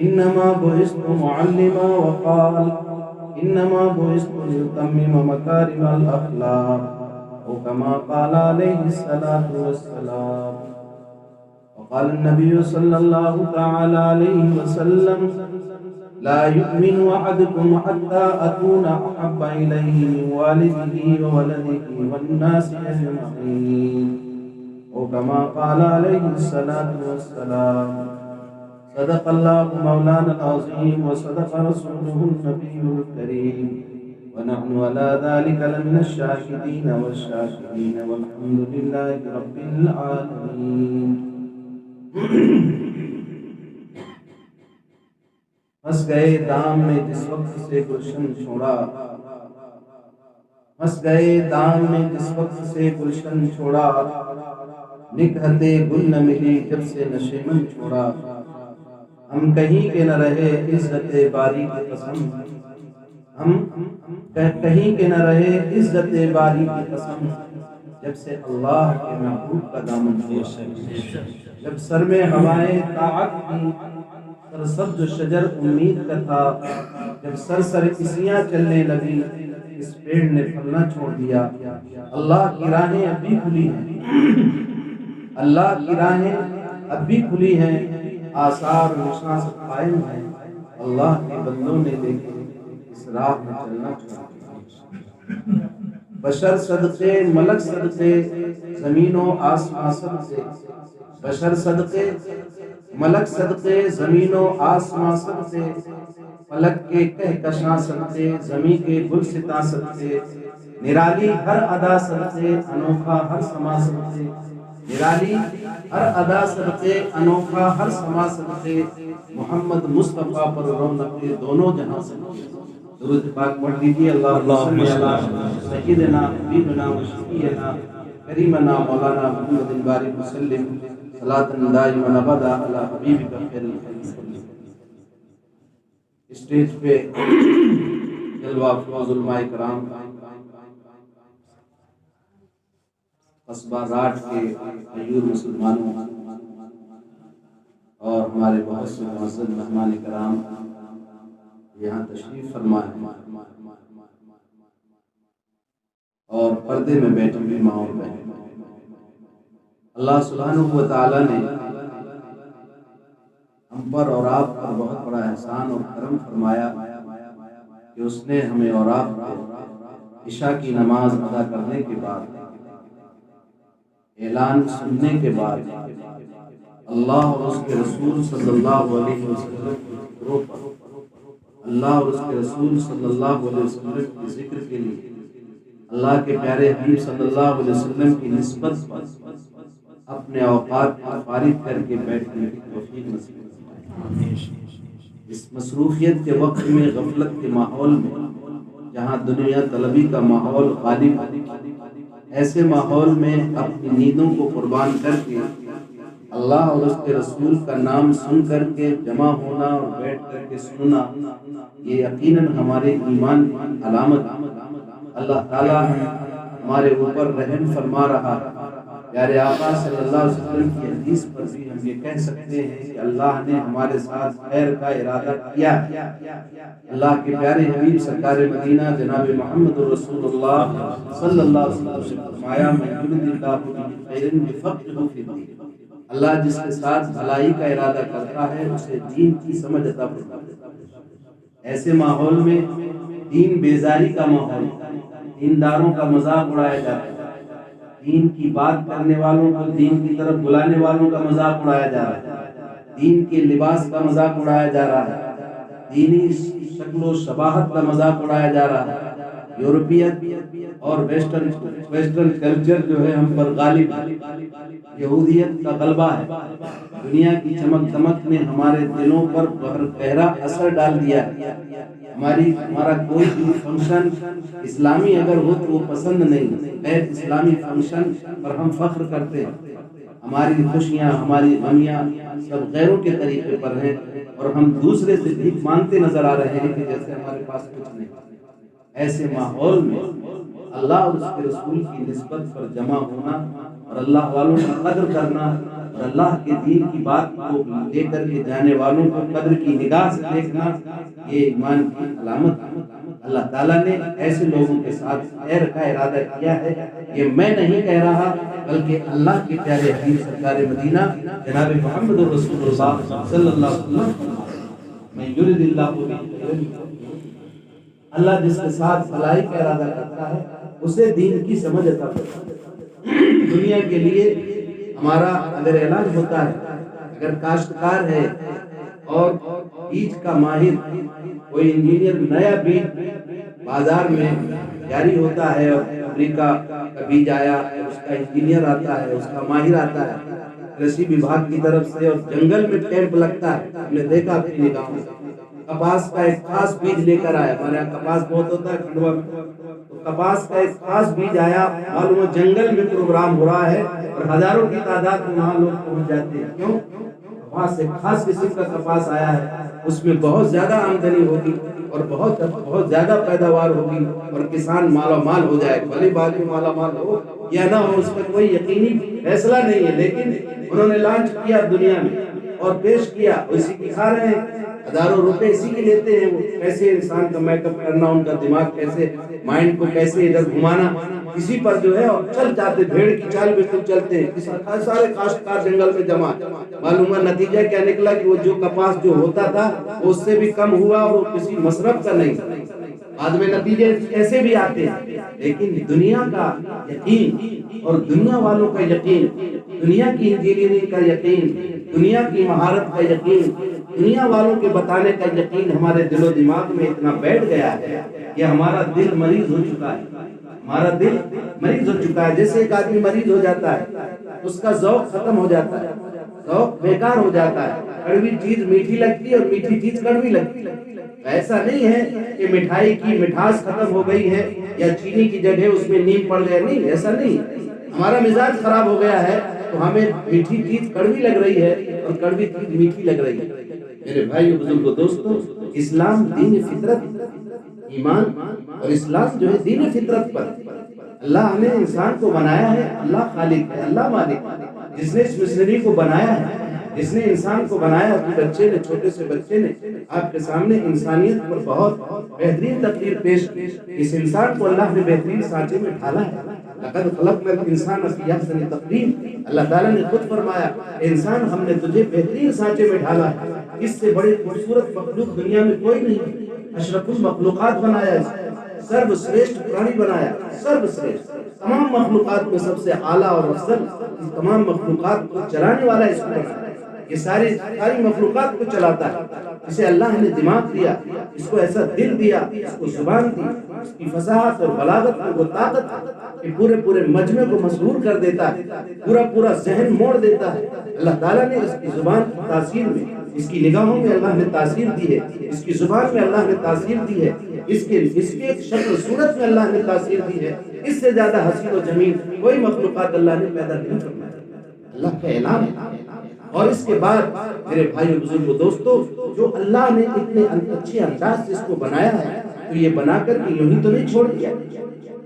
إنما بعثت معلما وقال إنما بعثت لأتمم مكارم الأخلاق أو كما قال عليه الصلاة والسلام. وقال النبي صلى الله تعالى عليه وسلم لا يؤمن أحدكم حتى أكون أحب إليه من والده وولده والناس أجمعين أو كما قال عليه الصلاة والسلام. صدق الله مولانا العظيم وصدق رسوله النبي الكريم ونحن على ذلك لمن الشاهدين والشاكرين والحمد لله رب العالمين. ہنس گئے دام میں جس وقت سے گلشن چھوڑا، ہنس گئے دام میں جس وقت سے گلشن چھوڑا، نکہت گل نہ ملی جب سے نشیمن چھوڑا. ہم کہیں کے نہ رہے عزت باری کی قسم، ہم کہیں کے نہ رہے عزت باری کی قسم، جب سے اللہ کے محبوب کا دامن چھوڑا. جب سر میں ہوائیں طاعت کی سرسبز شجر امید کا تھا، جب سر کسیاں چلنے لگی اس پیڑ نے پھلنا چھوڑ دیا. اللہ کی راہیں اب بھی کھلی ہیں، اللہ کی راہیں اب بھی کھلی ہیں، آثار نشاں سے قائم ہیں. اللہ کے بندوں نے دیکھے اس راہ میں چلنا چھوڑ دیا. بشر صدقے ملک صدقے زمین و آسمان صدقے، بشر صدقے ملک صدقے زمین و آسمان صدقے، فلک کے کہکشاں صدقے زمین کے گلستاں صدقے، نرالی ہر ادا صدقے انوکھا ہر سما صدقے، نرالی ہر ادا صدقے انوکھا ہر سما صدقے، محمد مصطفیٰ پر رونق دونوں جہاں صدقے. درود پاک پڑھ لیجیے. اللہم صلی علی سیدنا حبیبنا و شفیعنا کریمنا مولانا محمد بارک وسلم صلاۃ دائمۃ ابدا علی حبیبک خیر الخلق. اسٹیج پہ جلوہ افروز علماء کرام، قصبہ راٹ کے غیور مسلمانوں اور ہمارے بہت سے معزز مہمان کرام یہاں تشریف فرما ہے، اور پردے میں بیٹھے ہوئے ماں اور بہن. اللہ سبحانہ و تعالیٰ نے ہم پر اور آپ پر بہت بڑا احسان اور کرم فرمایا کہ اس نے ہمیں اور آپ کو عشاء کی نماز ادا کرنے کے بعد، اعلان سننے کے بعد، اللہ اور اس کے رسول صلی اللہ علیہ وسلم کے ذکروں پر، اللہ اور اس کے رسول صلی اللہ علیہ وسلم کے ذکر کے لیے، اللہ کے پیارے حبیب صلی اللہ علیہ وسلم کی نسبت پر اپنے اوقات کو فارغ کر کے بیٹھنے کی توفیق نصیب فرمائے. اس مصروفیت کے وقت میں، غفلت کے ماحول میں، جہاں دنیا طلبی کا ماحول غالب ہے، ایسے ماحول میں اپنی نیندوں کو قربان کر کے اللہ اور اس کے رسول کا نام سن کر کے جمع ہونا اور بیٹھ کر کے سننا، یہ یقیناً ہمارے ایمان کی علامت. اللہ تعالیٰ ہمارے اوپر رحم فرما رہا ہے. پیارے آقا صلی اللہ علیہ وسلم کی حدیث پر بھی ہم یہ کہہ سکتے ہیں کہ اللہ نے ہمارے ساتھ خیر کا ارادہ کیا. اللہ کے پیارے حبیب سرکار مدینہ جناب محمد رسول اللہ صلی اللہ علیہ وسلم نے فرمایا میں یرید اللہ بخیر یفقہہ فی الدین. اللہ جس کے ساتھ بھلائی کا ارادہ کرتا ہے اسے دین کی سمجھ عطا فرماتا ہے. ایسے ماحول میں دین بیزاری کا ماحول، دینداروں کا مذاق اڑایا جاتا ہے، دین کی بات کرنے والوں کو دین کی طرف بلانے والوں کا مذاق اڑایا جا رہا ہے، دین کے لباس کا مذاق اڑایا جا رہا ہے، دینی شکل و شباہت کا مذاق اڑایا جا رہا ہے. یورپیت اور ویسٹرن کلچر جو ہے ہم پر غالب ہے، یہودیت کا غلبہ ہے. دنیا کی چمک دمک نے ہمارے دلوں پر گہرا اثر ڈال دیا ہے. ہمارا کوئی بھی فنکشن اسلامی اگر ہو تو وہ پسند نہیں، غیر اسلامی فنکشن پر ہم فخر کرتے ہیں. ہماری خوشیاں، ہماری غمیاں سب غیروں کے طریقے پر ہیں، اور ہم دوسرے سے بھیک مانگتے نظر آ رہے ہیں کہ جیسے ہمارے پاس کچھ نہیں. ایسے ماحول میں اللہ اور اس کے رسول کی نسبت پر جمع ہونا اور اللہ والوں کا قدر کرنا اور اللہ کے دین کی بات کو لے کر کے جانے والوں کو قدر کی نگاہ سے دیکھنا، یہ ایمان کی علامت ہے۔ اللہ تعالیٰ نے ایسے لوگوں کے ساتھ خیر کا ارادہ کیا ہے، یہ میں نہیں کہہ رہا بلکہ اللہ کے پیارے حبیب سرکار مدینہ جناب محمد رسول اللہ صلی اللہ علیہ وسلم، میں یرید اللہ بہ اللہ جس کے ساتھ بھلائی کا ارادہ کرتا ہے اسے دین کی سمجھ عطا کرتا ہے۔ دنیا کے لیے ہمارا اگر اعلان ہوتا ہے، اگر کاشتکار ہے اور بیج کا ماہر کوئی انجینئر نیا بیج بازار میں جاری ہوتا ہے اور امریکہ کا بیج آیا، اس کا انجینئر آتا ہے، اس کا ماہر آتا ہے کৃষি وبھاگ کی طرف سے، اور جنگل میں کیمپ لگتا ہے، ہم نے دیکھا اپنی نگاہوں سے، کپاس کا ایک خاص بیج لے کر آیا، ہمارے یہاں کپاس بہت ہوتا ہے کھنڈوا میں، تو کپاس کا ایک خاص بیج آیا، معلوم جنگل میں پروگرام ہو رہا ہے اور ہزاروں کی تعداد میں وہاں لوگ پہنچ جاتے ہیں، کیوں؟ وہاں سے خاص قسم کا کپاس آیا ہے، اس میں بہت زیادہ آمدنی ہوگی اور بہت زیادہ پیداوار ہوگی اور کسان مالا مال ہو جائے، بھلے بعد میں مالا مال ہو یا نہ ہو، اس میں کوئی یقینی فیصلہ نہیں ہے، لیکن انہوں نے لانچ کیا دنیا میں اور پیش کیا، اسی کی کھا رہے ہیں، ہزاروں روپے اسی کے لیتے ہیں، وہ کیسے انسان کا میک اپ کرنا، ان کا دماغ کیسے، مائنڈ کو کیسے ادھر گھمانا، اسی پر جو ہے اور چل جاتے، بھیڑ کی چال پہ خود چلتے ہیں، سارے کاشتکار جنگل میں جمع، معلوم ہے نتیجہ کیا نکلا کہ وہ جو کپاس جو ہوتا تھا وہ اس سے بھی کم ہوا اور وہ کسی مصرف کا نہیں، بعد میں نتیجے ایسے بھی آتے ہیں، لیکن دنیا کا یقین اور دنیا والوں کا یقین، دنیا کی انجینئرنگ کا یقین، دنیا کی مہارت کا یقین، دنیا والوں کے بتانے کا یقین ہمارے دل و دماغ میں اتنا بیٹھ گیا ہے کہ ہمارا دل مریض ہو چکا ہے، ہمارا دل مریض ہو چکا ہے، جیسے ایک آدمی مریض ہو جاتا ہے اس کا ذوق ختم ہو جاتا ہے، ذوق بیکار ہو جاتا ہے، کڑوی چیز میٹھی لگتی ہے اور میٹھی چیز کڑوی لگتی ہے، ایسا نہیں ہے کہ مٹھائی کی مٹھاس ختم ہو گئی ہے یا چینی کی جگہ اس میں نیم پڑ گیا، نہیں، ایسا نہیں، ہمارا مزاج خراب ہو گیا ہے تو ہمیں میٹھی چیز کڑوی لگ رہی ہے اور کڑوی چیز میٹھی لگ رہی ہے۔ میرے بھائیو بزرگو دوستو، اسلام دین فطرت، ایمان اور اسلام جو ہے دین فطرت پر، اللہ نے انسان کو بنایا ہے، اللہ خالق ہے، اللہ مالک ہے، جس نے اس مشنری کو بنایا ہے، جس نے انسان کو بنایا، کہ بچے نے، چھوٹے سے بچے نے آپ کے سامنے انسانیت پر بہت بہترین تقریر پیش کی، اس انسان کو اللہ نے بہترین سانچے میں ڈھالا ہے، لقد خلقنا الانسان فی احسن تقویم، اللہ تعالیٰ نے خود فرمایا انسان ہم نے تجھے بہترین سانچے میں ڈھالا ہے، اس سے بڑی خوبصورت مخلوق دنیا میں کوئی نہیں، اشرف المخلوقات بنایا ہے، سرو سریشٹ پرانی بنایا، سرو سریشٹ، تمام مخلوقات میں سب سے اعلیٰ اور افضل، تمام مخلوقات کو چلانے والا اس کو بنایا، یہ ساری مخلوقات کو چلاتا ہے، اسے اللہ نے دماغ دیا، اس کو ایسا دل دیا، اس کو زبان دی، اس کی فصاحت اور بلاغت میں وہ طاقت کہ پورے مجمع کو مسحور کر دیتا ہے، پورا ذہن موڑ دیتا ہے، اللہ تعالیٰ نے اس کی زبان کی تاثیر میں، اس کی نگاہوں میں اللہ نے تاثیر دی ہے، اس کی زبان میں اللہ نے تاثیر دی ہے، اس کے شکل صورت میں اللہ نے تاثیر دی ہے، اس سے زیادہ حسین و جمیل کوئی مخلوقات اللہ نے پیدا نہیں فرمایا، اللہ کا اعلان ہے۔ اور اس کے بعد میرے بھائیو بزرگو دوستو، جو اللہ نے اتنے اچھے انداز سے اس کو بنایا ہے، تو یہ بنا کر کے یوں ہی تو نہیں چھوڑ دیا،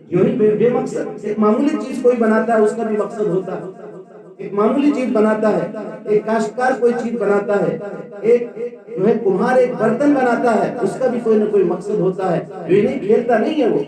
یوں ہی بے مقصد، ایک معمولی چیز کوئی بناتا ہے اس کا بھی مقصد ہوتا ہے، ایک معمولی چیز بناتا ہے، ایک کاشتکار کوئی چیز بناتا ہے، ایک جو ہے کمہار ایک برتن بناتا ہے، اس کا بھی کوئی نہ کوئی مقصد ہوتا ہے، جو نہیں کھیلتا نہیں ہے، وہ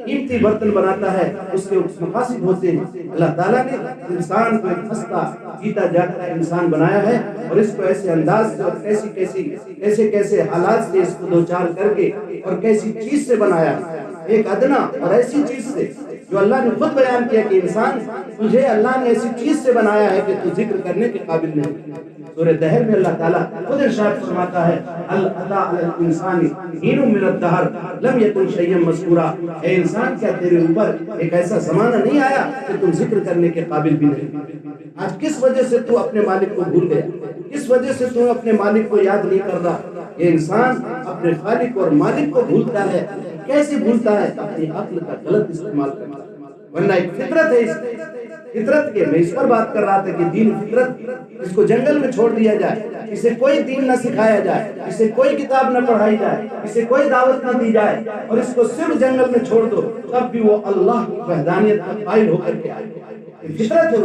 قیمتی برتن بناتا ہے، اس کے مقاصد ہوتے ہیں۔ اللہ تعالیٰ نے انسان کو ایک ہنستا جیتا جاگتا انسان بنایا ہے، اور اس کو ایسے انداز سے اور کیسے حالات سے اس کو دوچار کر کے اور کیسی چیز سے بنایا ہے، ایک ادنا اور ایسی چیز سے جو اللہ نے خود بیان کیا کہ انسان تجھے اللہ نے ایسی چیز سے بنایا ہے کہ تو ذکر کرنے کے قابل نہیں۔ سورہ دہر میں اللہ تعالیٰ خود ارشاد فرماتا ہے العطا علی الانسان حین من الدہر لم یکن شیئا مذکورا، اے انسان کیا تیرے اوپر ایک ایسا زمانہ نہیں آیا کہ تم ذکر کرنے کے قابل بھی نہیں؟ آج کس وجہ سے تو اپنے مالک کو بھول گیا، کس وجہ سے تو اپنے مالک کو یاد نہیں کر رہا؟ یہ انسان اپنے خالق اور مالک کو بھولتا ہے، کیسے بھولتا ہے؟ اپنی عقل کا غلط استعمال کرتا ہے، ورنہ ایک فطرت ہے، اس فطرت کے میں اس پر بات کر رہا تھا کہ دین فطرت، اس کو جنگل میں چھوڑ دیا جائے، اسے کوئی دین نہ سکھایا جائے، اسے کوئی کتاب نہ پڑھائی جائے، اسے کوئی دعوت نہ دی جائے، اور اس کو صرف جنگل میں چھوڑ دو، تب بھی وہ اللہ کی وحدانیت کا قائل ہو کر کے آئے، فطرت ہے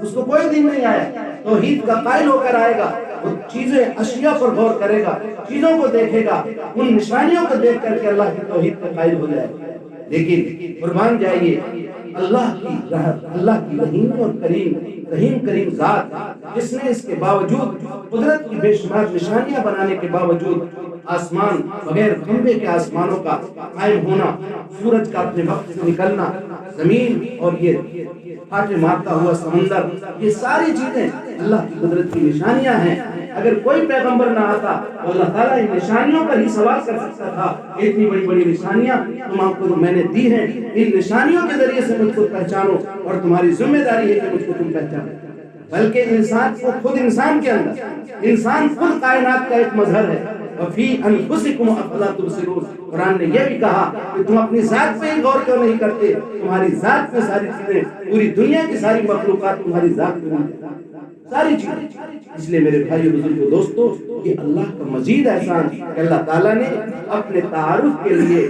اس کو کوئی دین نہیں آیا، توحید کا قائل ہو کر آئے گا، وہ چیزیں اشیاء پر غور کرے گا، چیزوں کو دیکھے گا، ان نشانیوں کو دیکھ کر کے اللہ کی توحید کا قائل ہو جائے گا۔ لیکن قربان جائیے اللہ کی رحمت، اللہ کی رحیم اور کریم ذات، جس نے اس کے باوجود قدرت کی بے شمار نشانیاں بنانے کے باوجود آسمان بغیر کھمبے کے آسمانوں کا قائم ہونا، سورج کا اپنے وقت سے نکلنا، زمین اور یہ پھاٹے مارتا ہوا سمندر، یہ ساری چیزیں اللہ کی قدرت کی نشانیاں ہیں۔ اگر کوئی پیغمبر نہ آتا تو اللہ تعالیٰ ان نشانیوں پر ہی سوال کر سکتا تھا، اتنی بڑی بڑی نشانیاں تم آپ کو میں نے دی ہیں، ان نشانیوں کے ذریعے سے مجھ کو پہچانو، اور تمہاری ذمہ داری ہے کہ مجھ کو تم پہچانو۔ بلکہ انسان کو خود، انسان کے اندر، انسان خود کائنات کا ایک مظہر ہے۔ وَفِي أَنفُسِكُمْ أَفَلَا تُبْصِرُونَ، قرآن نے یہ بھی کہا کہ تم اپنی ذات پہ ہی غور کیوں نہیں کرتے، تمہاری ذات میں ساری چیزیں، پوری دنیا کی ساری مخلوقات تمہاری ذات میں ہیں، ساری چیزیں۔ اس لیے میرے بھائیو، بزرگو، دوستو، یہ اللہ کا مزید احسان کہ اللہ تعالیٰ نے اپنے تعارف کے لیے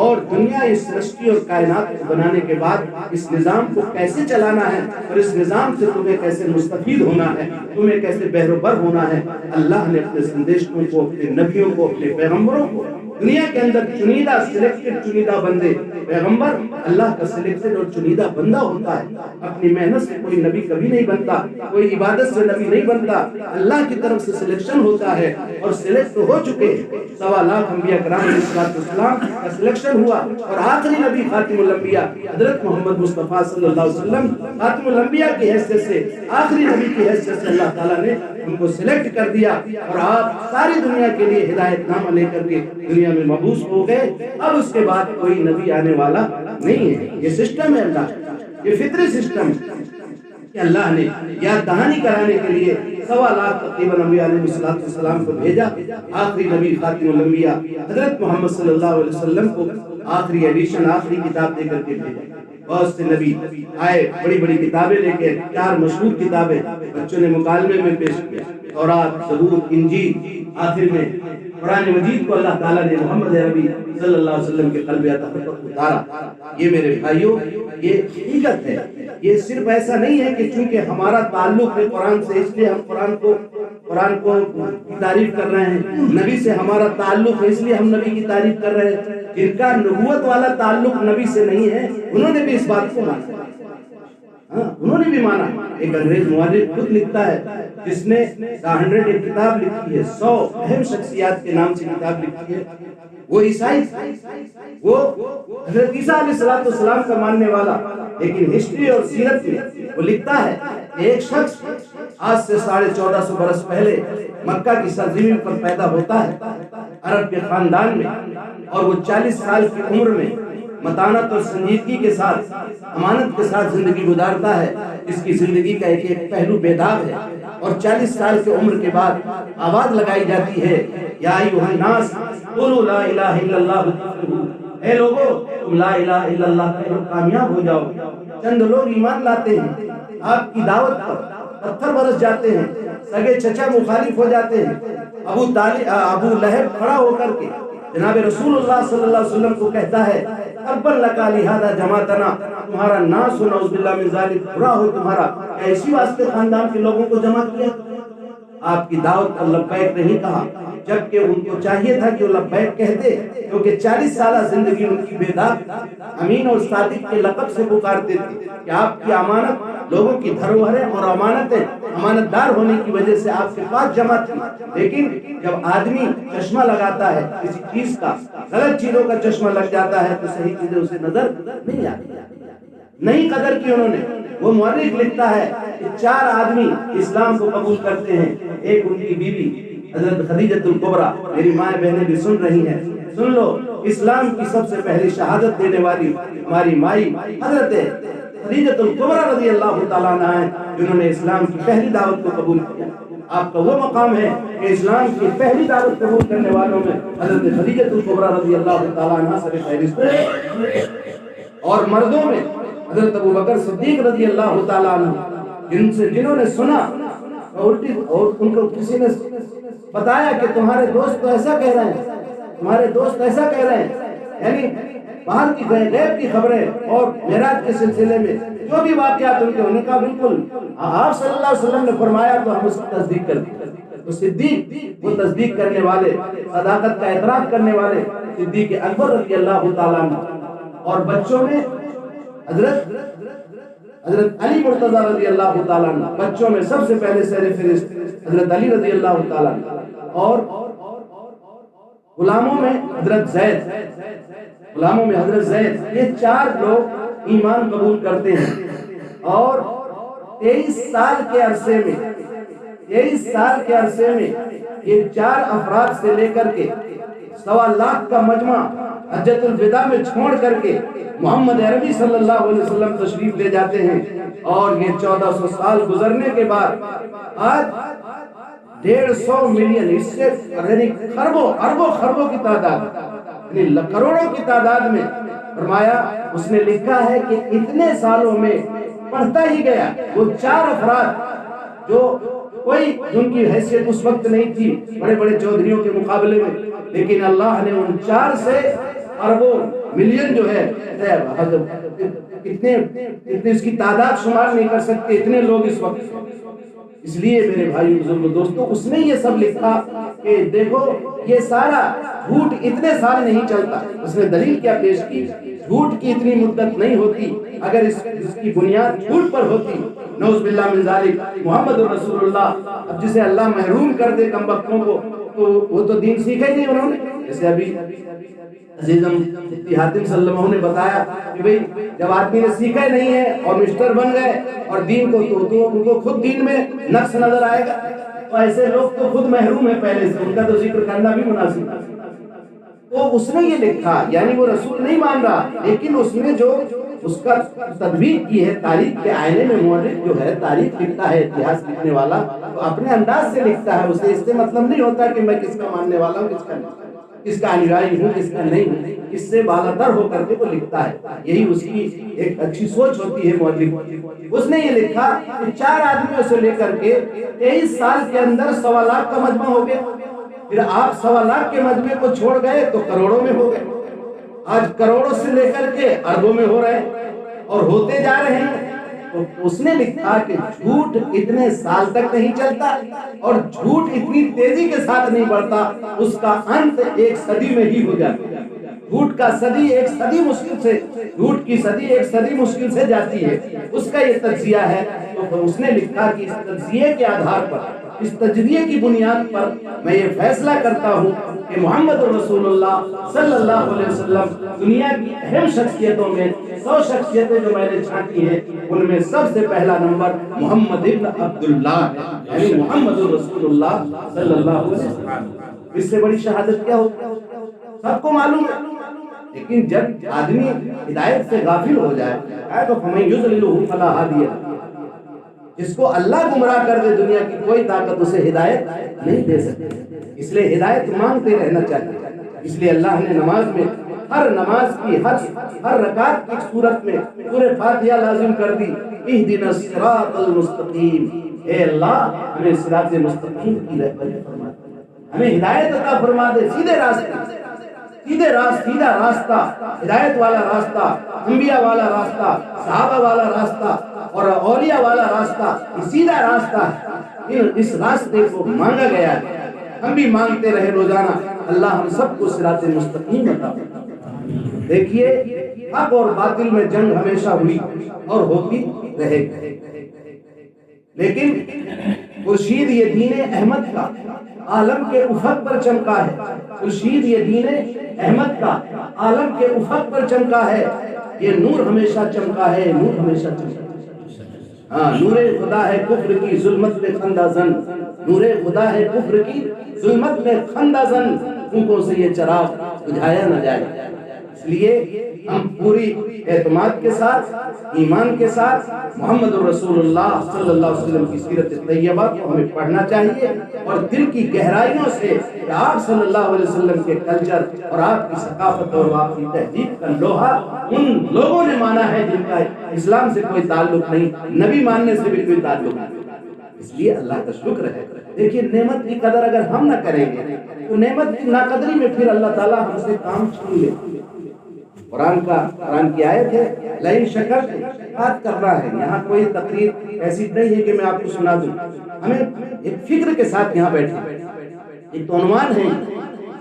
اور دنیا اس سرشٹی اور کائنات کو بنانے کے بعد اس نظام کو کیسے چلانا ہے اور اس نظام سے تمہیں کیسے مستفید ہونا ہے، تمہیں کیسے بہروبر ہونا ہے، اللہ نے اپنے سندیشوں کو، اپنے نبیوں کو، اپنے پیغمبروں کو دنیا کے اندر چنیدہ، سلیکٹڈ چنیدہ بندے، پیغمبر اللہ کا سلیکٹڈ اور چنیدہ بندہ ہوتا ہے۔ اپنی محنت سے کوئی نبی کبھی نہیں بنتا، کوئی عبادت سے نبی نہیں بنتا، اللہ کی طرف سے سلیکشن ہوتا ہے، اور سلیکٹ ہو چکے 1.25 لاکھ انبیاء کرام علیہ السلام کا سلیکشن ہوا، اور آخری نبی خاتم الانبیاء حضرت محمد مصطفیٰ صلی اللہ علیہ وسلم خاتم الانبیاء کی حیثیت سے، آخری نبی کی حیثیت سے اللہ تعالیٰ نے ان کو سلیکٹ کر دیا، اور آپ ساری دنیا کے لیے ہدایت نامہ لے کر کے دنیا میں مبعوث ہو گئے۔ اب اس کے بعد کوئی نبی آنے والا نہیں ہے۔ یہ سسٹم ہے اللہ، یہ فطری سسٹم کہ اللہ نے یاد دہانی کرانے کے لیے 1.25 لاکھ تقریباً انبیاء علیہ السلام کو بھیجا، آخری نبی خاتم الانبیاء حضرت محمد صلی اللہ علیہ وسلم کو آخری ایڈیشن، آخری کتاب دے کر کے بھیجا۔ بہت سے نبی آئے بڑی بڑی کتابیں لے کے، 4 مشہور کتابیں بچوں نے مکالمے میں پیش کیا، تورات، زبور، انجیل، آخر میں قرآن مجید کو اللہ تعالیٰ نے محمد عربی صلی اللہ علیہ وسلم کے قلب عطا پر اتارا۔ یہ میرے بھائیوں، یہ حقیقت ہے۔ یہ صرف ایسا نہیں ہے کہ چونکہ ہمارا تعلق ہے قرآن سے اس لیے ہم قرآن کو کی تعریف کر رہے ہیں، نبی سے ہمارا تعلق ہے اس لیے ہم نبی کی تعریف کر رہے ہیں۔ جن کا نبوت والا تعلق نبی سے نہیں ہے انہوں نے بھی اس بات کو مانا، انہوں نے بھی مانا۔ ایک انگریز مورخ خود لکھتا ہے، جس نے The 100 ایک کتاب لکھی ہے، 100 اہم شخصیات کے نام سے کتاب لکھی ہے، وہ عیسائی، وہ حضرت عیسیٰ علیہ السلام کا ماننے والا، لیکن ہسٹری اور سیرت میں وہ لکھتا ہے کہ ایک شخص آج سے 1450 برس پہلے مکہ کی سرزمین پر پیدا ہوتا ہے، عرب کے خاندان میں، اور وہ 40 سال کی عمر میں متانت اور سنجیدگی کے ساتھ، امانت کے ساتھ زندگی گزارتا ہے۔ اس کی زندگی کا ایک پہلو بے داغ ہے، اور 40 سال کی عمر کے بعد آواز لگائی جاتی ہے، یا ایھا الناس قولوا لا الہ الا اللہ، اے لوگو تم لا الہ الا اللہ کہو کامیاب ہو جاؤ۔ چند لوگ ایمان لاتے ہیں، آپ کی دعوت پر پتھر برس جاتے ہیں، سگے چچا مخالف ہو جاتے ہیں۔ ابو لہب کھڑا ہو کر کے جناب رسول اللہ صلی اللہ علیہ وسلم کو کہتا ہے، ابا لکا لہذا جماعتنا، تمہارا ناس و نعوذ باللہ من ذالک، برا ہو تمہارا، کیا اسی واسطے خاندان کے لوگوں کو جمع کیا؟ آپ کی دعوت پر لبیک نہیں کہا، جبکہ ان کو چاہیے تھا کہ وہ لبیک کہتے، کیونکہ 40 سالہ زندگی ان کی بے داغ، امین اور صادق کے لقب سے پکارتے تھے کہ آپ کی امانت لوگوں کی دھروہریں اور امانتیں امانت دار ہونے کی وجہ سے آپ کے پاس جمع تھی۔ لیکن جب آدمی چشمہ لگاتا ہے کسی چیز کا، غلط چیزوں کا چشمہ لگ جاتا ہے تو صحیح چیزیں اسے نظر نہیں آتی، نہیں قدر کی انہوں نے۔ وہ مورخ لکھتا ہے کہ 4 آدمی اسلام کو قبول کرتے ہیں، ایک ان کی بیوی حضرت خدیجۃ الکبریٰ، میری مائیں بہنیں بھی سن رہی ہیں، سن لو، اسلام کی سب سے پہلی شہادت دینے والی ہماری مائی حضرت خدیجۃ الکبریٰ رضی اللہ تعالیٰ عنہا ہیں، جنہوں نے اسلام کی پہلی دعوت کو قبول کیا۔ آپ کا وہ مقام ہے کہ اسلام کی پہلی دعوت قبول کرنے والوں میں حضرت خدیجۃ الکبریٰ رضی اللہ تعالیٰ عنہا سر فہرست ہے، اور مردوں میں حضرت ابو بکر صدیق رضی اللہ تعالیٰ عنہ، جنہوں نے سنا اور ان کو کسی نے بتایا کہ تمہارے دوست تو ایسا کہہ رہے ہیں، تمہارے دوست ایسا کہہ رہے ہیں، یعنی باہر کی غیب کی خبریں اور معراج کے سلسلے میں جو بھی واقعات ان کے ہونے کا بالکل آپ صلی اللہ علیہ وسلم نے فرمایا تو ہم اس کی تصدیق کرتے ہیں۔ تو صدیق وہ تصدیق کرنے والے، صداقت کا اعتراف کرنے والے صدیق اکبر رضی اللہ تعالیٰ عنہ، اور بچوں میں حضرت علی مرتضی رضی اللہ تعالیٰ عنہ، بچوں میں سب سے پہلے سر فہرست حضرت علی رضی اللہ تعالیٰ عنہ، اور غلاموں میں حضرت زید، غلاموں میں حضرت زید، یہ 4 لوگ ایمان قبول کرتے ہیں۔ اور 23 سال کے عرصے میں، 23 سال کے عرصے میں یہ 4 افراد سے لے کر کے 1.25 لاکھ کا مجمع حجۃ الوداع میں چھوڑ کر کے محمد عربی صلی اللہ علیہ وسلم تشریف لے جاتے ہیں۔ اور یہ 1400 سال گزرنے کے بعد آج 150 ملین، اس سے خربوں اربوں خربوں کی تعداد، یعنی کروڑوں کی تعداد میں، فرمایا اس نے لکھا ہے کہ اتنے سالوں میں پڑھتا ہی گیا۔ وہ 4 افراد جو کوئی ان کی حیثیت اس وقت نہیں تھی بڑے بڑے چودھریوں کے مقابلے میں، لیکن اللہ نے ان 4 سے اربوں ملین جو ہے اتنے اس کی تعداد شمار نہیں کر سکتے، اتنے لوگ اس وقت۔ اس لیے میرے بھائی بزرگوں دوستوں، اس نے یہ سب لکھا کہ دیکھو یہ سارا جھوٹ اتنے سال نہیں چلتا۔ اس نے دلیل کیا پیش کی؟ جھوٹ کی اتنی مدت نہیں ہوتی اگر اس کی بنیاد جھوٹ پر ہوتی۔ نعوذ باللہ من ذالک، محمد رسول اللہ، اب جسے اللہ محروم کر دے کم بختوں کو، تو وہ تو دین سیکھا ہی نہیں انہوں نے۔ جیسے ابھی عزیزم مفتی حاتم صلی اللہ علیہ وسلم نے بتایا کہ بھئی جب آدمی نے سیکھا ہی نہیں ہے اور مسٹر بن گئے اور دین کو تو ان کو خود دین میں نقص نظر آئے گا، تو ایسے لوگ تو خود محروم ہیں پہلے سے، ان کا تو ذکر کرنا بھی مناسب ہے۔ تو اس نے یہ لکھا، یعنی وہ رسول نہیں مان رہا، لیکن اس نے جو اس کا تدوین کی ہے، تاریخ کے آئینے میں مورخ جو ہے تاریخ لکھتا ہے، اتہاس لکھنے والا، تو اپنے انداز سے لکھتا ہے، اسے اس سے مطلب نہیں ہوتا کہ میں کس کا ماننے والا ہوں، کس کا نہیں، کس کا انویائی ہوں، کس کا نہیں ہوں، اس سے بالاتر ہو کر کے وہ لکھتا ہے۔ یہی اس کی ایک اچھی سوچ ہوتی ہے مورخ۔ اس نے یہ لکھا کہ 4 آدمیوں سے لے کر کے 23 سال کے اندر 1.25 لاکھ کا مجمع ہو گیا۔ پھر آپ 1.25 لاکھ کے مجمع کو چھوڑ گئے تو کروڑوں میں ہو گئے، آج کروڑوں سے لے کر کے اربوں میں ہو رہے ہیں اور ہوتے جا رہے ہیں۔ تو اس نے لکھا کہ جھوٹ اتنے سال تک نہیں چلتا اور جھوٹ اتنی تیزی کے ساتھ نہیں بڑھتا، اس کا انت 1 صدی میں ہی ہو جاتا ہے۔ جھوٹ کا صدی 1 صدی مشکل سے، جھوٹ کی صدی 1 صدی مشکل سے جاتی ہے، اس کا یہ تجزیہ ہے۔ تو اس نے لکھا کہ اس تجزیے کے آدھار پر، اس تجزیے کی بنیاد پر میں یہ فیصلہ کرتا ہوں کہ محمد رسول اللہ صلی اللہ علیہ وسلم دنیا کی اہم شخصیتوں میں 100 شخصیتیں جو میں نے چھانٹی ہیں، ان میں سب سے پہلا نمبر محمد ابن عبداللہ، یعنی محمد رسول اللہ صلی اللہ علیہ وسلم۔ اس سے بڑی شہادت کیا ہوتی ہے سب کو معلوم ہے، لیکن جب آدمی ہدایت سے غافل ہو جائے تو فَمَن يُضْلِلْهُ فَلَا هَادِيَ لَهُ، جس کو اللہ گمراہ کر دے دنیا کی کوئی طاقت اسے ہدایت نہیں دے سکتی۔ اس لیے ہدایت مانگتے رہنا چاہیے۔ اس لیے اللہ نے نماز میں ہر نماز کی ہر رکعت کی صورت میں سورہ فاتحہ لازم کر دی، اہدنا الصراط المستقیم، اے اللہ ہمیں صراط مستقیم کی رہبری فرما دے، ہمیں ہدایت عطا فرما دے، سیدھے راستے، سیدھا راستہ، ہدایت والا راستہ، انبیاء والا راستہ، صحابہ والا راستہ اور اولیاء والا راستہ، یہ سیدھا راستہ ہے۔ اس راستے کو مانگا گیا ہے، ہم بھی مانگتے رہے روزانہ، اللہ ہم سب کو صراط مستقیم عطا فرمائے۔ دیکھیے حق اور باطل میں جنگ ہمیشہ ہوئی اور ہوتی رہے گی، لیکن خورشید یہ دین احمد کا عالم کے افق پر چمکا ہے، خورشید یہ دین احمد کا عالم کے افق پر چمکا ہے، یہ نور ہمیشہ چمکا ہے، نور ہمیشہ چمکا ہے۔ ہاں، نور خدا ہے کفر کی ظلمت میں خندہ زن، نور خدا ہے کفر کی ظلمت میں خندہ زن، اونکوں سے یہ چراغ بجھایا نہ جائے۔ اس لیے ہم پوری اعتماد کے ساتھ، ایمان کے ساتھ محمد رسول اللہ صلی اللہ علیہ وسلم کی سیرت طیبہ کو ہمیں پڑھنا چاہیے اور دل کی گہرائیوں سے کہ آپ صلی اللہ علیہ وسلم کے کلچر اور آپ کی ثقافت اور آپ کی تہذیب کا لوہا ان لوگوں نے مانا ہے جن کا اسلام سے کوئی تعلق نہیں، نبی ماننے سے بھی کوئی تعلق نہیں۔ اس لیے اللہ کا شکر ہے۔ دیکھیے نعمت کی قدر اگر ہم نہ کریں گے تو نعمت کی ناقدری میں پھر اللہ تعالیٰ ہم سے کام چھین لے قرآن کی آیت ہے لئن شکرتم، بات کرنا ہے، یہاں کوئی تقریر ایسی نہیں ہے کہ میں آپ کو سنا دوں، ہمیں ایک فکر کے ساتھ یہاں بیٹھے، ایک تو عنوان ہے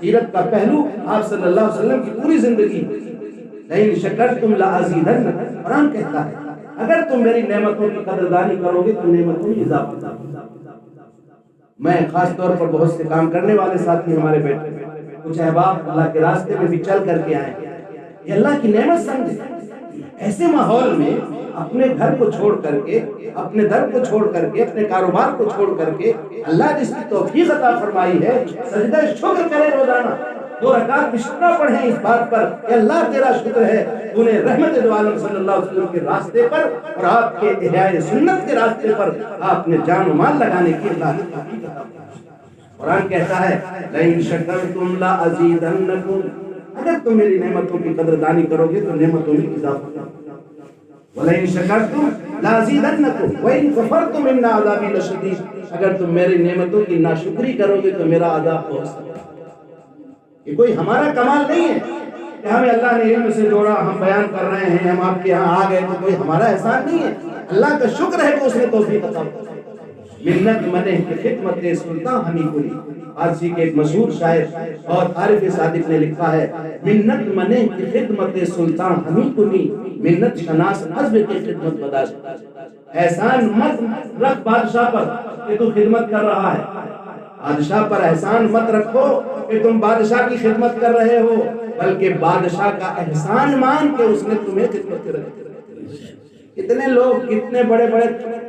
سیرت کا پہلو، آپ صلی اللہ علیہ وسلم کی پوری زندگی، لئن شکرتم لازیدنکم، قرآن کہتا ہے اگر تم میری نعمتوں کی قدردانی کرو گے تو نعمتوں میں اضافہ۔ میں خاص طور پر بہت سے کام کرنے والے ساتھی ہمارے بیٹھے، کچھ احباب اللہ کے راستے میں بھی چل کر کے آئے، یہ اللہ کی نعمت سمجھے۔ ایسے ماحول میں اپنے گھر کو چھوڑ کر کے، اپنے در کو چھوڑ کر کے، اپنے کاروبار کو چھوڑ کر کے، اللہ جس کی توفیق عطا فرمائی ہے، سجدہ شکر کرے روزانہ، 2 رکعت بسملہ پڑھیں اس بات پر کہ اللہ تیرا شکر ہے تو نے رحمت دو عالم صلی اللہ علیہ وسلم کے راستے پر اور آپ کے احیاء سنت کے راستے پر آپ نے جان و مال لگانے کی اللہ کی توفیق عطا فرمائی۔ قرآن کہتا ہے لئن شکرتم لازیدنکم، اگر تم میری نعمتوں کی قدردانی کرو گے تو نعمتوں میں اضافہ ہوگا۔ وَلَئِن شَكَرْتُمْ لَأَزِيدَنَّكُمْ وَإِن كَفَرْتُمْ إِنَّ عَذَابِي لَشَدِيدٌ، اگر تم میری نعمتوں کی ناشکری کرو گے تو میرا عذاب بہت سخت ہے۔ یہ کوئی ہمارا کمال نہیں ہے کہ ہمیں اللہ نے علم سے جوڑا، ہم بیان کر رہے ہیں، ہم آپ کے یہاں آ گئے، تو کوئی ہمارا احسان نہیں ہے، اللہ کا شکر ہے کہ اس نے توفیق عطا فرمائی۔ منت منہ کی خدمت سلطان ہمیں کوئی، فارسی کے ایک مشہور شاعر اور عارف صادق نے لکھا ہے منت منہ کی خدمت سلطان ہمیں کوئی، منت شناس حزب کی خدمت بداشت۔ احسان مت رکھ بادشاہ پر کہ تو خدمت کر رہا ہے، بادشاہ پر احسان مت رکھو کہ تم بادشاہ کی خدمت کر رہے ہو، بلکہ بادشاہ کا احسان مان کے اس نے تمہیں خدمت کر رہی۔ کتنے لوگ کتنے بڑے بڑے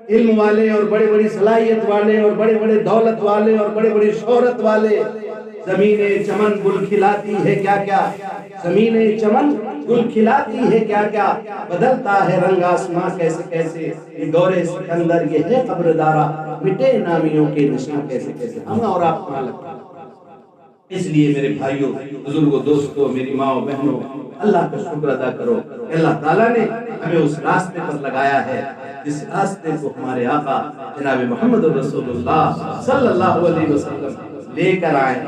علم والے اور بڑے بڑی صلاحیت والے اور بڑے بڑے دولت والے اور بڑے بڑی شہرت والے، زمین چمن گل کھلاتی ہے کیا کیا، زمین چمن گل کھلاتی ہے کیا کیا، بدلتا ہے رنگ آسماں کیسے کیسے، یہ دور سکندر یہ ہے قبر دارا، مٹے نامیوں کے نشان کیسے کیسے۔ ہم اور آپ کو لگتا ہے۔ اس لیے میرے بھائیوں، بزرگوں، دوستوں، میری ماں بہنوں، اللہ کا شکر ادا کرو کہ اللہ تعالیٰ نے ہمیں اس راستے پر لگایا ہے جس راستے کو ہمارے آقا جناب محمد رسول اللہ صلی اللہ علیہ وسلم لے کر آئے،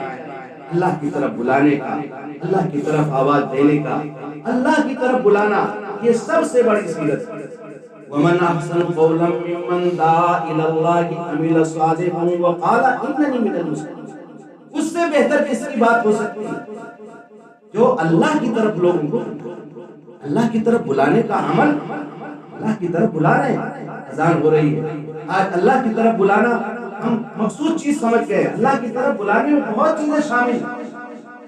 اللہ کی طرف بلانے کا، اللہ کی طرف آواز دینے کا، اللہ کی طرف بلانا، یہ سب سے بڑی سیرت ہے۔ وَمَنْ أَحْسَنُ قَوْلًا مِّمَّنْ دَعَا إِلَى اللَّهِ وَعَمِلَ صَالِحًا وَقَالَ إِنَّنِي مِنَ الْمُسْلِمِينَ، اس سے بہتر کس کی بات ہو سکتی ہے جو اللہ کی طرف لوگوں کو، اللہ کی طرف بلانے کا عمل، اللہ کی طرف بلا رہے ہیں۔ اذان ہو رہی ہے، آج اللہ کی طرف بلانا ہم مقصود چیز سمجھ گئے، اللہ کی طرف بلانے میں بہت چیزیں شامل ہیں،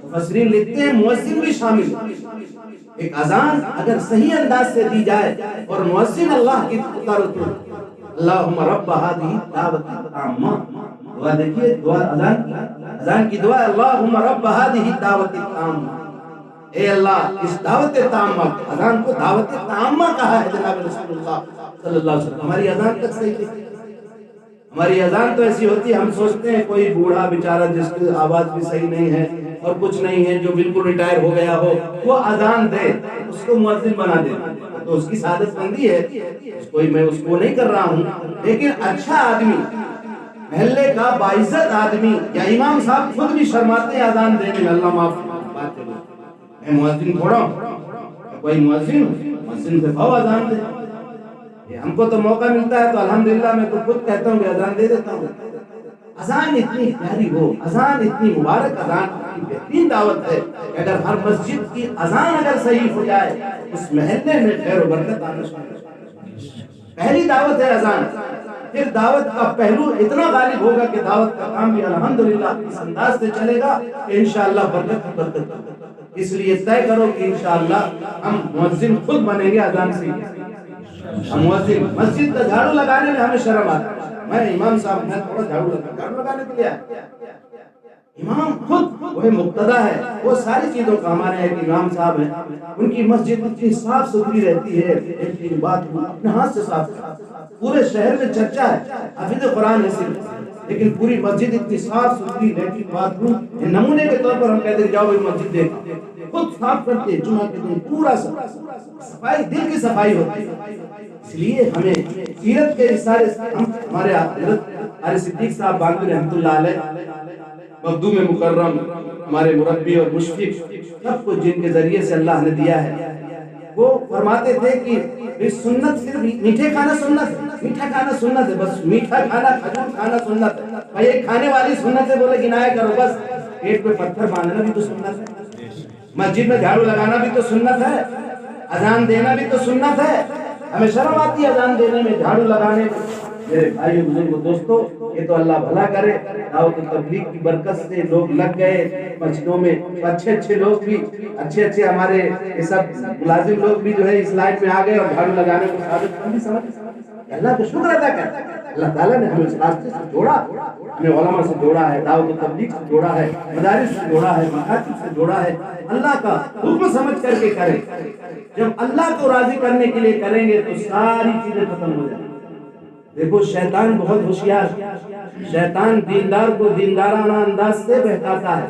مفسرین لکھتے ہیں مؤذن بھی شامل ہے۔ ایک اذان اگر صحیح انداز سے دی جائے اور مؤذن اللہ کی طرف، اللہم رب هذه الدعوة التامة، دعا دیکھیے، دعا اذان کی دعا، اللہم رب هذه الدعوة التامة، اے اللہ اس دعوت تامہ، اذان کو دعوت تامہ کہا ہے جناب رسول اللہ صلی اللہ علیہ وسلم۔ ہماری اذان تک صحیح تھی، ہماری اذان تو ایسی ہوتی ہے، ہم سوچتے ہیں کوئی بوڑھا بیچارہ جس کی آواز بھی صحیح نہیں ہے اور کچھ نہیں ہے، جو بالکل ریٹائر ہو گیا ہو، وہ اذان دے، اس کو مؤذن بنا دے، تو اس کی سعادت مندی ہے، میں اس کو نہیں کر رہا ہوں، لیکن اچھا آدمی، محلے کا باعزت آدمی یا امام صاحب خود بھی شرماتے ہیں اذان دینے میں، اللہ معاف بات کرے، میں مؤذن تھوڑا ہوں، کوئی مؤذن سے بھاؤ اذان دے، ہم کو تو موقع ملتا ہے تو الحمدللہ میں تو خود کہتا ہوں کہ اذان دے دیتا ہوں۔ اذان اتنی پیاری ہو، اذان اتنی مبارک، اذان اتنی بہترین دعوت ہے کہ اگر ہر مسجد کی اذان اگر صحیح ہو جائے اس محلے میں خیر و برکت آنا شروع ہو جائے۔ پہلی دعوت ہے اذان، پھر دعوت کا پہلو اتنا غالب ہوگا کہ دعوت کا کام بھی الحمدللہ اس انداز سے چلے گا کہ انشاءاللہ برکت ہی برکت ہوگی۔ اس لیے طے کرو کہ انشاءاللہ ہم مؤذن خود بنیں گے اذان سے۔ ہم مؤذن، مسجد کا جھاڑو لگانے میں ہمیں شرم آتا ہے، میں امام صاحب میں تھوڑا جھاڑو لگانے کے لیے آیا، امام خود وہ مقتدیٰ ہے، وہ ساری چیزوں کا، ہمارے ایک امام صاحب ہیں، ان کی مسجد اتنی صاف ستھری رہتی ہے، ایک بات اپنے ہاتھ سے صاف کرتے، پورے شہر میں چرچا ہے، حافظ قرآن ہے صرف، لیکن پوری مسجد اتنی صاف ستھری رہتی، بات نمونے کے طور پر ہم کہتے ہیں جاؤ بھی مسجد دیکھو، خود صاف کرتے ہیں، جمعہ کے دن پورا صفائی، دل کی صفائی ہوتی ہے۔ اس لیے ہمیں سیرت کے سارے، ہمارے حضرت صدیق صاحب بانگی رحمۃ اللہ علیہ مخدوم مکرم ہمارے مربی اور مشفق سب کچھ جن کے ذریعے سے اللہ نے دیا ہے، وہ فرماتے تھے کہ سنت صرف میٹھے کھانا سنت ہے، میٹھا کھانا سنت ہے، بس میٹھا کھانا کھجور کھانا سنت ہے بھائی، ایک کھانے والی سنت ہے بولے گنایا کرو بس، پیٹ پہ پتھر باندھنا بھی تو سنت ہے، مسجد میں جھاڑو لگانا بھی تو سنت ہے، اذان دینا بھی تو سنت ہے، ہمیں شرم آتی ہے اذان دینے میں، جھاڑو لگانے میں۔ میرے بھائی بزرگ دوستو، یہ تو اللہ بھلا کرے، دعوت تبلیغ کی برکت سے لوگ لگ گئے مسجدوں میں، اچھے لوگ بھی، اچھے ہمارے یہ سب ملازم لوگ بھی جو ہے اس لائن میں آ گئے اور جھاڑو لگانے کو ثابت بھی سمجھ۔ اللہ کا شکر ادا کرتا ہے، اللہ تعالیٰ نے ہمیں اس راستے سے جوڑا، ہمیں علماء سے جوڑا ہے، دعوت تبلیغ سے جوڑا ہے، مدارس سے جوڑا ہے، مکاتب سے جوڑا ہے۔ اللہ کا حکم سمجھ کر کے کریں، جب اللہ کو راضی کرنے کے لیے کریں گے تو ساری چیزیں ختم ہو جائیں۔ دیکھو شیطان بہت ہوشیار، شیطان دیندار کو دیندارانہ انداز سے بہکاتا ہے،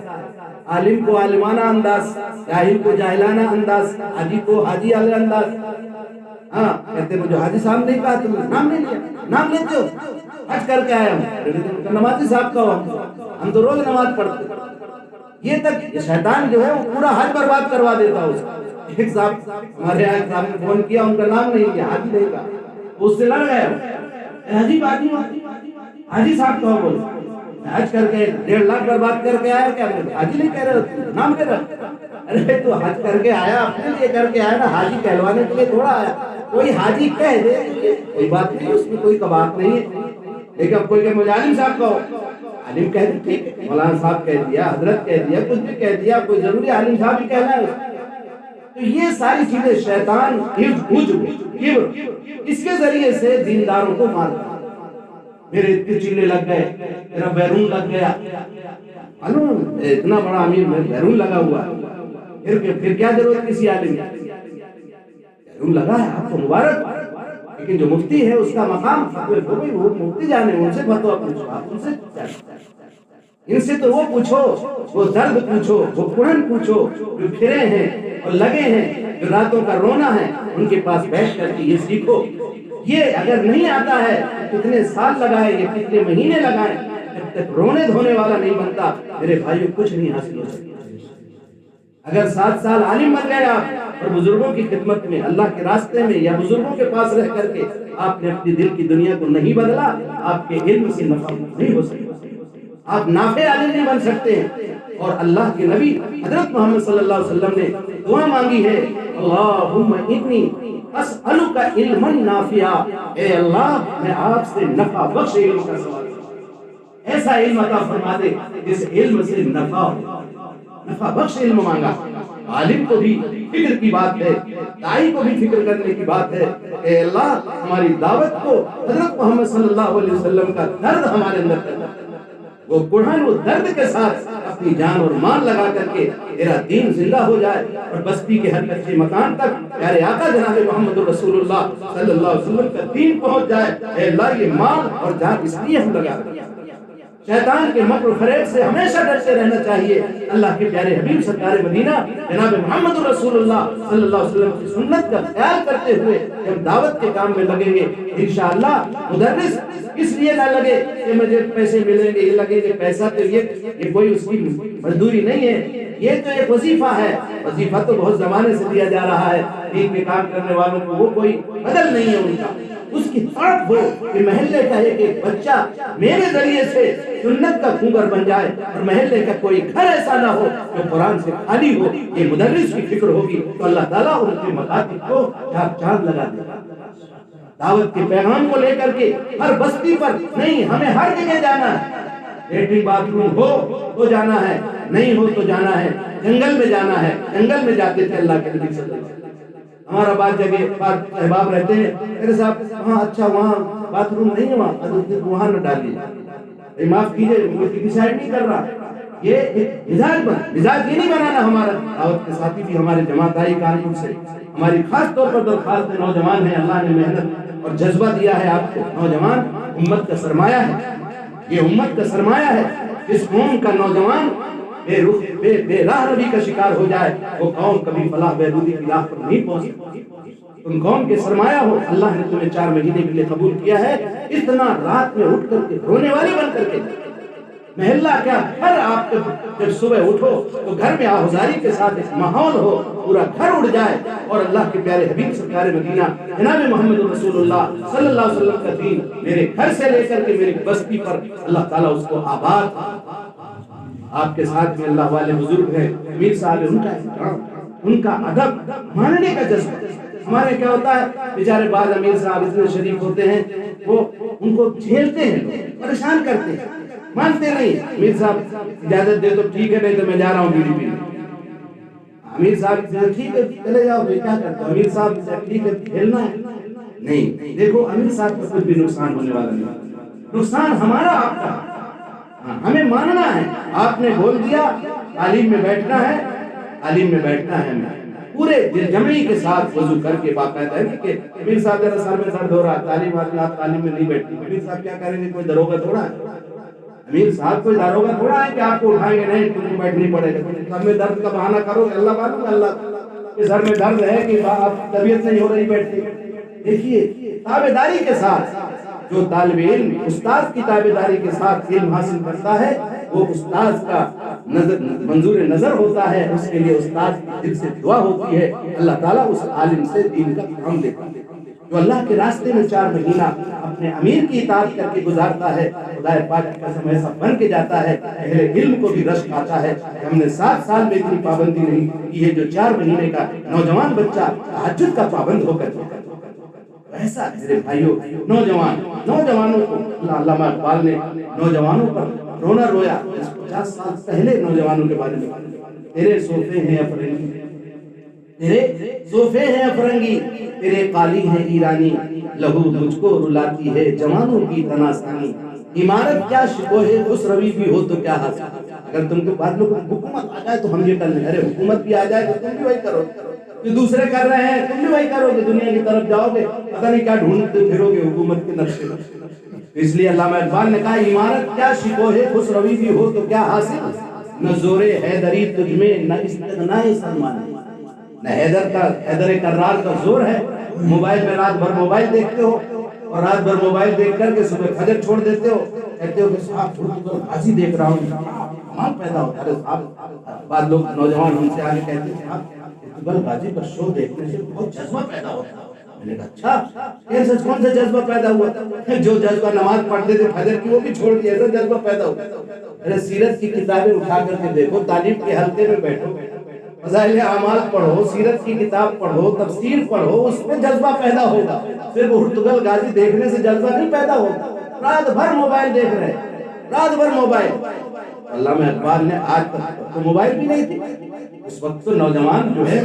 عالم کو عالمانہ انداز، جاہل کو جاہلانہ انداز، حاجی کو حاجی والے انداز۔ ہاں کہتے مجھے حاجی صاحب نہیں کہا، تم نام نہیں لیا، نام لیتے ہو، حج کر کے آیا ہوں، نمازی صاحب کا ہم تو روز نماز پڑھتے۔ یہ تک شیطان جو ہے وہ پورا حج برباد کروا دیتا ہے اس کا۔ ایک صاحب ہمارے یہاں ایک صاحب نے فون کیا، ان کا نام نہیں لیا، حاجی نہیں کہا، اس سے لڑ گئے، حاجی حاجی صاحب کہو، بولے حج کر کے 1.5 لاکھ برباد کر کے آیا، کیا حاجی نہیں کہہ رہے، نام کہہ رہے؟ ارے تو حج کر کے آیا، اپنے لیے کر کے آیا نا، حاجی کہلوانے کے لیے تھوڑا آیا۔ کوئی حاجی کہہ دے کوئی بات نہیں، اس میں کوئی کباط نہیں ہے، لیکن اب کوئی کہ مجھے عالم صاحب کہو، عالم کہہ دے ٹھیک ہے، مولانا صاحب کہہ دیا، حضرت کہہ دیا، کچھ بھی کہہ دیا، کوئی ضروری عالم صاحب ہی کہنا ہے۔ تو یہ ساری چیزیں شیطان کبر اس کے ذریعے سے دینداروں کو مارتا ہے۔ میرے اتنے چلے لگ گئے، میرا بیرون لگ گیا، اتنا بڑا امیر میں بیرون لگا ہوا ہے، پھر کیا ضرورت کسی عالم کی؟ بیرون لگا ہے آپ کو مبارک، لیکن جو مفتی ہے اس کا مقام وہ مفتی جانے، ان سے فتویٰ پوچھو، آپ ان سے تو وہ پوچھو، وہ درد پوچھو، وہ قرآن پوچھو، جو پھرے ہیں اور لگے ہیں، جو راتوں کا رونا ہے، ان کے پاس بیٹھ کر کے یہ سیکھو۔ یہ اگر نہیں آتا ہے کتنے سال لگائے، یہ کتنے مہینے لگائے، جب تک رونے دھونے والا نہیں بنتا میرے بھائیوں کچھ نہیں حاصل ہو سکتا۔ اگر 7 سال عالم بن گئے آپ اور بزرگوں کی خدمت میں، اللہ کے راستے میں، یا بزرگوں کے پاس رہ کر کے آپ نے اپنی دل کی دنیا کو نہیں بدلا، آپ کے علم سے نفع نہیں ہو سکتا، آپ نافع عالم نہیں بن سکتے ہیں۔ اور اللہ کے نبی حضرت محمد صلی اللہ علیہ وسلم نے دعا مانگی ہے، اللہم انی اسألک علما نافعا، اے اللہ میں آپ سے نفع بخش علم کا سوال کرتا ہوں، ایسا علم عطا فرما دے جس علم سے نفع ہو، نفع بخش علم مانگا۔ عالم کو بھی فکر کی بات ہے، داعی کو بھی فکر کرنے کی بات ہے، اے اللہ ہماری دعوت کو حضرت محمد صلی اللہ علیہ وسلم کا درد ہمارے اندر پیدا کر، وہ قرآن وہ درد کے ساتھ اپنی جان اور مال لگا کر کے تیرا دین زندہ ہو جائے، اور بستی کے ہر کچے مکان تک پیارے آقا جناب محمد رسول اللہ صلی اللہ علیہ وسلم کا دین پہنچ جائے۔ اے اللہ یہ مال اور جان اس لیے ہم لگا رہے ہیں، شیطان کے مکر و فریب سے ہمیشہ ڈرتے رہنا چاہیے۔ اللہ کے پیارے حبیب سرکار مدینہ جناب محمد رسول اللہ صلی اللہ علیہ وسلم کی سنت کا خیال کرتے ہوئے جب دعوت کے کام میں لگیں گے انشاءاللہ، مدرس اس لیے نہ لگے کہ مجھے پیسے ملیں گے، یہ لگے کہ پیسہ تو یہ کوئی اس کی مزدوری نہیں ہے، یہ تو ایک وظیفہ ہے، وظیفہ تو بہت زمانے سے دیا جا رہا ہے، دین کے کام کرنے والوں کو وہ کوئی بدل نہیں ہے ان کا۔ اس کی طرف ہو کہ محلے کا ایک بچہ میرے ذریعے سے سنت کا کھونگر بن جائے، اور محلے کا کوئی گھر ایسا نہ ہو جو قرآن سے خالی ہو، یہ مدرس کی فکر ہوگی تو اللہ تعالیٰ ان کے مکاتب کو چاک چاند لگا دے گا۔ دعوت کے پیغام کو لے کر کے ہر بستی پر نہیں، ہمیں ہر جگہ جانا ہے، لیٹرین باتھ روم ہو تو جانا ہے، نہیں ہو تو جانا ہے، جنگل میں جانا ہے، جنگل میں جاتے تھے اللہ کے نبی صلی اللہ علیہ وسلم۔ ہمارا بعض جگہ بعض احباب رہتے ہیں، میرے صاحب وہاں اچھا وہاں باتھ روم نہیں ہے، وہاں نہ ڈالیے، معاف کیجیے وہ ڈیسائیڈ نہیں کر رہا، یہ ایک مزاج یہ نہیں بنانا ہمارا۔ دعوت کے ساتھی بھی ہمارے جماعت آئی کانپور سے، ہماری خاص طور پر درخواست نوجوان ہیں، اللہ نے محنت اور جذبہ دیا ہے آپ کو، نوجوان امت کا سرمایہ ہے، یہ امت کا سرمایہ ہے۔ اس قوم کا نوجوان بے راہ روی کا شکار ہو جائے، وہ قوم کبھی فلاح بہبودی کی راہ پر نہیں پہنچ سکتی۔ تم قوم کے سرمایہ ہو، اللہ نے تمہیں 4 مہینے کے لیے قبول کیا ہے، اتنا رات میں اٹھ کر کے رونے والی بن کر کے محلہ کیا گھر آپ جب صبح اٹھو تو گھر میں آہوزاری کے ساتھ ایک ماحول ہو، پورا گھر اڑ جائے اور اللہ کے پیارے حبیب سرکار مدینہ جناب محمد رسول اللہ صلی اللہ علیہ وسلم کا دین میرے گھر سے لے کر کے میری بستی پر اللہ تعالیٰ اس کو آباد۔ آپ کے ساتھ میں اللہ والے بزرگ ہیں، امیر صاحب، ان کا احترام، ان کا ادب، ماننے کا جذبہ۔ ہمارے کیا ہوتا ہے بیچارے بعض امیر صاحب اتنے شریف ہوتے ہیں، وہ ان کو جھیلتے ہیں، پریشان کرتے ہیں، مانتے نہیں۔ امیر صاحب اجازت دے تو ٹھیک ہے، نہیں تو میں جا رہا ہوں بیڑی پینے۔ امیر صاحب ٹھیک ہے چلے جاؤ، کیا کرتے ہیں؟ امیر صاحب ٹھیک ہے جھیلنا ہے؟ نہیں، دیکھو امیر صاحب کا کچھ بھی نقصان ہونے والا نہیں، نقصان ہمارا آپ کا، ہمیں ماننا ہے۔ آپ نے بول دیا تعلیم میں بیٹھنا ہے، تعلیم میں بیٹھنا ہے، ہمیں پورے دل جمعی کے ساتھ وضو کر کے باقاعدہ ہے کہ امیر صاحب ذرا سر میں درد ہو رہا ہے، تعلیم آتی آپ تعلیم میں نہیں بیٹھتی، امیر صاحب کیا کریں گے؟ کوئی دروگہ تھوڑا ہے، امیر صاحب کوئی داروگہ تھوڑا ہے کہ آپ کو اٹھائیں گے، نہیں تم کو بیٹھنی پڑے گا۔ سر میں درد کا بہانہ کرو گے، اللہ معلوم ہے اللہ کے سر میں درد ہے کہ آپ کی طبیعت نہیں ہو رہی بیٹھتی۔ دیکھیے تابعداری کے ساتھ جو طالب علم استاد کی تابعداری کے ساتھ علم حاصل کرتا ہے، وہ استاد کا منظور نظر ہوتا ہے، اس کے لیے استاد کی دل سے دعا ہوتی ہے، اللہ تعالیٰ اس عالم سے دین کا کام دیتا ہے۔ جو اللہ کے راستے میں 4 مہینہ اپنے امیر کی اطاعت کر کے گزارتا ہے، خدا پاک کی قسم ایسا بن کے جاتا ہے، اہل علم کو بھی رشک آتا ہے کہ ہم نے 7 سال میں اتنی پابندی نہیں کی ہے جو 4 مہینے کا نوجوان بچہ تہجد کا پابند ہو کر ایسا۔ میرے بھائیوں، نوجوانوں کو علامہ اقبال نے نوجوانوں پر رونا رویا 50 سال پہلے نوجوانوں کے بارے میں۔ تیرے صوفے ہیں افرنگی، تیرے صوفے ہیں افرنگی، تیرے قالی ہیں ایرانی، لہو مجھ کو رلاتی ہے جوانوں کی تناسانی، عمارت کیا شکوہ خسروی بھی ہو تو کیا حاصل۔ اگر تم کو بعد لوگ حکومت آ جائے تو ہم یہ کر لیں، ارے حکومت بھی آ جائے تو تم بھی وہی کرو جو دوسرے کر رہے ہیں، تم بھی وہی کرو گے، دنیا کی طرف جاؤ گے، پتہ نہیں کیا ڈھونڈتے پھرو گے حکومت کے نقشے۔ اس لیے علامہ اقبال نے کہا عمارت کیا شکوہ خسروی بھی ہو تو کیا حاصل، نہ زور حیدری تجھ میں نہ استغناء سلمان۔ نہ حیدر کرار کا زور ہے، موبائل میں رات بھر موبائل دیکھتے ہو اور رات بھر موبائل دیکھ کر کے صبح فجر چھوڑ دیتے ہو، کہتے ہو کہ صاحب غازی دیکھ رہا ہوں، کمال پیدا ہوتا ہے صاحب۔ بعض لوگ نوجوان ہم سے آگے کہتے ہیں صاحب غازی کا شو دیکھنے سے بہت جذبہ پیدا ہوتا ہے۔ میں نے کہا اچھا کون سا جذبہ پیدا ہوا؟ جو جذبہ نماز پڑھتے تھے فجر کی وہ بھی چھوڑ دیا، ایسا جذبہ پیدا ہوا۔ ارے سیرت کی کتابیں اٹھا کر کے دیکھو، تعلیم کے حلقے میں بیٹھو، فضائل اعمال پڑھو، سیرت کی کتاب پڑھو، تفسیر پڑھو، اس میں جذبہ پیدا ہوگا۔ صرف ارتغل غازی دیکھنے سے جذبہ نہیں پیدا ہوگا۔ رات بھر موبائل دیکھ رہے ہیں، رات بھر موبائل۔ علامہ اقبال نے آج تک تو موبائل بھی نہیں تھی، اس وقت تو نوجوان جو ہے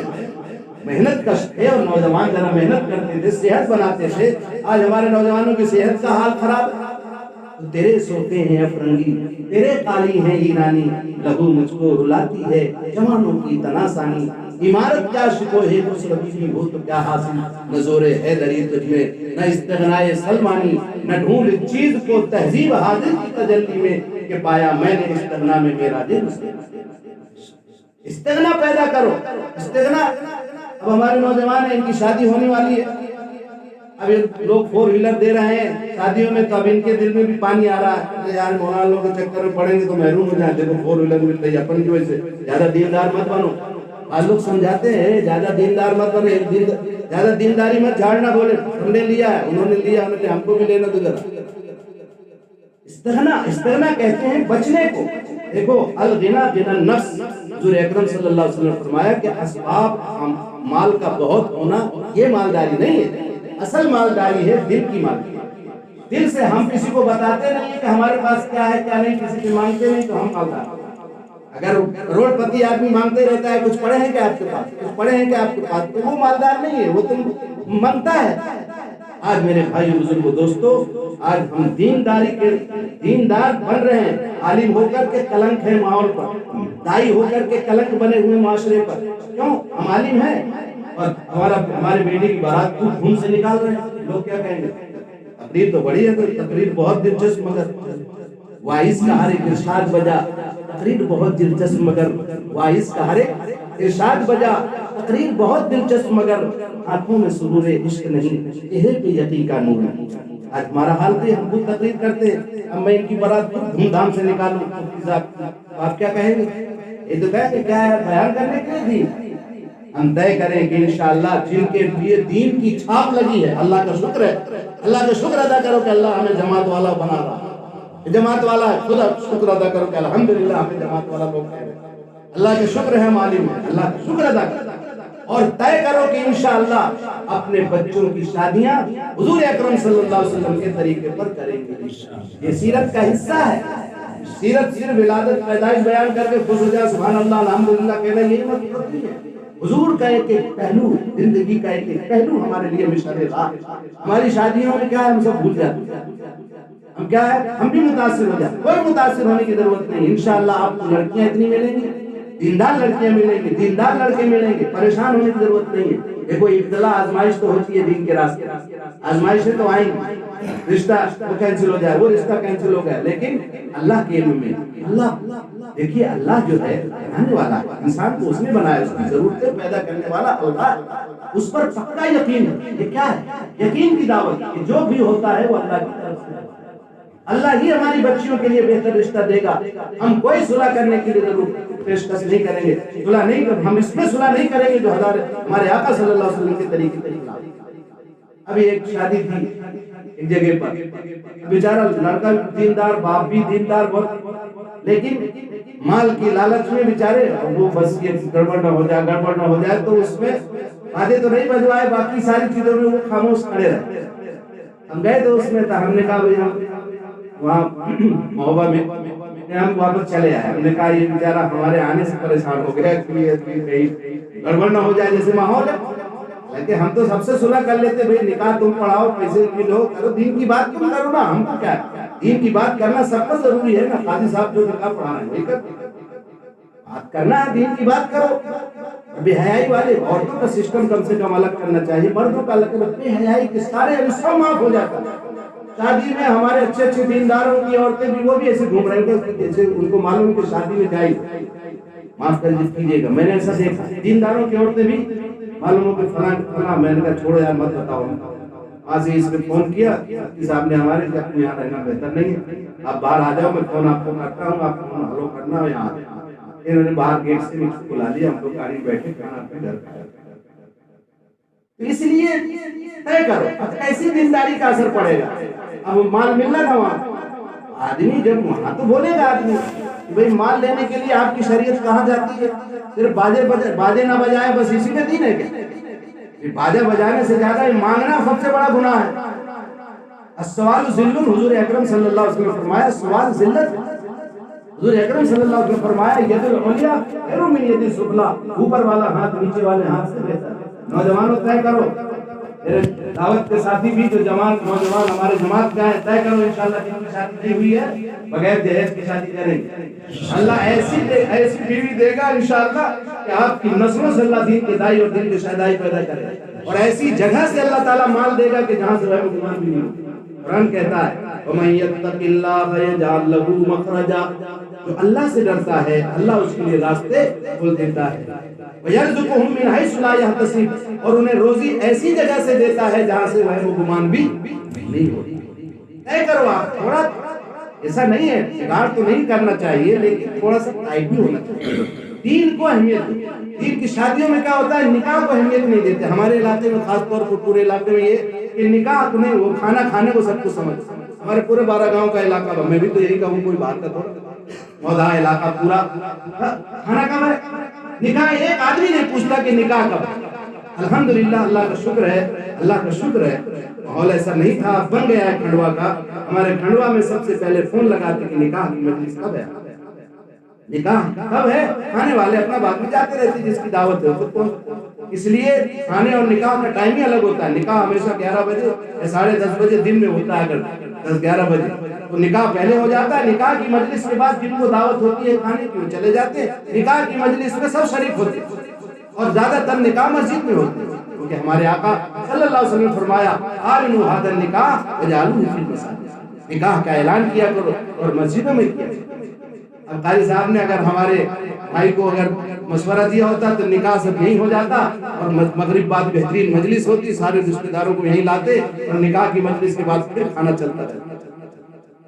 محنت کش تھے اور نوجوان ذرا محنت کرتے تھے، صحت بناتے تھے۔ آج ہمارے نوجوانوں کی صحت کا حال خراب ہے۔ تیرے صوفے ہیں افرنگی، تیرے قالی ہیں ایرانی، لہو مجھ کو رلاتی ہے جوانوں کی تناسانی، عمارت کیا شکوہ خسروی بھی ہو تو کیا حاصل، نہ زور حیدری تجھ میں نہ استغناء سلمانی، نہ ڈھونڈ چیز کو تہذیب حاضر کی تجلی میں کہ پایا میں نے استغنا میں میرا دل۔ استغنا پیدا کرو، استغنا۔ اب ہمارے نوجوان ہیں، ان کی شادی ہونے والی ہے، اب لوگ 4 ویلر دے رہے ہیں شادیوں میں، تو اب ان کے دل میں بھی پانی آ رہا ہے، یار مولانا لوگوں کے چکر میں پڑیں گے تو محروم ہو جائیں، دیکھو 4 ویلر مل رہی ہے اپن کی وجہ سے، زیادہ دیندار مت بنو۔ آج لوگ سمجھاتے ہیں زیادہ دیندار مت بنو، زیادہ دینداری مت جھاڑنا، بولے ہم نے لیا ہے، انہوں نے لیا، انہوں نے ہم کو بھی لینا تو ذرا۔ استغنا کہتے ہیں بچنے کو۔ دیکھو الغنا غنى النفس، حضور اکرم صلی اللہ علیہ وسلم نے فرمایا کہ اسباب مال کا بہت ہونا یہ مالداری نہیں ہے، اصل مالداری ہے دل کی مالداری۔ دل سے ہم کسی کو بتاتے نہیں کہ ہمارے پاس کیا ہے کیا نہیں، کسی سے مانگتے نہیں تو ہم مالدار۔ اگر کروڑ پتی آدمی مانگتے رہتا ہے کچھ پڑے ہیں کہ آپ کے پاس، کچھ پڑے ہیں کہ آپ کے پاس، تو وہ مالدار نہیں ہے، وہ تم مانگتا ہے۔ آج میرے بھائی بزرگ دوستو، آج ہم دیندار بن رہے ہیں، عالم ہو کر کے کلنک ہے ماحول پر، دائی ہو کر کے کلنک بنے ہوئے معاشرے پر۔ کیوں؟ ہم عالم ہیں اور ہمارے بیٹے کی بارات کو دھوم سے نکال رہے ہیں، لوگ کیا کہیں گے؟ تقریر تو بڑی ہے، تو تقریر بہت دلچسپ، مگر وائس کا ہر ایک ارشاد بجا، تقریر بہت دلچسپ مگر وائس کا ہر ایک ارشاد بجا، تقریر بہت دلچسپ مگر آنکھوں میں سرور عشق نہیں، چہرے پہ یقین کا نور نہیں۔ آج ہمارا حال بھی ہم خود تقریر کرتے ہیں، اب میں ان کی بارات دھوم دھام سے نکالوں مفتی صاحب، آپ کیا کہیں گے؟ یہ تو کہیں کہ کیا ہے بیان کرنے کے لیے تھی. ہم طے کریں کہ انشاءاللہ جن کے لیے دین کی چھاپ لگی ہے، اللہ کا شکر ہے، اللہ کا شکر ادا کرو کہ اللہ ہمیں جماعت والا بنا رہا، جماعت والا ہے، خدا شکر ادا کرو کہ الحمدللہ ہمیں جماعت والا لوگ کہہ رہے ہیں. اللہ کا شکر ہے، معلوم ہے، اللہ کا شکر ادا کرو اور طے کرو کہ انشاءاللہ اپنے بچوں کی شادیاں حضور اکرم صلی اللہ علیہ وسلم کے طریقے پر کریں گے. یہ سیرت کا حصہ ہے. سیرت صرف ولادت پیدائش بیان کر کے خوش ہو جائے سبحان اللہ الحمدللہ کہنا یہی مطلب نہیں ہے. حضور کا ایک ایک پہلو، زندگی کا ایک ایک پہلو ہمارے لیے مشعل راہ. ہماری شادیوں میں کیا ہے، ہم سب بھول جاتے ہیں. ہم کیا ہے، ہم بھی متاثر ہو جاتے ہیں. کوئی متاثر ہونے کی ضرورت نہیں. انشاءاللہ آپ کو لڑکیاں اتنی ملیں گی، دیندار لڑکیاں ملیں گی، دیندار لڑکے ملیں گے. پریشان ہونے کی ضرورت نہیں ہے. دیکھو ابتلا آزمائش تو ہوتی ہے دین کے راستے، آزمائشیں تو آئیں گی. رشتہ وہ کینسل ہو جائے، وہ رشتہ کینسل ہو گیا، لیکن اللہ کے علم میں اللہ، دیکھیے اللہ جو ہے بنانے والا ہے، انسان کو اس نے بنایا، اس کی ضرورتیں پیدا کرنے والا اللہ، اس پر پکا یقین ہے. یہ کیا ہے؟ یقین کی دعوت کہ جو بھی ہوتا ہے وہ اللہ کی طرف سے ہے. اللہ ہی ہماری بچیوں کے لیے بہتر رشتہ دے گا. ہم کوئی صلح کرنے کے لیے ضرور پیشکش نہیں کریں گے، صلح نہیں، ہم اس میں صلح نہیں کریں گے جو ہمارے آقا صلی اللہ علیہ وسلم کے طریقے طریقہ. ابھی ایک شادی تھی ایک جگہ پر، بیچارہ لڑکا دیندار، باپ بھی دیندار بہت، لیکن مال کی لالچ میں بیچارے وہ بس یہ گڑبڑ نہ ہو جائے، گڑبڑ نہ ہو جائے، تو اس میں آدھے تو نہیں بجوائے، باقی ساری چیزوں میں وہ خاموش کھڑے رہے. ہم گئے تو اس میں تھا، ہم نے کہا بھئی ہم وہاں محبہ میں ہم واپس چلے آئے. ہم نے کہا یہ بیچارہ ہمارے آنے سے پریشان ہو گیا کہ یہ کہیں گڑبڑ نہ ہو جائے جیسے ماحول ہے. لیکن ہم تو سب سے صلح کر لیتے، بھئی نکاح تم پڑھاؤ، پیسے بھی لو، کرو، دین کی بات تم کرو نا. ہم کو کیا ہے، دین کی بات کرنا سب کو ضروری ہے نا. قاضی صاحب جو نکاح پڑھا رہے ہیں وہی کرتے، بات کرنا ہے، دین کی بات کرو. بے حیائی والے عورتوں کا سسٹم کم سے کم الگ کرنا چاہیے، مردوں کا الگ. بے حیائی کے سارے سب معاف ہو جاتا ہے. شادی میں ہمارے اچھے اچھے دینداروں کی عورتیں بھی وہ بھی ایسے گھوم رہے ہیں جیسے ان کو معلوم کہ شادی میں جائے. معاف کر دیجیے گا، میں نے ایسا دیکھا دینداروں کی عورتیں بھی معلوم ہو کہ فلاں فلاں. میں نے کہا چھوڑو یار مت بتاؤ. آج اس نے فون کیا کہ صاحب نے ہمارے کہ اپنے یہاں رہنا بہتر نہیں ہے، آپ باہر آ جاؤ، میں فون آپ کو کرتا ہوں، آپ کو ہلو کرنا ہو یہاں. انہوں نے باہر گیٹ سے مجھ کو بلا لیا، ہم لوگ گاڑی بیٹھے کھانا اپنے گھر کھایا. اس لیے طے کرو اب کیسی دینداری کا اثر پڑے گا. اب مال ملنا تھا وہاں، آدمی جب وہاں تو بولے گا آدمی بھئی مال لینے کے لیے آپ کی شریعت کہاں جاتی ہے؟ صرف باجے نہ بجائے بس اسی میں دین ہے کیا؟ باجا بجانے سے زیادہ مانگنا سب سے بڑا گناہ ہے. السوال ذل، حضور اکرم صلی اللہ علیہ وسلم فرمایا سوال ذلت. حضور اکرم صلی اللہ علیہ وسلم فرمایا ید العلیٰ خیر من ید السفلیٰ، اوپر والا ہاتھ نیچے والے ہاتھ سے بہتر ہے. نوجوانوں طے کرو، میرے دعوت کے ساتھی بھی جو نوجوان ہمارے جماعت کا ہے، طے کرو انشاءاللہ جن کی شادی نہیں ہوئی ہے بغیر جہیز کی شادی کریں گے. اللہ ایسی بیوی دے گا انشاءاللہ کہ آپ کی نسلوں سے اللہ دین کے دائی اور دین کے شہدائی پیدا کرے، اور ایسی جگہ سے اللہ تعالیٰ مال دے گا کہ جہاں سے وہ مسلمان بھی نہیں ہو. قرآن کہتا ہے وَمَن يَتَّقِ اللَّهَ يَجْعَل لَّهُ مَخْرَجًا، جو اللہ سے ڈرتا ہے اللہ اس کے لیے راستے کھول دیتا ہے. وَيَرْزُقُهُم مِّنْ حَيْثُ لَا يَحْتَسِبُ، اور انہیں روزی ایسی جگہ سے دیتا ہے جہاں سے وہ گمان بھی نہیں ہوتی. طے کرو آپ. تھوڑا ایسا نہیں ہے بگاڑ تو نہیں کرنا چاہیے، لیکن تھوڑا سا ٹائٹ بھی ہونا چاہیے. دین کو اہمیت، دین کی شادیوں میں کیا ہوتا ہے نکاح کو اہمیت نہیں دیتے. ہمارے علاقے میں خاص طور پر پورے علاقے میں یہ کہ نکاح تو نہیں، وہ کھانا کھانے کو سب کو سمجھتے. ہمارے پورے 12 گاؤں کا علاقہ، میں بھی تو یہی کہوں، کوئی بات کا تھوڑا مودا علاقہ پورا کھانا کب ہے. نکاح ایک آدمی نہیں پوچھتا کہ نکاح کب. الحمدللہ اللہ کا شکر ہے، اللہ کا شکر ہے ماحول ایسا نہیں تھا، بن گیا ہے کھنڈوا کا. ہمارے کھنڈوا میں سب سے پہلے فون لگاتے کہ نکاح کی مجلس کب ہے، نکاح کب ہے. کھانے والے اپنا بعد میں جاتے رہتے جس کی دعوت ہے. اس لیے کھانے اور نکاح کا ٹائم ہی الگ ہوتا ہے. نکاح ہمیشہ 11 بجے یا 10:30 بجے دن میں ہوتا ہے، اگر 10-11 بجے تو نکاح پہلے ہو جاتا ہے. نکاح کی مجلس کے بعد جن کو دعوت ہوتی ہے کھانے کی وہ چلے جاتے ہیں. نکاح کی مجلس میں سب شریک ہوتے ہیں، اور زیادہ تر نکاح مسجد میں ہوتے ہیں، کیونکہ ہمارے آقا صلی اللہ علیہ وسلم نے فرمایا اعلنوا ھذا النکاح وجعلوہ فی المساجد، نکاح کا اعلان کیا کرو اور مسجدوں میں کیا. اب قاری صاحب نے اگر ہمارے بھائی کو اگر مشورہ دیا ہوتا تو نکاح سب یہی ہو جاتا اور مغرب بعد بہترین مجلس ہوتی، سارے رشتہ داروں کو یہیں لاتے اور نکاح کی مجلس کے بعد پھر کھانا چلتا رہتا۔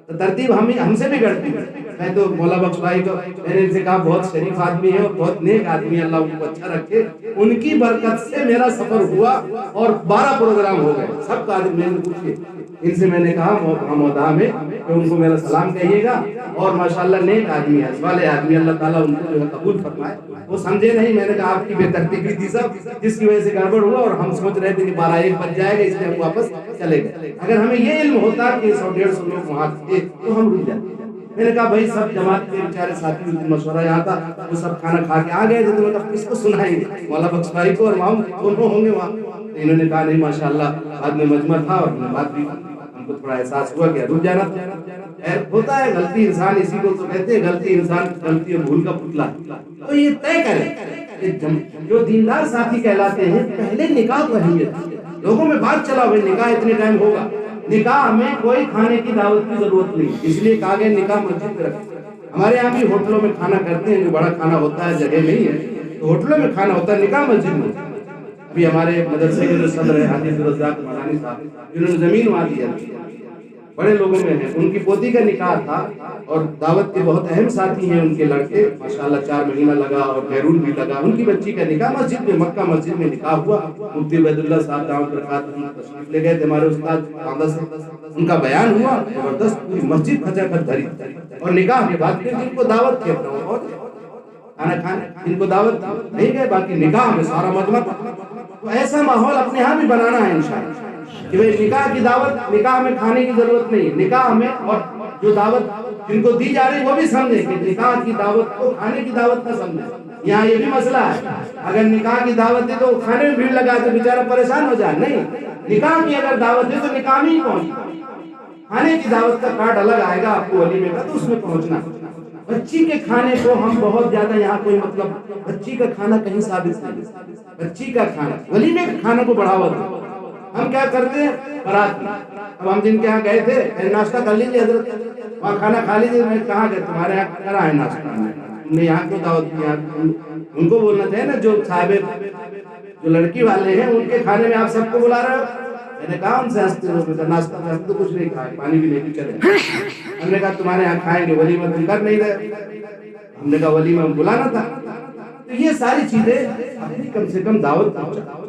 تو ترتیب ہم سے بھی گڑتی ہے۔ میں تو مولا بخش بھائی کو میں نے ان سے کہا بہت شریف آدمی ہے اور بہت نیک آدمی ہے، اللہ ان کو اچھا رکھے، ان کی برکت سے میرا سفر ہوا اور 12 پروگرام ہو گئے سب کا۔ میں نے پوچھے ان سے، میں نے کہا مودا میں کہ ان کو میرا سلام کہیے گا، اور ماشاءاللہ نیک آدمی ہے، صالح آدمی، اللہ تعالیٰ ان کو جو ہے قبول فرمائے۔ وہ سمجھے نہیں، میں نے کہا آپ کی بے ترتیبی تھی سب، جس کی وجہ سے گڑبڑ ہوا اور ہم سوچ رہے تھے کہ 12-1 بج جائے گا، اس لیے ہم واپس چلے گئے۔ اگر ہمیں یہ علم ہوتا کہ 100-150 لوگ وہاں تھے تو ہم رک جاتے۔ میں نے کہا بھائی سب جماعت کے بیچارے ساتھی مشورہ یہاں تھا، وہ سب کھانا کھا کے آ گئے تھے، تو میں کہا کس کو سنائیں گے، مولا بخش بھائی کو اور وہاں دونوں ہوں گے وہاں۔ تو انہوں نے کہا نہیں ماشاءاللہ، بعد میں مجمع تھا اور بات بھی ہم کو تھوڑا احساس ہوا کہ رک جانا تھا۔ ہوتا ہے غلطی انسان، اسی کو تو کہتے ہیں غلطی انسان، غلطی اور بھول کا پتلا۔ تو یہ طے کریں جو دیندار ساتھی کہلاتے ہیں، پہلے نکاح کو اہمیت، لوگوں میں بات چلا بھائی نکاح اتنے ٹائم ہوگا، نکاح میں کوئی کھانے کی دعوت کی ضرورت نہیں، اس لیے کہا گیا نکاح مسجد میں رکھیں۔ ہمارے یہاں بھی ہوٹلوں میں کھانا کرتے ہیں، جو بڑا کھانا ہوتا ہے جگہ نہیں ہے تو ہوٹلوں میں کھانا ہوتا ہے، نکاح مسجد میں۔ ابھی ہمارے مدرسے کے جو صدر ہیں حاجی عبدالرزاق مدانی صاحب، جنہوں نے زمین وہاں دیا، بڑے لوگوں میں ہیں، ان کی پوتی کا نکاح تھا اور دعوت کے بہت اہم ساتھی ہیں ان کے لڑکے، ماشاءاللہ 4 مہینہ لگا اور بیرون بھی لگا، ان کی بچی کا نکاح مسجد میں، مکہ مسجد میں نکاح ہوا۔ مفتی عبید اللہ صاحب دعوت برکات تشریف لے گئے تھے، ہمارے استاد سے ان کا بیان ہوا زبردست، پوری مسجد کھچا کھچ بھری، اور نکاح کے بعد پھر جن کو دعوت تھی اپنا وہ کھانا کھانے، جن کو دعوت نہیں گئے، باقی نکاح میں سارا مجمع۔ تو ایسا ماحول اپنے ہاں بھی بنانا ہے انشاءاللہ کہ بھئی نکاح کی دعوت، نکاح میں کھانے کی ضرورت نہیں ہے، نکاح میں اور جو دعوت جن کو دی جا رہی وہ بھی سمجھیں کہ نکاح کی دعوت کو کھانے کی دعوت نہ سمجھیں۔ یہاں یہ بھی مسئلہ ہے، اگر نکاح کی دعوت ہے تو کھانے میں بھیڑ لگا تو بیچارہ پریشان ہو جائے، نہیں، نکاح کی اگر دعوت ہے تو نکاح میں ہی پہنچنا، کھانے کی دعوت کا کارڈ الگ آئے گا آپ کو ولیمے کا، تو اس میں پہنچنا۔ بچی کے کھانے کو ہم بہت زیادہ یہاں کوئی مطلب بچی کا کھانا کہیں ثابت نہیں، بچی کا کھانا ولیمے کے کھانے کو بڑھاوا دیں۔ ہم کیا کرتے ہیں بارات میں، اب ہم جن کے ہاں گئے تھے ناشتہ کر لیجیے حضرت، وہاں کھانا کھا لیجیے، میں کہاں گئے تمہارے یہاں کرا ہے ناشتہ، تم نے یہاں کیوں دعوت دیا؟ ان کو بولنا چاہیے نا، جو صاحب جو لڑکی والے ہیں ان کے کھانے میں آپ سب کو بلا رہے ہو۔ میں نے کہا ان سے ہنستے ہوئے، ناشتہ تو کچھ نہیں کھائے، پانی بھی نہیں چلے۔ ہم نے کہا تمہارے یہاں کھائیں گے، ولیمہ تم کر نہیں رہے۔ ہم نے کہا ولیمہ بلانا تھا۔ تو یہ ساری چیزیں اپنی کم سے کم دعوت پہنچا،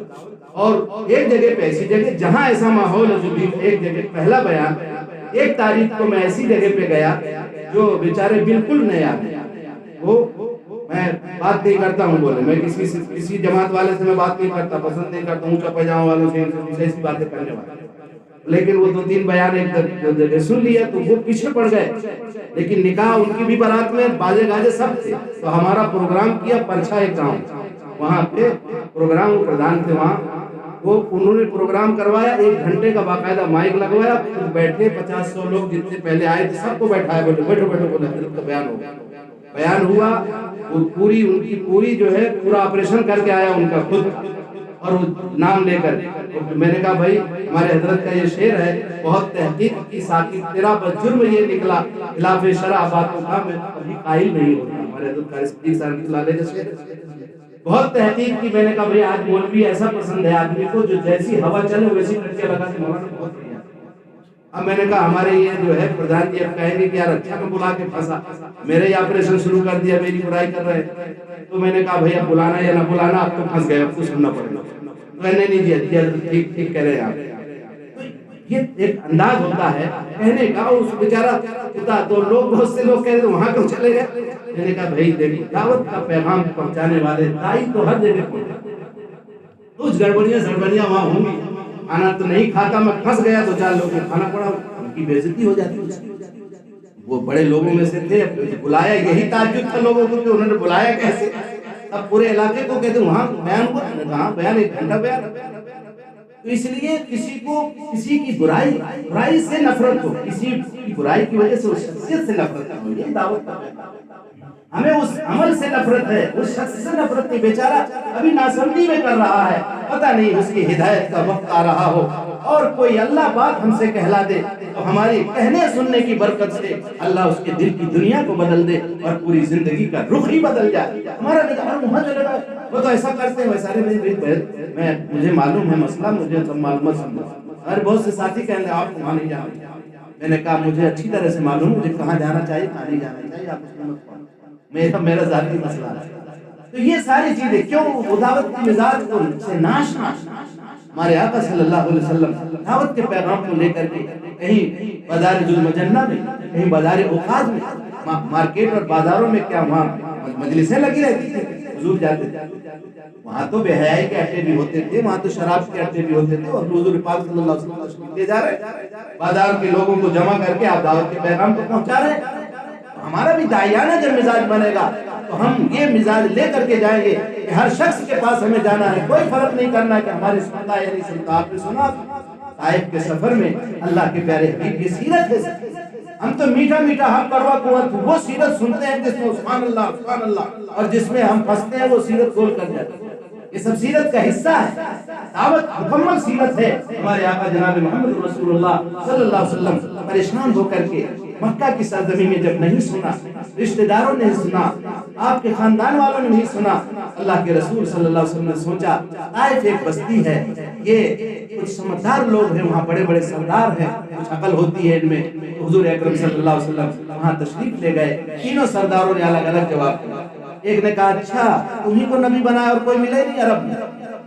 اور ایک جگہ پہ ایسی جگہ جہاں ایسا ماحول ہے، جو بھی ایک جگہ پہلا بیان 1 تاریخ کو میں ایسی جگہ پہ گیا جو بیچارے بالکل نئے آتے ہیں، وہ میں بات نہیں کرتا ہوں بولے، میں کسی جماعت والے سے میں بات نہیں کرتا، پسند نہیں کرتا ہوں، اونچا پائجامہ والوں سے ایسی باتیں کرنے والے، لیکن وہ 2-3 بیان ایک جگہ سن لیا تو وہ پیچھے پڑ گئے۔ لیکن نکاح ان کی بھی بارات میں باجے گاجے سب تھے، تو ہمارا پروگرام کیا پرچھا ایک گاؤں، وہاں پہ پروگرام پردھان تھے وہاں، وہ انہوں نے پروگرام کروایا، 1 گھنٹے کا باقاعدہ مائک لگوایا، خود بیٹھے 50-100 لوگ جتنے پہلے آئے تھے سب کو بیٹھایا، بولے بیٹھو بیٹھو، بولے حضرت کا بیان ہو، بیان ہوا، وہ پوری ان کی پوری جو ہے پورا آپریشن کر کے آیا ان کا خود، اور وہ نام لے کر میں نے کہا بھائی ہمارے حضرت کا یہ شعر ہے، بہت تحقیق کی ساکی تیرا بس جرم یہ نکلا، خلاف شرع باتوں کا میں کبھی قائل نہیں ہوتا، ہمارے حضرت کا صدیق صاحب کی لالے کا شعر، بہت تحقیق کی۔ میں نے کہا بھئی آج مولوی ایسا پسند ہے آدمی کو جو جیسی ہوا چلے ویسی ٹکے لگا کے مولانا بہت بڑھیا۔ اب میں نے کہا ہمارے یہ جو ہے پردھان جی اب کہیں گے کہ یار اچھا میں بلا کے پھنسا، میرے ہی آپریشن شروع کر دیا، میری برائی کر رہے ہیں، تو میں نے کہا بھئی اب بلانا یا نہ بلانا، اب تو پھنس گئے، اب تو سننا پڑے گا۔ میں نے نہیں دیا، ٹھیک ٹھیک کہہ رہے ہیں آپ۔ یہ ایک انداز ہوتا ہے کہنے کا، اس بیچارہ ہوتا تو لوگ بہت سے لوگ کہہ رہے وہاں کیوں چلے گئے؟ میں نے کہا بھائی دیکھو دعوت کا پیغام پہنچانے والے دائی تو ہر جگہ پہنچے، کچھ گڑبڑیاں سڑبڑیاں وہاں ہوں گی، کھانا تو نہیں کھاتا، میں پھنس گیا تو 4 لوگ نے کھانا پڑا، ان کی بے عزتی ہو جاتی ہے۔ وہ بڑے لوگوں میں سے تھے، بلایا، یہی تعجب تھا لوگوں کو کہ انہوں نے بلایا کیسے، اب پورے علاقے کو کہتے وہاں بیان ہوا، کہاں بیان، 1 گھنٹہ بیان۔ تو اس لیے کسی کو کسی کی برائی سے نفرت ہو، کسی کی برائی کی وجہ سے اس شخصیت سے نفرت ہو، یہ دعوت کا ہمیں اس عمل سے نفرت ہے، اس شخص سے نفرت نہیں، بیچارہ ابھی ناسمجھی میں کر رہا ہے، پتہ نہیں اس کی ہدایت کا وقت آ رہا ہو، اور کوئی اللہ پاک ہم سے کہلا دے تو ہماری کہنے سننے کی برکت سے اللہ اس کے دل کی دنیا کو بدل دے اور پوری زندگی کا رخ ہی بدل جائے۔ ہمارا نظام وہاں چلے گا، وہ تو ایسا کرتے ہیں ویسارے مجھے معلوم ہے مسئلہ، مجھے سب معلومات سمجھا۔ اور بہت سے ساتھی کہنے ہیں آپ وہاں نہیں جانا۔ میں نے کہا مجھے اچھی طرح سے معلوم ہے مجھے کہاں جانا چاہیے کہاں نہیں جانا چاہیے، آپ اس میں مت پڑھو، میرا ذاتی مسئلہ ہے۔ تو یہ ساری چیزیں کیوں دعوت کی مزاج کو سے ناش ہمارے آقا صلی اللہ علیہ وسلم دعوت کے پیغام کو لے کر کے کہیں بازار ذوالمجنہ میں، کہیں بازار اوقاز میں، مارکیٹ اور بازاروں میں کیا وہاں مجلسیں لگی رہتی تھیں، حضور جاتے تھے وہاں تو بے حیائی کے اڈے بھی ہوتے تھے، وہاں تو شراب کے اڈے بھی ہوتے تھے، اور حضور پاک صلی اللہ علیہ وسلم تشریف لے جا رہے بازار کے لوگوں کو جمع کر کے آپ دعوت کے پیغام کو پہنچا رہے ہیں۔ ہمارا بھی داعیانہ جب مزاج بنے گا تو ہم یہ مزاج لے کر کے جائیں گے کہ ہر شخص کے پاس ہمیں جانا ہے، کوئی فرق نہیں کرنا کہ ہماری سنتا یا نہیں سنتا۔ آپ نے سنا طائف کے سفر میں اللہ کے پیارے حبیب کی سیرت ہے، ہم تو میٹھا میٹھا ہم کڑوا کنواں وہ سیرت سنتے ہیں جس میں سبحان اللہ، اور جس میں ہم پھنستے ہیں وہ سیرت گول کر جاتے ہیں۔ یہ سب سیرت کا حصہ ہے، دعوت مکمل سیرت ہے۔ ہمارے آقا جناب محمد رسول اللہ صلی اللہ علیہ وسلم پریشان ہو کر کے مکہ کی سرزمین میں جب نہیں سنا، رشتہ داروں نے سنا، آپ کے خاندان والوں نے نہیں سنا، اللہ کے رسول صلی اللہ علیہ وسلم نے سوچا طائف ایک بستی ہے، یہ کچھ سمجھدار لوگ ہیں، وہاں بڑے بڑے سردار ہیں، کچھ عقل ہوتی ہے ان میں۔ حضور اکرم صلی اللہ علیہ وسلم وہاں تشریف لے گئے، تینوں سرداروں نے الگ الگ جواب دیا۔ ایک نے کہا اچھا تمہیں کو نبی بنایا اور کوئی ملے نہیں عرب میں،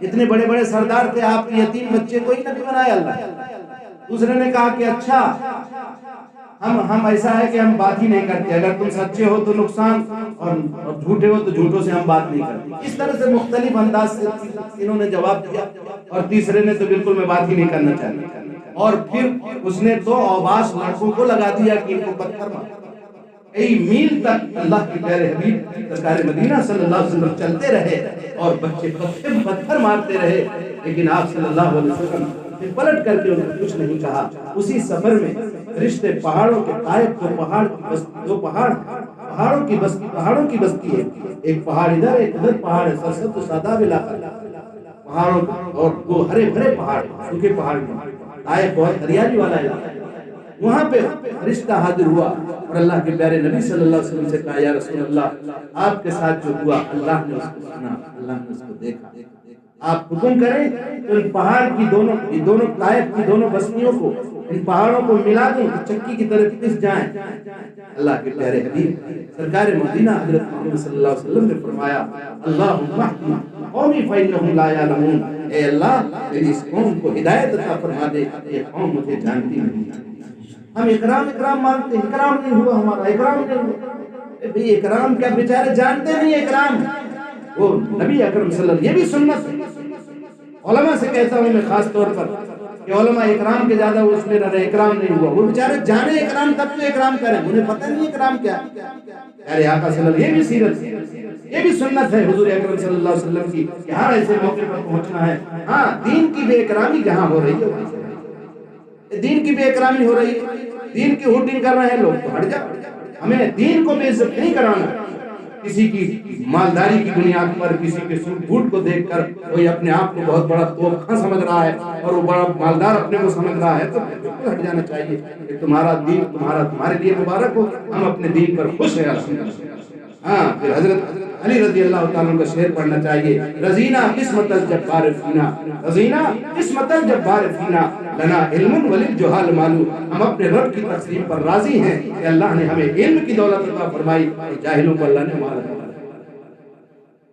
اتنے بڑے بڑے سردار تھے، آپ کے یتیم بچے کوئی نبی بنایا اللہ۔ دوسرے نے کہا کہ اچھا ہم ایسا ہے کہ ہم بات ہی نہیں کرتے، اگر تم سچے ہو تو نقصان اور جھوٹے ہو تو جھوٹوں سے ہم بات نہیں کرتے۔ اس طرح سے مختلف انداز سے انہوں نے جواب دیا، اور تیسرے نے تو بالکل میں بات ہی نہیں کرنا چاہتا، اور پھر اس نے تو اوباش لڑکوں کو لگا دیا کہ ان کو پتھر مار۔ کئی میل تک اللہ کے پیارے حبیب سرکار مدینہ صلی اللہ علیہ وسلم چلتے رہے اور بچے پتھر مارتے رہے، لیکن آپ صلی اللہ علیہ وسلم نے پلٹ کر کے ان کو کچھ نہیں کہا۔ اسی سفر میں رشتے پہاڑوں کے طائف دو پہاڑوں کی بستی ہے، ایک پہاڑ ادھر ایک ادھر پہاڑ ہے، سرسبز و شاداب علاقہ، پہاڑوں اور دو ہرے بھرے پہاڑ، سوکھے پہاڑ میں طائف بہت ہریالی والا علاقہ ہے۔ وہاں پہ رشتہ حاضر ہوا اور اللہ کے پیارے نبی صلی اللہ علیہ وسلم سے کہا یا رسول اللہ آپ کے ساتھ جو ہوا اللہ نے اس کو سنا، اللہ نے اس کو دیکھا، آپ حکم کریں تو ان پہاڑ کی دونوں طائف کی دونوں بستیوں کو، ان پہاڑوں کو ملا دوں چکی کی طرح پس جائیں۔ اللہ کے پیارے حبیب سرکار مدینہ حضرت محمد صلی اللہ علیہ وسلم نے فرمایا اللہم اہدی قومی فإنہم لا یعلمون، اے اللہ میری اس قوم کو ہدایت عطا فرما دے، یہ قوم مجھے جانتی نہیں۔ ہم اکرام مانگتے ہیں، اکرام نہیں ہوا ہمارا، اکرام نہیں ہوا بھئی، اکرام کیا بیچارے جانتے نہیں اکرام، وہ نبی اکرم صلی اللہ علیہ وسلم، یہ بھی سنت ہے۔ علماء سے کہتا ہوں میں خاص طور پر کہ علماء اکرام کے زیادہ اس میں رہے، اکرام نہیں ہوا، وہ بیچارے جانے اکرام تب تو اکرام کریں، انہیں پتہ نہیں اکرام کیا۔ ارے آقا صلی اللہ علیہ وسلم، یہ بھی سیرت ہے، یہ بھی سنت ہے حضور اکرم صلی اللہ علیہ وسلم کی کہ ہر ایسے موقع پر پہنچنا ہے۔ ہاں دین کی بے اکرامی جہاں ہو رہی ہے، دین کی بے اکرامی ہو رہی ہے، دین کی ہوڈنگ کر رہے ہیں لوگ تو ہٹ جاؤ، ہمیں دین کو بے عزت نہیں کرانا۔ کسی کی مالداری کی بنیاد پر، کسی کے سود بھوٹ کو دیکھ کر کوئی اپنے آپ کو بہت بڑا توپ سمجھ رہا ہے اور وہ بڑا مالدار اپنے کو سمجھ رہا ہے، تو بالکل ہٹ جانا چاہیے کہ تمہارا دین تمہارے لیے مبارک ہو، ہم اپنے دین پر خوش ہیں الحمدللہ۔ ہاں پھر حضرت علی رضی اللہ تعالیٰ کا شعر پڑھنا چاہیے، رضینہ قسمت الجبار فینا، رضینہ قسمت الجبار فینا، لنا علم وللجہال معلوم، ہم اپنے رب کی تقسیم پر راضی ہیں کہ اللہ نے ہمیں علم کی دولت عطا فرمائی اور جاہلوں کو اللہ نے مال دیا۔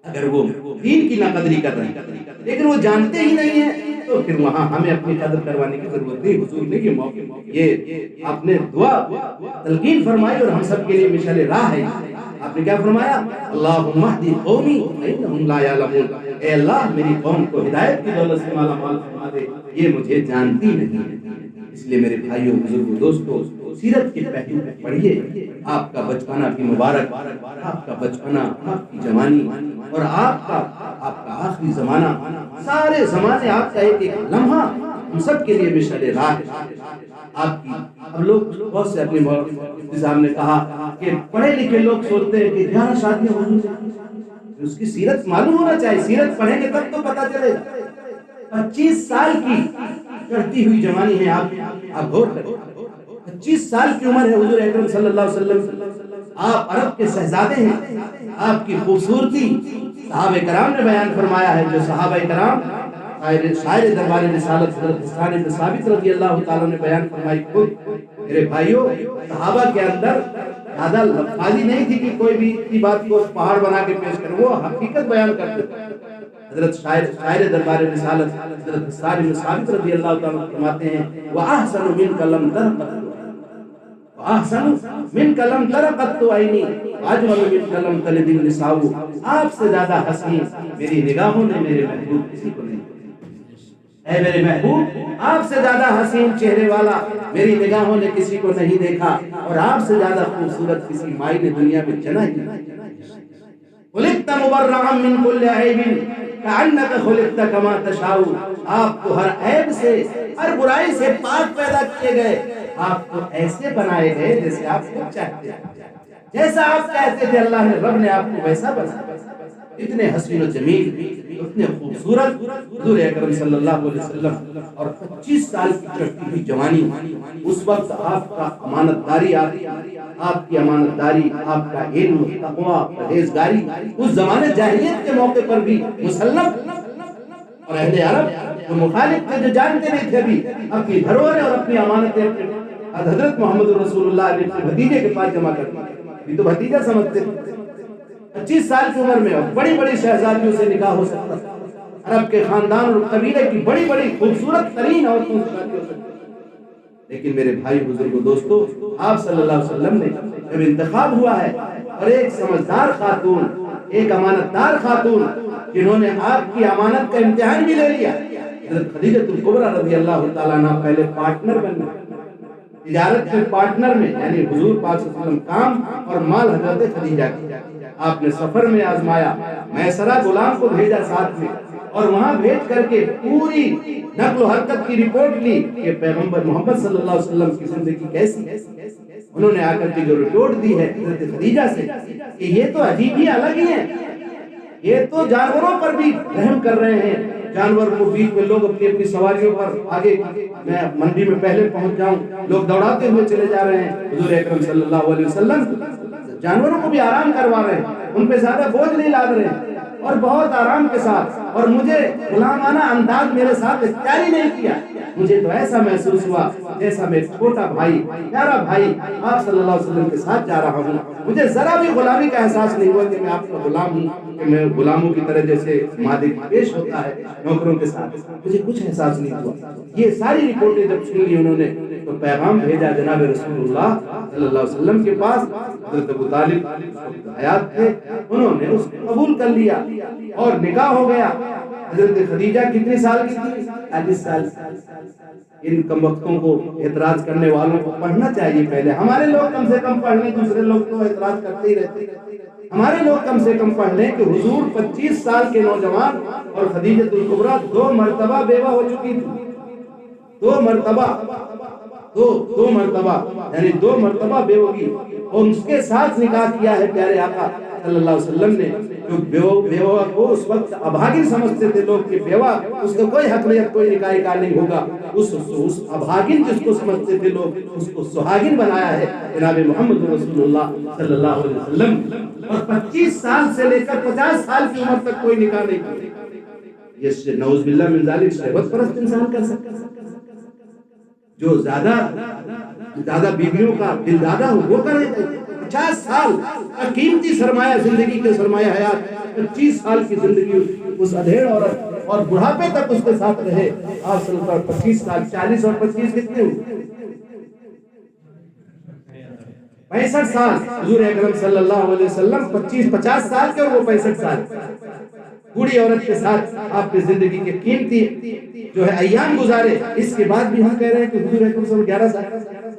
اگر وہ دین کی ناقدری کر رہے ہیں لیکن وہ جانتے ہی نہیں ہیں تو پھر وہاں ہمیں اپنی قدر کروانے کی ضرورت نہیں۔ حضور نے یہ موقع، یہ آپ نے دعا تلقین فرمائی اور ہم سب کے لیے مشعل راہ ہے۔ آپ نے کیا فرمایا؟ اللہم اہدی قومی فإنہم لا یعلمون، اے اللہ میری قوم کو ہدایت کی دولت سے مالا مال فرما دے، یہ مجھے جانتی نہیں۔ اس لیے میرے بھائیوں بزرگوں دوستوں، سیرت کے پہلو پڑھیے، آپ کا بچپنا بھی مبارک، آپ کا بچپنا، آپ کی جوانی اور آپ کا آخری زمانہ، سارے زمانے آپ کا ایک ایک لمحہ ہم سب کے لیے مشعل راہ ہے۔ آپ کی اب لوگ بہت سے اپنے مفتی صاحب نے کہا کہ پڑھے لکھے لوگ سوچتے ہیں کہ 11 شادیاں ہونی چاہیے، اس کی سیرت معلوم ہونا چاہیے، سیرت پڑھیں گے تب تو پتہ چلے گا۔ 25 سال کی چڑھتی ہوئی جوانی ہے، آپ غور کریں، 25 سال کی عمر ہے حضور اکرم صلی اللہ علیہ وسلم، آپ عرب کے شہزادے ہیں، آپ کی خوبصورتی صحابہ کرام نے بیان فرمایا ہے، جو صحابہ کرام شاعر دربار رسالت حضرت حسان بن ثابت رضی اللہ تعالیٰ نے بیان فرمائی، خود میرے بھائیوں صحابہ کے اندر زیادہ لفظی نہیں تھی کہ کوئی بھی اتنی بات کو پہاڑ بنا کے پیش کرے، وہ حقیقت بیان کرتے تھے۔ حضرت شاعر دربار رسالت حضرت حسان بن ثابت رضی اللہ تعالیٰ فرماتے ہیں وَأَحْسَنُ مِنْكَ لَمْ تَرَ احسن من کلم ترقت تو عینی اجمل من کلم تلد النساء، آپ سے زیادہ حسین میری نگاہوں نے میرے محبوب کسی کو نہیں دیکھا، اے میرے محبوب آپ سے زیادہ حسین چہرے والا میری نگاہوں نے کسی کو نہیں دیکھا، اور آپ سے زیادہ خوبصورت کسی مائی نے دنیا میں جنا ہی نہیں۔ خلقت مبرعا من كل عیب کأنک خلقت کما تشاء، آپ کو ہر عیب سے ہر برائی سے پاک پیدا کیے گئے، آپ کو ایسے بنائے گئے جیسے آپ کو چاہتے ہیں، جیسا آپ چاہتے تھے اللہ نے رب نے آپ کو ویسا بنایا۔ اتنے حسین و جمیل، اتنے خوبصورت حضور اکرم صلی اللہ علیہ وسلم، اور 25 سال کی چڑھتی ہوئی جوانی، اس وقت آپ کا امانت داری، آپ کی امانت داری، آپ کا علم، تقویٰ، پرہیزگاری اس زمانے جاہلیت کے موقع پر بھی مسلم، اور اہل عرب جو مخالف تھے، جو جانتے نہیں تھے بھی اپنی دھروہریں اور اپنی امانتیں حضرت محمد رسول اللہ علیہ وسلم بھتیجے کے پاس جمع کرتے ہیں، یہ تو بھتیجا سمجھتے تھے۔ 25 سال کی عمر میں بڑی بڑی شہزادیوں سے نکاح ہو سکتا تھا، عرب کے خاندان اور قبیلے کی بڑی بڑی خوبصورت ترین عورتوں سے شادی ہو سکتی، لیکن میرے بھائی بزرگوں دوستو، آپ صلی اللہ علیہ وسلم نے جب انتخاب ہوا ہے اور ایک سمجھدار خاتون، ایک امانت دار خاتون جنہوں نے آپ کی امانت کا امتحان بھی لے لیا، حضرت خدیجہ الکبریٰ رضی اللہ تعالیٰ عنہ پہلے پارٹنر بن گئے، تجارت کے پارٹنر میں، یعنی حضور پاک صلی اللہ علیہ وسلم کام اور مال حضرت خدیجہ کی، آپ نے سفر میں آزمایا، میسرہ غلام کو بھیجا ساتھ میں، اور وہاں بھیج کر کے پوری نقل و حرکت کی رپورٹ لی کہ پیغمبر محمد صلی اللہ علیہ وسلم کی زندگی کیسی ہے۔ انہوں نے آ کر کے جو رپورٹ دی ہے حضرت خدیجہ سے کہ یہ تو عجیب ہی الگ ہی ہے، یہ تو جانوروں پر بھی رحم کر رہے ہیں، جانور کو بیچ میں لوگ اپنی اپنی سواریوں پر آگے، میں منڈی میں پہلے پہنچ جاؤں، لوگ دوڑاتے ہوئے چلے جا رہے ہیں، حضور اکرم صلی اللہ علیہ وسلم جانوروں کو بھی آرام کروا رہے ہیں، ان پہ زیادہ بوجھ نہیں لاد رہے ہیں، اور بہت آرام کے ساتھ، اور مجھے غلامانہ انداز میرے ساتھ اختیار ہی نہیں کیا، مجھے تو ایسا محسوس ہوا جیسا میں چھوٹا بھائی، پیارا بھائی آپ صلی اللہ علیہ وسلم کے ساتھ جا رہا ہوں، مجھے ذرا بھی غلامی کا احساس نہیں ہوا کہ میں آپ کا غلام ہوں، کہ میں غلاموں کی طرح جیسے مالک پیش ہوتا ہے نوکروں کے ساتھ، مجھے کچھ احساس نہیں ہوا۔ یہ ساری رپورٹیں جب سن لی انہوں نے تو پیغام بھیجا جناب رسول اللہ صلی اللہ علیہ وسلم کے پاس، حضرت ابو طالب حیات تھے، انہوں نے اس کو قبول کر لیا اور نکاح ہو گیا۔ حضرت خدیجہ کتنے سال کی تھی؟ 40 سال۔ ان کم وقتوں کو اعتراض کرنے والوں کو پڑھنا چاہیے پہلے، ہمارے لوگ کم سے کم پڑھ لیں، دوسرے لوگ تو اعتراض کرتے ہی رہتے، ہمارے لوگ کم سے کم پڑھ لیں کہ حضور 25 سال کے نوجوان اور خدیجہ الکبریٰ 2 مرتبہ بیوہ ہو چکی تھی، 2 مرتبہ یعنی 2 مرتبہ بیوگی، اور اس کے ساتھ نکاح کیا ہے پیارے آقا صلی اللہ علیہ وسلم نے، جو بیوہ کو اس وقت ابھاگن سمجھتے تھے لوگ کہ بیوہ اس کا کوئی حقیقت کوئی نکاح کا نہیں ہوگا، اس ابھاگن جس کو سمجھتے تھے لوگ اس کو سہاگن بنایا ہے جناب محمد رسول اللہ صلی اللہ علیہ وسلم، اور 25 سال سے لے کر 50 سال کی عمر تک کوئی نکاح نہیں کیا۔ یہ نعوذ باللہ من ذالک شہوت پرست انسان کر سکتا ہے، جو زیادہ بیویوں کا دل دادا ہو وہ کرے گا۔ 50 سال قیمتی سرمایہ، زندگی کے سرمایہ حیات، 25 سال کی زندگی اس ادھیڑ عورت اور بڑھاپے تک اس کے ساتھ رہے۔ آپ صلی اللہ علیہ وسلم 25 سال، 40 اور 25 کتنے ہوئے؟ 65 سال۔ حضور اکرم صلی اللہ علیہ وسلم 50 سال کے اور وہ 65 سال، بوڑھی عورت کے ساتھ آپ کی زندگی کے قیمتی جو ہے ایام گزارے۔ اس کے بعد بھی ہم کہہ رہے ہیں کہ حضور اکرم صلی اللہ علیہ وسلم 11 سال،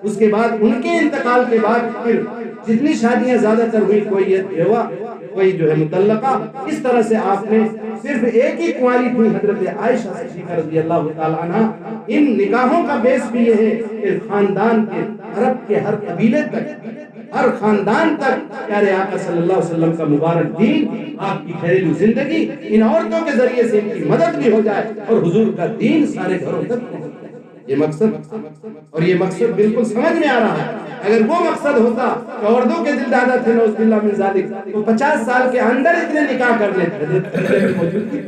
اس کے بعد ان کے انتقال کے بعد پھر جتنی شادیاں زیادہ تر ہوئی، کوئی یہ بیوہ کوئی جو ہے مطلقہ. اس طرح سے آپ نے صرف ایک ہی کنواری تھی حضرت عائشہ صدیقہ رضی اللہ تعالیٰ عنہ. ان نکاحوں کا بیس بھی یہ ہے کہ خاندان کے عرب کے ہر قبیلے تک, ہر خاندان تک پیارے آقا صلی اللہ علیہ وسلم کا مبارک دین, آپ کی گھریلو زندگی ان عورتوں کے ذریعے سے ان کی مدد بھی ہو جائے اور حضور کا دین سارے گھروں تک پہنچ جائے. یہ مقصد, اور یہ مقصد بالکل سمجھ میں آ رہا ہے. اگر وہ مقصد ہوتا کہ عورتوں کے دل دادا تھے نعوذ باللہ من ذالک, تو 50 سال کے اندر اتنے نکاح کر لیتے.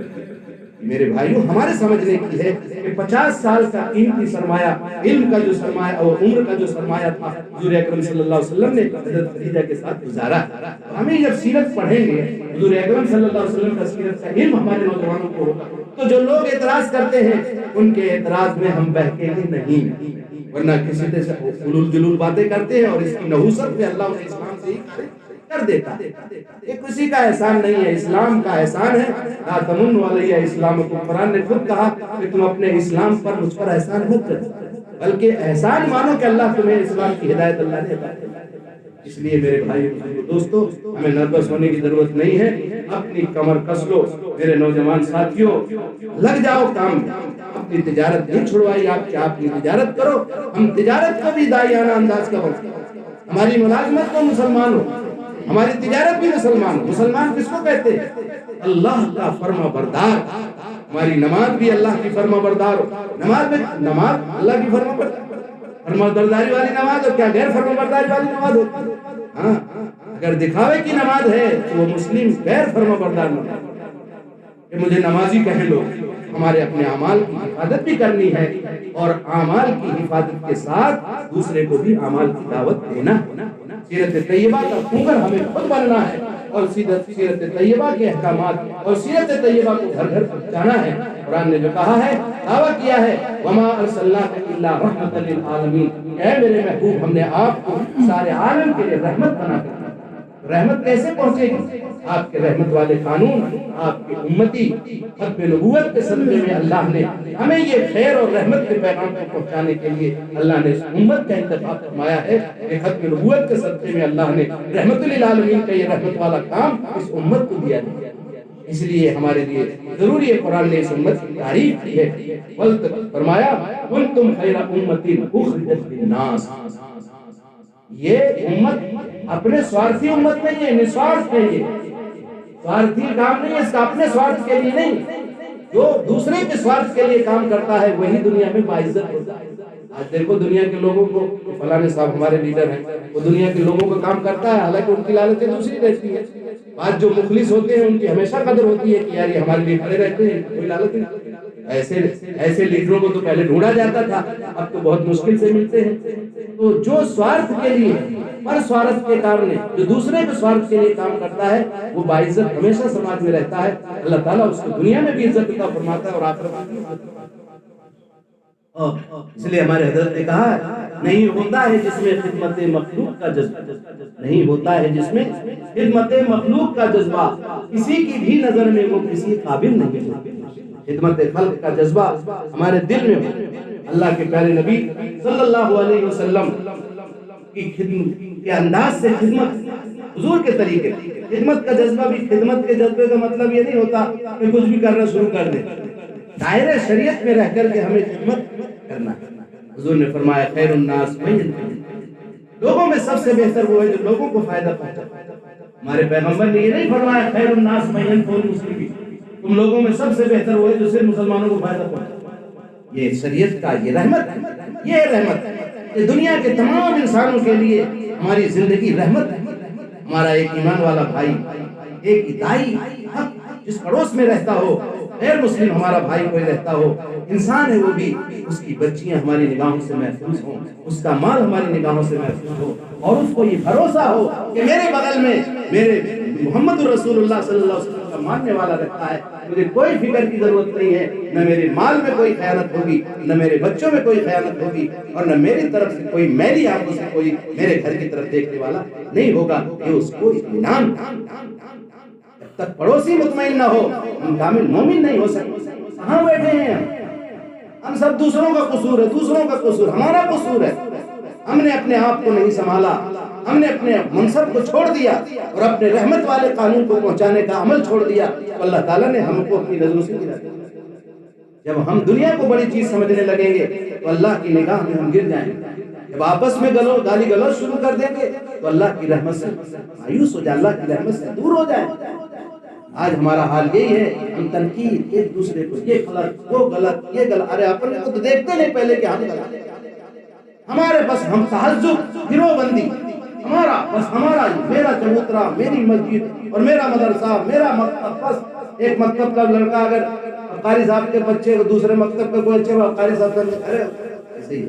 میرے بھائیوں, ہمارے سمجھنے کی ہے کہ 50 سال کا قیمتی سرمایہ, علم کا جو سرمایہ اور عمر کا جو سرمایہ تھا, حضور اکرم صلی اللہ علیہ وسلم نے حضرت خدیجہ کے ساتھ گزارا. ہمیں جب سیرت پڑھیں گے, حضور اکرم صلی اللہ علیہ وسلم کا سیرت کا علم ہمارے نوجوانوں کو ہوگا, تو جو لوگ اعتراض کرتے ہیں ان کے اعتراض میں ہم بہکیں گے نہیں, ورنہ کسی سے حلول جلول باتیں کرتے ہیں اور اس کی نحوست پہ اللہ علیہ السلام سے ہی کر دیتا ہے. یہ کسی کا احسان نہیں ہے, اسلام کا احسان ہے. لا تمنوا علی اسلامکم, قرآن نے خود کہا کہ تم اپنے اسلام پر مجھ پر احسان مت کرو, بلکہ احسان مانو کہ اللہ تمہیں اسلام کی ہدایت اللہ نے عطا کی. اس لیے میرے بھائی دوستو, ہمیں نروس ہونے کی ضرورت نہیں ہے. اپنی کمر کس لو میرے نوجوان ساتھیوں, لگ جاؤ کام میں. اپنی تجارت نہیں چھڑوائی آپ, کیا اپنی تجارت کرو. ہم تجارت کو بھی داعیانہ انداز کا بنتے, ہماری ملازمت کو مسلمان ہو, ہماری تجارت بھی مسلمان ہو. مسلمان کس کو کہتے ہیں؟ اللہ کا فرما بردار. ہماری نماز بھی اللہ کی فرما بردار ہو. نماز اللہ کی فرما بردار, فرما برداری والی نماز ہو, کیا غیر فرما برداری والی نماز ہو؟ ہاں, اگر دکھاوے کی نماز ہے تو وہ مسلم غیر فرما بردار نماز کہ مجھے نمازی کہیں لوگ. ہمارے اپنے اعمال کی حفاظت بھی کرنی ہے, اور اعمال کی حفاظت کے ساتھ دوسرے کو بھی اعمال کی دعوت دینا. سیرت طیبہ کا خونگر ہمیں خود بننا ہے, اور سیرت طیبہ کے احکامات اور سیرت طیبہ کو گھر گھر پہنچانا ہے. قرآن نے جو کہا ہے, دعویٰ کیا ہے, وما ارسلناک الا رحمۃ للعالمین, اے میرے محبوب ہم نے آپ کو سارے عالم کے لیے رحمت بنا کر. رحمت کیسے پہنچے گی؟ آپ کے رحمت والے قانون, آپ کی امتی ختم نبوت کے صدقے میں اللہ نے ہمیں یہ خیر اور رحمت کے پیغام کو پہنچانے کے لیے اللہ نے اس امت کا انتخاب فرمایا ہے کہ ختم نبوت کے صدقے میں اللہ نے رحمت للعالمین کا یہ رحمت والا کام اس امت کو دیا ہے. اس لیے ہمارے لیے ضروری ہے, قرآن نے اس امت کی تعریف کی ہے. فرمایا کنتم خیر امۃ اخرجت للناس. یہ امت اپنے سوارتھی امت نہیں ہے, نسوارتھ ہے. یہ سوارتھی کام نہیں ہے, اس کا اپنے سوارتھ کے لیے نہیں. جو دوسرے کے سوارتھ کے لیے کام کرتا ہے وہی دنیا میں باعزت ہوتا ہے. آج دیکھو دنیا کے لوگوں کو, فلاں صاحب ہمارے لیڈر ہیں, وہ دنیا کے لوگوں کا کام کرتا ہے, حالانکہ ان کی لالچیں دوسری رہتی ہیں. آج جو مخلص ہوتے ہیں ان کی ہمیشہ قدر ہوتی ہے کہ یار یہ ہمارے لیے کھڑے رہتے ہیں, کوئی لالچ نہیں. ایسے لیڈروں کو تو پہلے ڈھونڈا جاتا تھا, اب تو بہت مشکل سے ملتے ہیں. تو جو سوارتھ کے لیے, پر سوارتھ کے کارن جو دوسرے کے سوارتھ کے لیے کام کرتا ہے وہ باعزت ہمیشہ سماج میں رہتا ہے. اللہ تعالیٰ اس کو دنیا میں بھی عزت عطا فرماتا ہے اور آخرت میں بھی عزت. اس لیے ہمارے حضرت نے کہا نہیں ہوتا ہے جس میں خدمت مخلوق کا جذبہ, نہیں ہوتا ہے جس میں خدمت مخلوق کا جذبہ, کسی کی بھی نظر میں وہ کسی قابل نہیں ہے. خدمت خلق کا جذبہ ہمارے دل میں ہو. اللہ کے پیارے نبی صلی اللہ علیہ وسلم کی خدمت کے انداز سے خدمت, حضور کے طریقے خدمت کا جذبہ بھی. خدمت کے جذبے کا مطلب یہ نہیں ہوتا کہ کچھ بھی کرنا شروع کر دیں, دائرے شریعت میں رہ کر کے ہمیں خدمت کرنا ہے. حضور نے فرمایا خیر الناس من لوگوں میں سب سے بہتر وہ ہے جو لوگوں کو فائدہ پہنچاتا ہے. ہمارے پیغمبر نے یہ نہیں فرمایا خیر الناس من المسلمین, تم لوگوں میں سب سے بہتر وہ ہے جو صرف مسلمانوں کو فائدہ پہنچاتا ہے. یہ شریعت کا یہ رحمت ہے, یہ رحمت ہے کہ دنیا کے تمام انسانوں کے لیے ہماری زندگی رحمت ہے. ہمارا ایک ایمان والا بھائی, ایک دائی جس پڑوس میں رہتا ہو, غیر مسلم ہمارا بھائی کوئی رہتا ہو, انسان ہے وہ بھی, اس کی بچیاں ہماری نگاہوں سے محفوظ ہوں, اس کا مال ہماری نگاہوں سے محفوظ ہو, اور اس کو یہ بھروسہ ہو کہ میرے بغل میں میرے محمد رسول اللہ صلی اللہ علیہ وسلم کا ماننے والا رہتا ہے, مجھے کوئی فکر کی ضرورت نہیں ہے, نہ میرے مال میں کوئی خیانت ہوگی, نہ میرے بچوں میں کوئی خیانت ہوگی, اور نہ میری طرف سے کوئی, میری آنکھوں سے کوئی میرے گھر کی طرف دیکھنے والا نہیں ہوگا. یہ اس کو اطمینان. جب تک پڑوسی مطمئن نہ ہو ہم کامل مومن نہیں ہو سکتے. کہاں بیٹھے ہیں ہم سب دوسروں کا قصور ہے, دوسروں کا قصور ہمارا قصور ہے. ہم نے اپنے آپ کو نہیں سنبھالا, ہم نے اپنے منصب کو چھوڑ دیا اور اپنے رحمت والے قانون کو پہنچانے کا عمل چھوڑ دیا تو اللہ تعالیٰ نے ہم کو اپنی نظروں سے گرا دیا۔ جب ہم دنیا کو بڑی چیز سمجھنے لگیں گے تو اللہ کی نگاہ میں ہم گر جائیں گے۔ جب آپس میں گالی گلوچ شروع کر دیں گے تو اللہ کی رحمت سے مایوس ہو جائے، اللہ کی رحمت سے دور ہو جائے۔ آج ہمارا حال یہی ہے، ہم تنقید ایک دوسرے کو، یہ غلط وہ غلط یہ غلط، ارے اپنے کو تو دیکھتے نہیں پہلے کہ ہم غلط، ہمارے بس ہم تہذب گروہ بندی، ہمارا بس ہمارا میرا چبوترا، میری مسجد اور میرا مدرسہ، میرا مکتب، بس ایک مکتب کا لڑکا اگر قاری صاحب کے بچے کو دوسرے مکتب کا کوئی اچھے قاری صاحب سے ارے ایسے ہی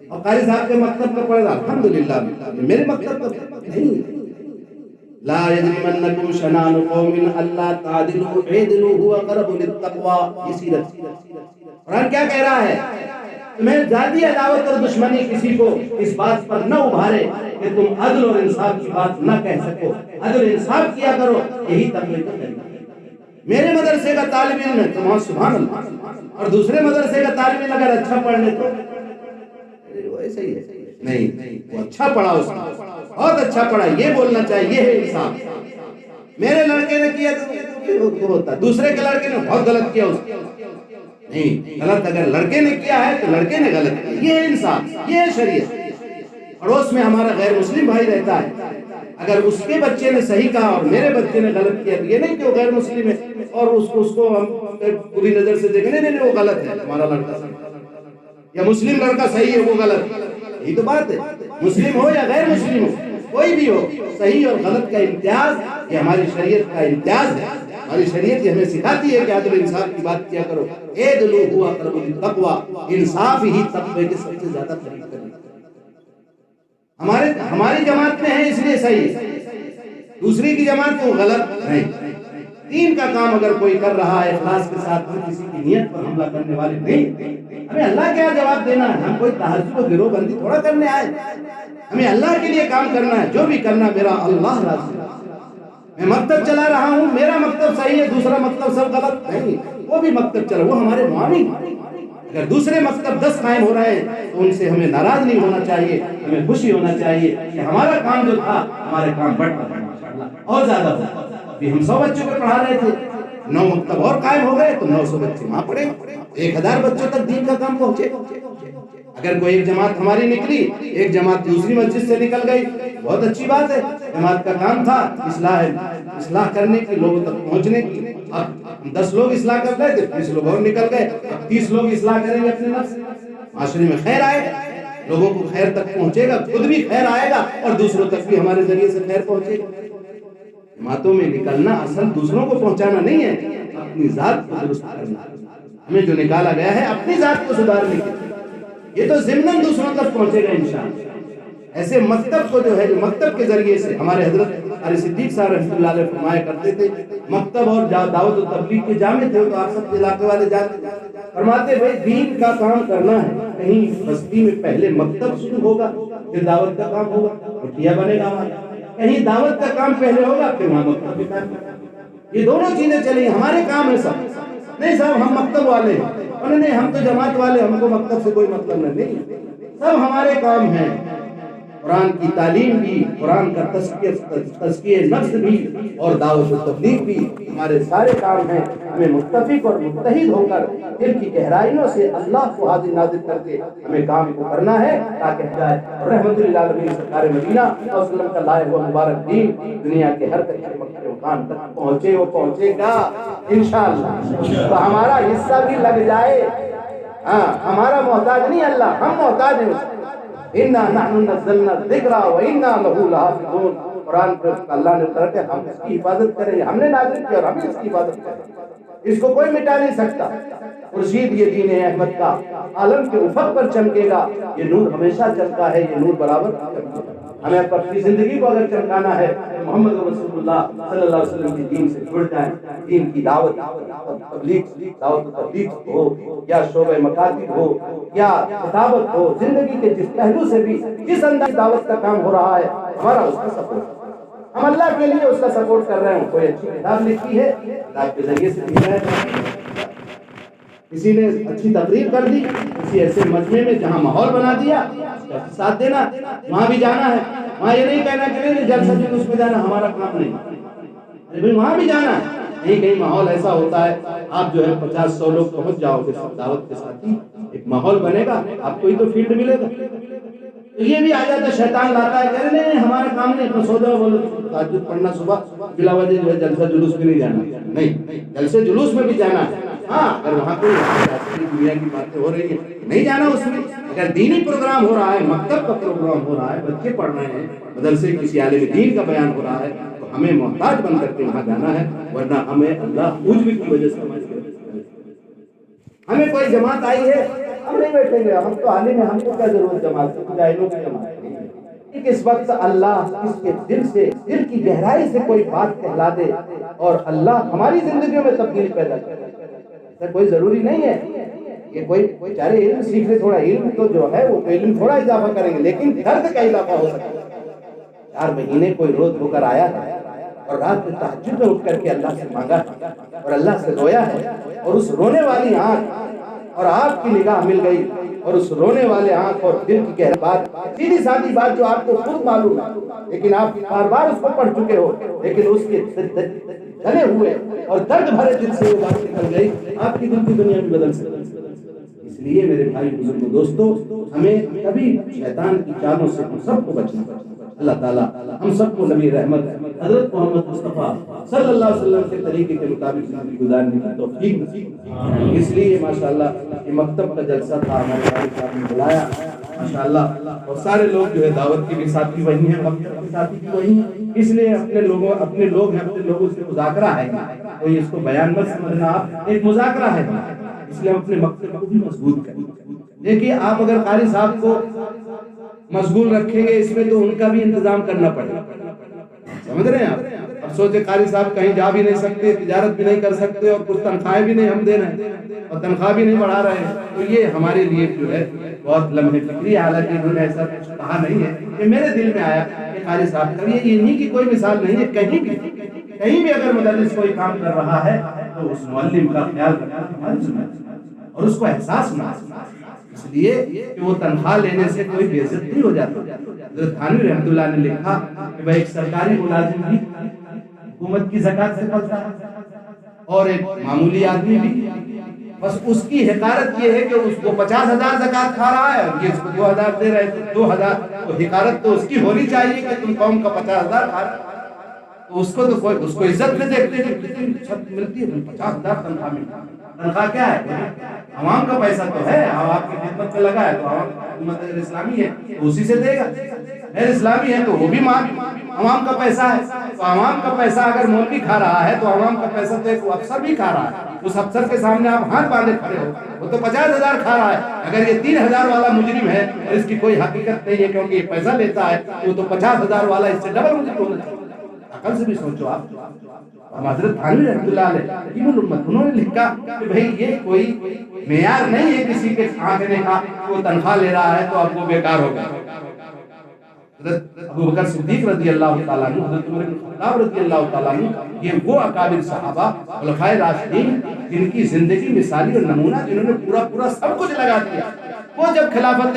اور قاری صاحب کے مکتب کا پڑھے گا الحمدللہ میرے مکتب کا نہیں۔ لا یجرمنکم شنآن قوم الا تعدلوا اعدلوا هو اقرب للتقوی، یہ سیرت قرآن کیا کہہ رہا ہے؟ تمہیں ذاتی عداوت اور دشمنی کسی کو اس بات پر نہ ابھارے کہ تم عدل اور انصاف کی بات نہ کہہ سکو، عدل انصاف کیا کرو، یہی تقوی کا طریقہ۔ میرے مدرسے کا طالب علم ہے تو وہاں سبحان اللہ، اور دوسرے مدرسے کا طالب علم اگر اچھا پڑھ لے تو وہ ایسے ہی ہے، نہیں وہ اچھا پڑھا، اس نے بہت اچھا پڑھا، یہ بولنا چاہیے، یہ ہے انصاف۔ میرے لڑکے نے کیا تو ہوتا، دوسرے کے لڑکے نے بہت غلط کیا، اس نہیں غلط اگر لڑکے نے کیا ہے تو لڑکے نے غلط کیا، یہ ہے انصاف، یہ ہے شریعت۔ پڑوس میں ہمارا غیر مسلم بھائی رہتا ہے، اگر اس کے بچے نے صحیح کہا اور میرے بچے نے غلط کیا تو یہ نہیں کہ وہ غیر مسلم ہے اور اس کو ہم پوری نظر سے دیکھیں نہیں وہ غلط ہے، ہمارا لڑکا یا مسلم لڑکا صحیح ہے وہ غلط، یہی تو بات ہے۔ مسلم ہو یا غیر مسلم ہو، کوئی بھی ہو، صحیح اور غلط کا امتیاز یہ ہماری شریعت کا امتیاز ہے۔ ہماری شریعت یہ ہمیں سکھاتی ہے کہ عدل انصاف کی بات کیا کرو، اعدلوا هو اقرب للتقوی، انصاف ہی تقوی کے سب سے زیادہ قریب کرے۔ ہماری جماعت میں ہے اس لیے صحیح ہے، دوسری کی جماعت کو غلط نہیں۔ دین کا کام اگر کوئی کر رہا ہے اخلاص کے ساتھ، ہم کسی کی نیت پر حملہ کرنے والے نہیں۔ ہمیں اللہ کیا جواب دینا ہے؟ ہم کوئی تہذب و گروہ بندی تھوڑا کرنے آئے، ہمیں اللہ کے لیے کام کرنا ہے، جو بھی کرنا میرا اللہ راضی ہے۔ میں مکتب چلا رہا ہوں، میرا مکتب صحیح ہے، دوسرا مکتب سب غلط نہیں، وہ بھی مکتب چلا، وہ ہمارے معاون۔ اگر دوسرے مکتب 10 قائم ہو رہے ہیں تو ان سے ہمیں ناراض نہیں ہونا چاہیے، ہمیں خوشی ہونا چاہیے کہ ہمارا کام جو تھا ہمارے کام بڑھتا اور زیادہ ہو۔ ابھی ہم 100 بچوں کو پڑھا رہے تھے، 9 مکتب اور قائم ہو گئے تو 900 بچے وہاں پڑھے، 1000 بچوں تک دین کا کام پہنچے۔ اگر کوئی ایک جماعت ہماری نکلی، ایک جماعت دوسری مسجد سے نکل گئی، بہت اچھی بات ہے، جماعت کا کام تھا اصلاح کرنے کی، لوگوں تک پہنچنے کی۔ اب 10 لوگ اصلاح کر رہے تھے، 20 لوگ اور نکل گئے، اب 30 لوگ اصلاح کریں گے اپنے نفس، معاشرے میں خیر آئے گا، لوگوں کو خیر تک پہنچے گا، خود بھی خیر آئے گا اور دوسروں تک بھی ہمارے ذریعے سے خیر پہنچے گا۔ جماعتوں میں نکلنا اصل دوسروں کو پہنچانا نہیں ہے، اپنی ذات کو درست کرنا۔ ہمیں جو نکالا گیا ہے اپنی ذات کو سدھارنے کے لیے، یہ تو ضمناً دوسروں تک پہنچے گا انشاءاللہ۔ ایسے مکتب کو جو ہے، جو مکتب کے ذریعے سے ہمارے حضرت علی صدیق صاحب رحمۃ اللہ علیہ فرمایا کرتے تھے، مکتب اور دعوت و تبلیغ کے جامع تھے، تو آپ سب علاقے والے جانتے، فرماتے بھائی دین کا کام کرنا ہے، کہیں بستی میں پہلے مکتب شروع ہوگا پھر دعوت کا کام ہوگا، مٹھیا بنے گا ہمارا، کہیں دعوت کا کام پہلے ہوگا پھر وہاں مکتب کا کام، یہ دونوں چیزیں چلیں، ہمارے کام ہے سب، نہیں صاحب ہم مکتب والے ہیں، اور نہیں ہم تو جماعت والے، ہم کو مکتب سے کوئی مطلب نہیں، سب ہمارے کام ہیں۔ قرآن کی تعلیم بھی، قرآن کا تزکیہ نفس بھی اور دعوت و تبلیغ بھی ہمارے سارے کام ہیں۔ ہمیں متفق اور متحد ہو کر دل کی گہرائیوں سے اللہ کو حاضر ناظر کر کے ہمیں کام کو کرنا ہے، تاکہ جائے رحمت للعالمین سرکار مدینہ صلی اللہ علیہ وسلم کا لائے ہوا مبارک دین دنیا کے ہر مکان مکان تک پہنچے، وہ پہنچے گا انشاءاللہ۔ تو ہمارا حصہ بھی لگ جائے، ہاں ہمارا محتاج نہیں اللہ، ہم محتاج ہیں اس کو۔ اِنَّا نَحْنُ نَزَّلْنَا الذِّكْرَ وَإِنَّا لَهُ لَحَافِظُونَ، قرآن پر اللہ نے اترا کہ ہم اس کی حفاظت کریں گے، ہم نے نازل کیا اور ہم اس کی حفاظت کریں گے، اس کو کوئی مٹا نہیں سکتا۔ خورشید یہ دین احمد کا عالم کے افق پر چمکے گا، یہ نور ہمیشہ چمکا ہے، یہ نور برابر چمکے گا۔ ہمیں اپنی زندگی کو اگر چمکانا ہے تو محمد رسول اللہ صلی اللہ علیہ وسلم کی دین سے جڑ جائیں، دین کی دعوت تبلیغ ہو یا شعبہ مکاتب ہو یا کتابت ہو، زندگی کے جس پہلو سے بھی جس انداز دعوت کا کام ہو رہا ہے ہمارا اس کا سپورٹ، ہم اللہ کے لیے اس کا سپورٹ کر رہے ہیں۔ کوئی اچھی کتاب لکھی ہے، کتاب کے ذریعے سے بھی ہے، کسی نے اچھی تقریر کر دی، کسی ایسے مجمع میں جہاں ماحول بنا دیا، اس کا ساتھ دینا، وہاں بھی جانا ہے، وہاں یہ نہیں کہنا کہ نہیں جلسہ جلوس میں جانا ہمارا کام نہیں، ارے بھائی وہاں بھی جانا ہے۔ نہیں کہیں ماحول ایسا ہوتا ہے آپ جو ہے 50-100 لوگ پہنچ جاؤ گے سب دعوت کے ساتھ ہی ایک ماحول بنے گا، آپ کو ہی تو فیلڈ ملے گا۔ تو یہ بھی آ جاتا ہے، شیطان لاتا ہے کہ نہیں ہمارا کام نہیں، اپنا سو جاؤ، بولو تہجد پڑھنا صبح بلا وجہ جو ہے جلسہ جلوس میں نہیں جانا، نہیں جلسے جلوس میں بھی جانا ہے۔ ہاں اگر وہاں کوئی دنیا کی باتیں ہو رہی ہیں نہیں جانا اس میں، اگر دینی پروگرام ہو رہا ہے، مکتب کا پروگرام ہو رہا ہے، بچے پڑھ رہے ہیں، مدرسے کسی عالم دین کا بیان ہو رہا ہے، تو ہمیں محتاج بن کر کے وہاں جانا ہے، ورنہ ہمیں اللہ عجب کی وجہ سے ہمیں کوئی جماعت آئی ہے ہم نہیں بیٹھیں گے، ہم تو عالم ہیں، ہم کو کیا ضرورت جماعت کی، جاہلوں کی جماعت نہیں۔ اس وقت اللہ اس کے دل کی گہرائی سے کوئی بات کہلا دے اور اللہ ہماری زندگیوں میں تبدیلی پیدا کرے، ایسا کوئی ضروری نہیں ہے کہ کوئی بیچارے علم سیکھ لے، تھوڑا علم تو جو ہے وہ علم تھوڑا اضافہ کریں گے، لیکن درد کا اضافہ ہو سکتا ہے۔ 4 مہینے کوئی روز ہو کر آیا ہے اور رات میں تہجد میں اٹھ کر کے اللہ سے مانگا اور اللہ سے رویا ہے، اور اس رونے والی آنکھ اور آپ کی نگاہ مل گئی، اور اس رونے والے آنکھ اور دل کی گہرائی بات، سیدھی سادی بات جو آپ کو خود معلوم ہے لیکن آپ بار بار اس کو پڑھ چکے ہو، لیکن اس کے جلے ہوئے اور درد بھرے دل سے وہ بات نکل گئی، آپ کی دل کی دنیا بھی بدل سکتی۔ اس لیے میرے بھائی بزرگ دوستو، ہمیں کبھی شیطان کی چالوں سے ہم سب کو بچنا ہے۔ اللہ تعالیٰ ہم سب کو نبی رحمت حضرت محمد مصطفیٰ صلی اللہ علیہ وسلم کے طریقے کے مطابق زندگی گزارنے کی توفیق نصیب۔ اس لیے ماشاءاللہ یہ مکتب کا جلسہ تھا، ہمارے والد صاحب نے بلایا ماشاءاللہ، اور سارے لوگ جو ہے دعوت کے بھی ساتھی وہی ہیں، مکتب کے ساتھی بھی وہی ہیں، اس لیے اپنے لوگ ہیں، اپنے لوگوں سے مذاکرہ ہے، کوئی اس کو بیان مت سمجھنا، آپ ایک مذاکرہ ہے، اس لیے ہم اپنے مکتب کو بھی مضبوط کریں۔ دیکھیے آپ اگر قاری صاحب کو مشغول رکھیں گے اس میں تو ان کا بھی انتظام کرنا پڑے گا، سمجھ رہے ہیں آپ؟ اب سوچے قاری صاحب کہیں جا بھی نہیں سکتے، تجارت بھی نہیں کر سکتے، اور کچھ تنخواہیں بھی نہیں ہم دے رہے ہیں اور تنخواہ بھی نہیں بڑھا رہے ہیں، تو یہ ہمارے لیے جو ہے بہت لمحے فکری، حالانکہ انہوں نے ایسا کچھ کہا نہیں ہے، کہ میرے دل میں آیا کہ قاری صاحب کا یہ انہی کی کوئی مثال نہیں ہے، کہیں بھی اگر مدرس کوئی کام کر رہا ہے تو اس معلم کا خیال رکھنا ہماری ذمہ ہے اور اس کو احساس ہونا، اس لیے کہ وہ تنخواہ لینے سے کوئی بے عزت نہیں ہو جاتا۔ حضرت تھانوی رحمۃ اللہ نے لکھا کہ وہ ایک سرکاری ملازم بھی حکومت کی زکات سے پلتا ہے اور ایک معمولی آدمی بھی، بس اس کی حقارت یہ ہے کہ اس کو 50,000 زکات کھا رہا ہے اور یہ اس کو 2,000 دے رہے ہیں، 2,000 تو حقارت تو اس کی ہونی چاہیے کہ تم قوم کا 50,000 کھا رہے، تو اس کو تو کوئی اس کو عزت میں دیکھتے ہیں کہ کتنی چھت ملتی ہے، 50,000 تنخواہ ملتی ہے۔ تنخواہ کیا ہے؟ عوام کا پیسہ تو ہے، آپ کی خدمت میں لگا ہے تو عوام حکومت اگر اسلامی ہے تو اسی سے دے گا، غیر اسلامی ہے تو وہ بھی عوام کا پیسہ ہے، تو عوام کا پیسہ اگر مولوی کھا رہا ہے تو عوام کا پیسہ تو ایک افسر بھی کھا رہا ہے، اس افسر کے سامنے آپ ہاتھ باندھے کھڑے ہو، وہ تو 50,000 کھا رہا ہے، اگر یہ 3,000 والا مجرم ہے اور اس کی کوئی حقیقت نہیں ہے کیونکہ یہ پیسہ لیتا ہے تو وہ تو 50,000 والا اس سے ڈبل مجرم ہونا چاہیے۔ عقل سے بھی سوچو آپ۔ حضرت تھانوی رحمۃ اللہ علیہ حکیم الامت، انہوں نے لکھا کہ بھئی یہ کوئی معیار نہیں ہے کسی کے آنکھنے کا کہ وہ تنخواہ لے رہا ہے تو اب وہ بیکار ہو گیا۔ حضرت ابوبکر صدیق رضی اللہ تعالیٰ عنہ، حضرت عمر بن خطاب رضی اللہ تعالیٰ عنہ، یہ وہ اکابر صحابہ خلفائے راشدین جن کی زندگی مثالی اور نمونہ، جنہوں نے پورا سب کچھ لگا دیا، وہ جب خلافت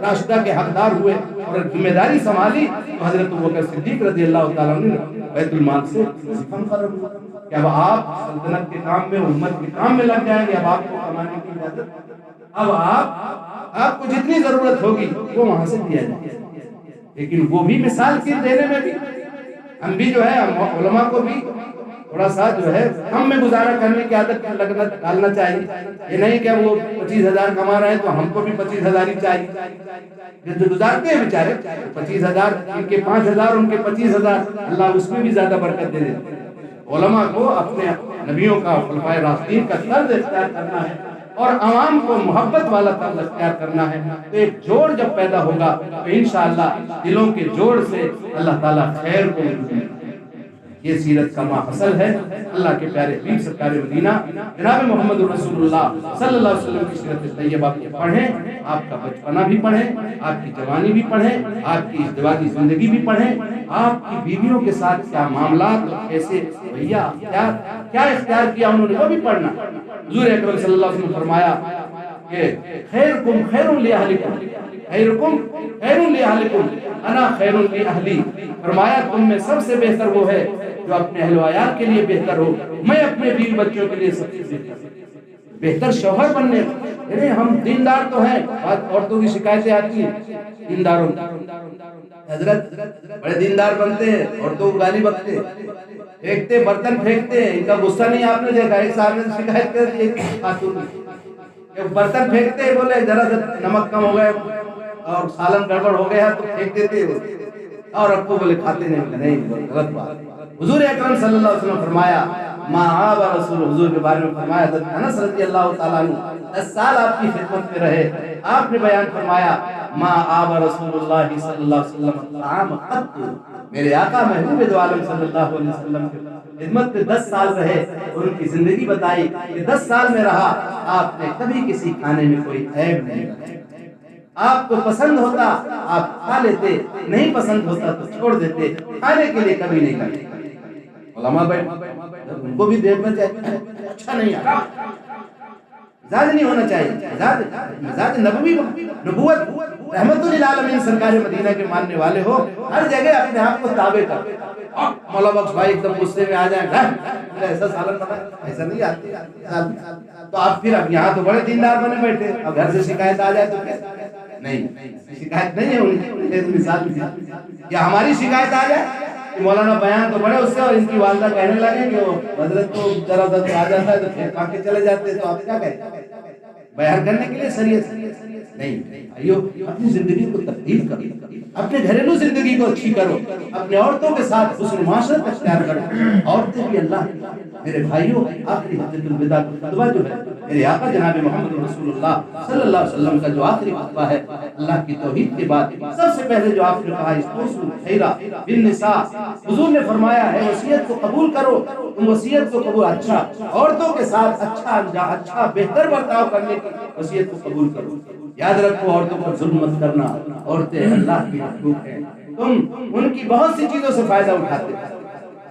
راشدہ کے حقدار ہوئے اور ذمہ داری سنبھالی تو حضرت ابوبکر صدیق رضی اللہ تعالیٰ عنہ نے بیت المال سے وظیفہ مقرر ہوا کہ اب آپ سلطنت کے کام میں، امت کے کام میں لگ جائیں گے، اب آپ کو کمانے کی اجازت، اب آپ کو جتنی ضرورت ہوگی وہ وہاں سے دیا جائے گا۔ لیکن وہ بھی مثال کی دینے میں بھی ہم بھی جو ہے علماء کو بھی تھوڑا سا جو ہے کم میں گزارا کرنے کی عادت ڈالنا چاہیے، یہ نہیں کہ وہ 25,000 کما رہے ہیں تو ہم کو بھی 25,000 ہی چاہیے، جو گزارتے ہیں بیچارے 25,000، ان کے 5,000 ان کے 25,000، اللہ اس میں بھی زیادہ برکت دے دیتے ہیں۔ علماء کو اپنے نبیوں کا، خلفائے راشدین کا طرز اختیار کرنا ہے اور عوام کو محبت والا طرز اختیار کرنا ہے، تو ایک جوڑ جب پیدا ہوگا تو انشاءاللہ دلوں کے جوڑ سے اللہ تعالیٰ خیر کو ملے گا۔ یہ سیرت کا ماحصل ہے۔ اللہ کے پیارے حبیب سرکار مدینہ جناب محمد رسول اللہ صلی اللہ علیہ وسلم کی سیرت طیبہ کو پڑھیں، آپ کا بچپنا بھی پڑھیں، آپ کی جوانی بھی پڑھیں، آپ کی ازدواجی زندگی بھی پڑھیں، آپ کی بیویوں کے ساتھ کیا معاملات اور کیسے بھیا کیا اختیار کیا انہوں نے وہ بھی پڑھنا۔ حضور اکرم صلی اللہ علیہ وسلم نے فرمایا کہ خیرکم خیر لأہلکم، خیرکم خیر لأہلکم انا خیر لأہلی، فرمایا تم میں سب سے بہتر وہ ہے جو اپنے اہل و عیال کے لیے بہتر ہو، میں اپنے بیوی بچوں کے لیے سب سے بہتر شوہر بننے۔ یعنی ہم دیندار تو ہیں، بات عورتوں کی شکایتیں آتی ہیں دینداروں، حضرت بڑے دیندار بنتے ہیں، عورتوں کو گالی بکتے پھینکتے، برتن پھینکتے ہیں، ان کا غصہ نہیں آپ نے دیکھا؟ ایک صاحب نے شکایت کر دی خاتون کہ برتن پھینکتے، بولے ذرا سا نمک کم ہو گیا اور سالن گڑبڑ ہو گیا تو پھینک دیتے، اور ابو بولے کھاتے نہیں، غلط بات۔ حضور اکرم صلی اللہ علیہ وسلم فرمایا ما آب رسول، حضور کے بارے میں فرمایا، حضرت انس رضی اللہ تعالیٰ عنہ 10 سال آپ کی خدمت میں رہے، آپ نے بیان فرمایا ما آب رسول اللہ صلی اللہ علیہ وسلم طعام قط، میرے آقا محبوب دو عالم صلی اللہ علیہ وسلم کی خدمت میں 10 سال رہے اور ان کی زندگی بتائی کہ 10 سال میں رہا، آپ نے کبھی کسی کھانے میں کوئی عیب نہیں رکھا، آپ کو پسند ہوتا آپ کھا لیتے، نہیں پسند ہوتا تو چھوڑ دیتے، کھانے کے لیے کبھی نہیں کرتے۔ علماء بھائی ان کو بھی دیکھنا چاہیے، اچھا نہیں آتا، مزاج نہیں ہونا چاہیے، مزاج نبوی، نبوت رحمت للعالمین سرکار مدینہ کے ماننے والے ہو، ہر جگہ اپنے آپ کو تابع کر۔ مولا بخش بھائی ایک دم غصے میں آ جائیں ایسا سالن بنا، ایسا نہیں آتی، تو آپ پھر اب یہاں تو بڑے دیندار بنے بیٹھے، اب گھر سے شکایت آ جائے تو نہیں، شکایت نہیں ہے ان کی مثال، یا ہماری شکایت آ جائے کہ مولانا بیان تو بڑے اس سے، اور ان کی والدہ کہنے لگے کہ وہ حضرت کو ذرا ذرا آ جاتا ہے تو پھر کھا کے چلے جاتے ہیں، تو آپ کیا کہیں؟ بیان کرنے کے لیے شریعت نہیں۔ بھائیو اپنی زندگی کو تبدیل کرو، اپنے گھریلو زندگی کو اچھی کرو، اپنے عورتوں کے ساتھ حسن معاشرت اختیار کرو۔ عورتیں بھی اللہ، میرے بھائیو آخری حجۃ الوداع کا خطبہ جو ہے میرے آقا جناب محمد رسول اللہ صلی اللہ علیہ وسلم کا جو آخری خطبہ ہے، اللہ کی توحید کے بعد سب سے پہلے جو آپ نے کہا استوصوا خیر بالنساء، حضور نے فرمایا ہے وصیت کو قبول کرو، تم وصیت کو قبول، اچھا عورتوں کے ساتھ اچھا بہتر برتاؤ کرنے کی وصیت کو قبول کرو۔ یاد رکھو عورتوں پر ظلم مت کرنا، عورتیں اللہ کی مخلوق ہیں، تم ان کی بہت سی چیزوں سے فائدہ اٹھاتے ہیں۔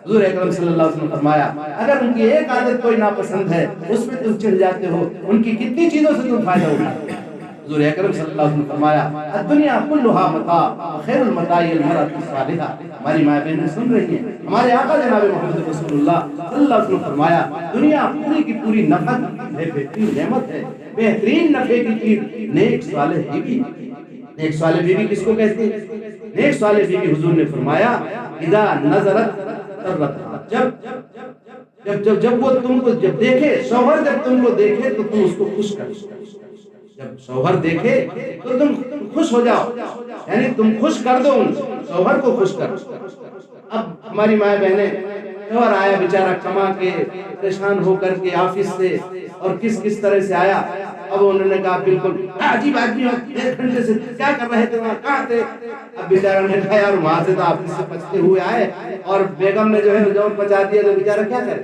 حضور اکرم صلی اللہ علیہ وسلم نے فرمایا اگر ان کی ایک عادت کوئی ناپسند ہے اس میں تم چڑھ جاتے ہو، ان کی کتنی چیزوں سے تم فائدہ اٹھاتے ہو۔ حضور اکرم صلی اللہ علیہ وسلم نے فرمایا الدنیا کلھا متاع خیر المتاع المرأۃ الصالحہ۔ ہماری ماں بہنیں سن رہی ہیں، ہمارے آقا جناب محمد رسول اللہ صلی اللہ علیہ وسلم نے فرمایا دنیا پوری کی پوری نفع کی بہترین نعمت ہے، بہترین نفع کی چیز نیک صالح بیوی۔ نیک صالح بیوی کس کو کہتے ہیں؟ نیک صالح بیوی حضور نے فرمایا اذا نظرت جب وہ تم کو جب دیکھے، شوہر جب تم کو دیکھے تو تم اس کو خوش کر، جب شوہر دیکھے تو تم خوش ہو جاؤ، یعنی تم خوش کر دو ان شوہر کو خوش کر۔ اب ہماری ماں بہنیں، شوہر آیا بیچارہ کما کے پریشان ہو کر کے آفس سے، اور کس طرح سے آیا، اب انہوں نے کہا بالکل عجیب آدمی ہو، 1 گھنٹے سے کیا کر رہے تھے وہاں، کہاں تھے؟ اب بیچارہ نے کہا یار وہاں سے تو آفس سے پچتے ہوئے آئے اور بیگم نے جو ہے جو پچا دیا، تو بیچارہ کیا کرے؟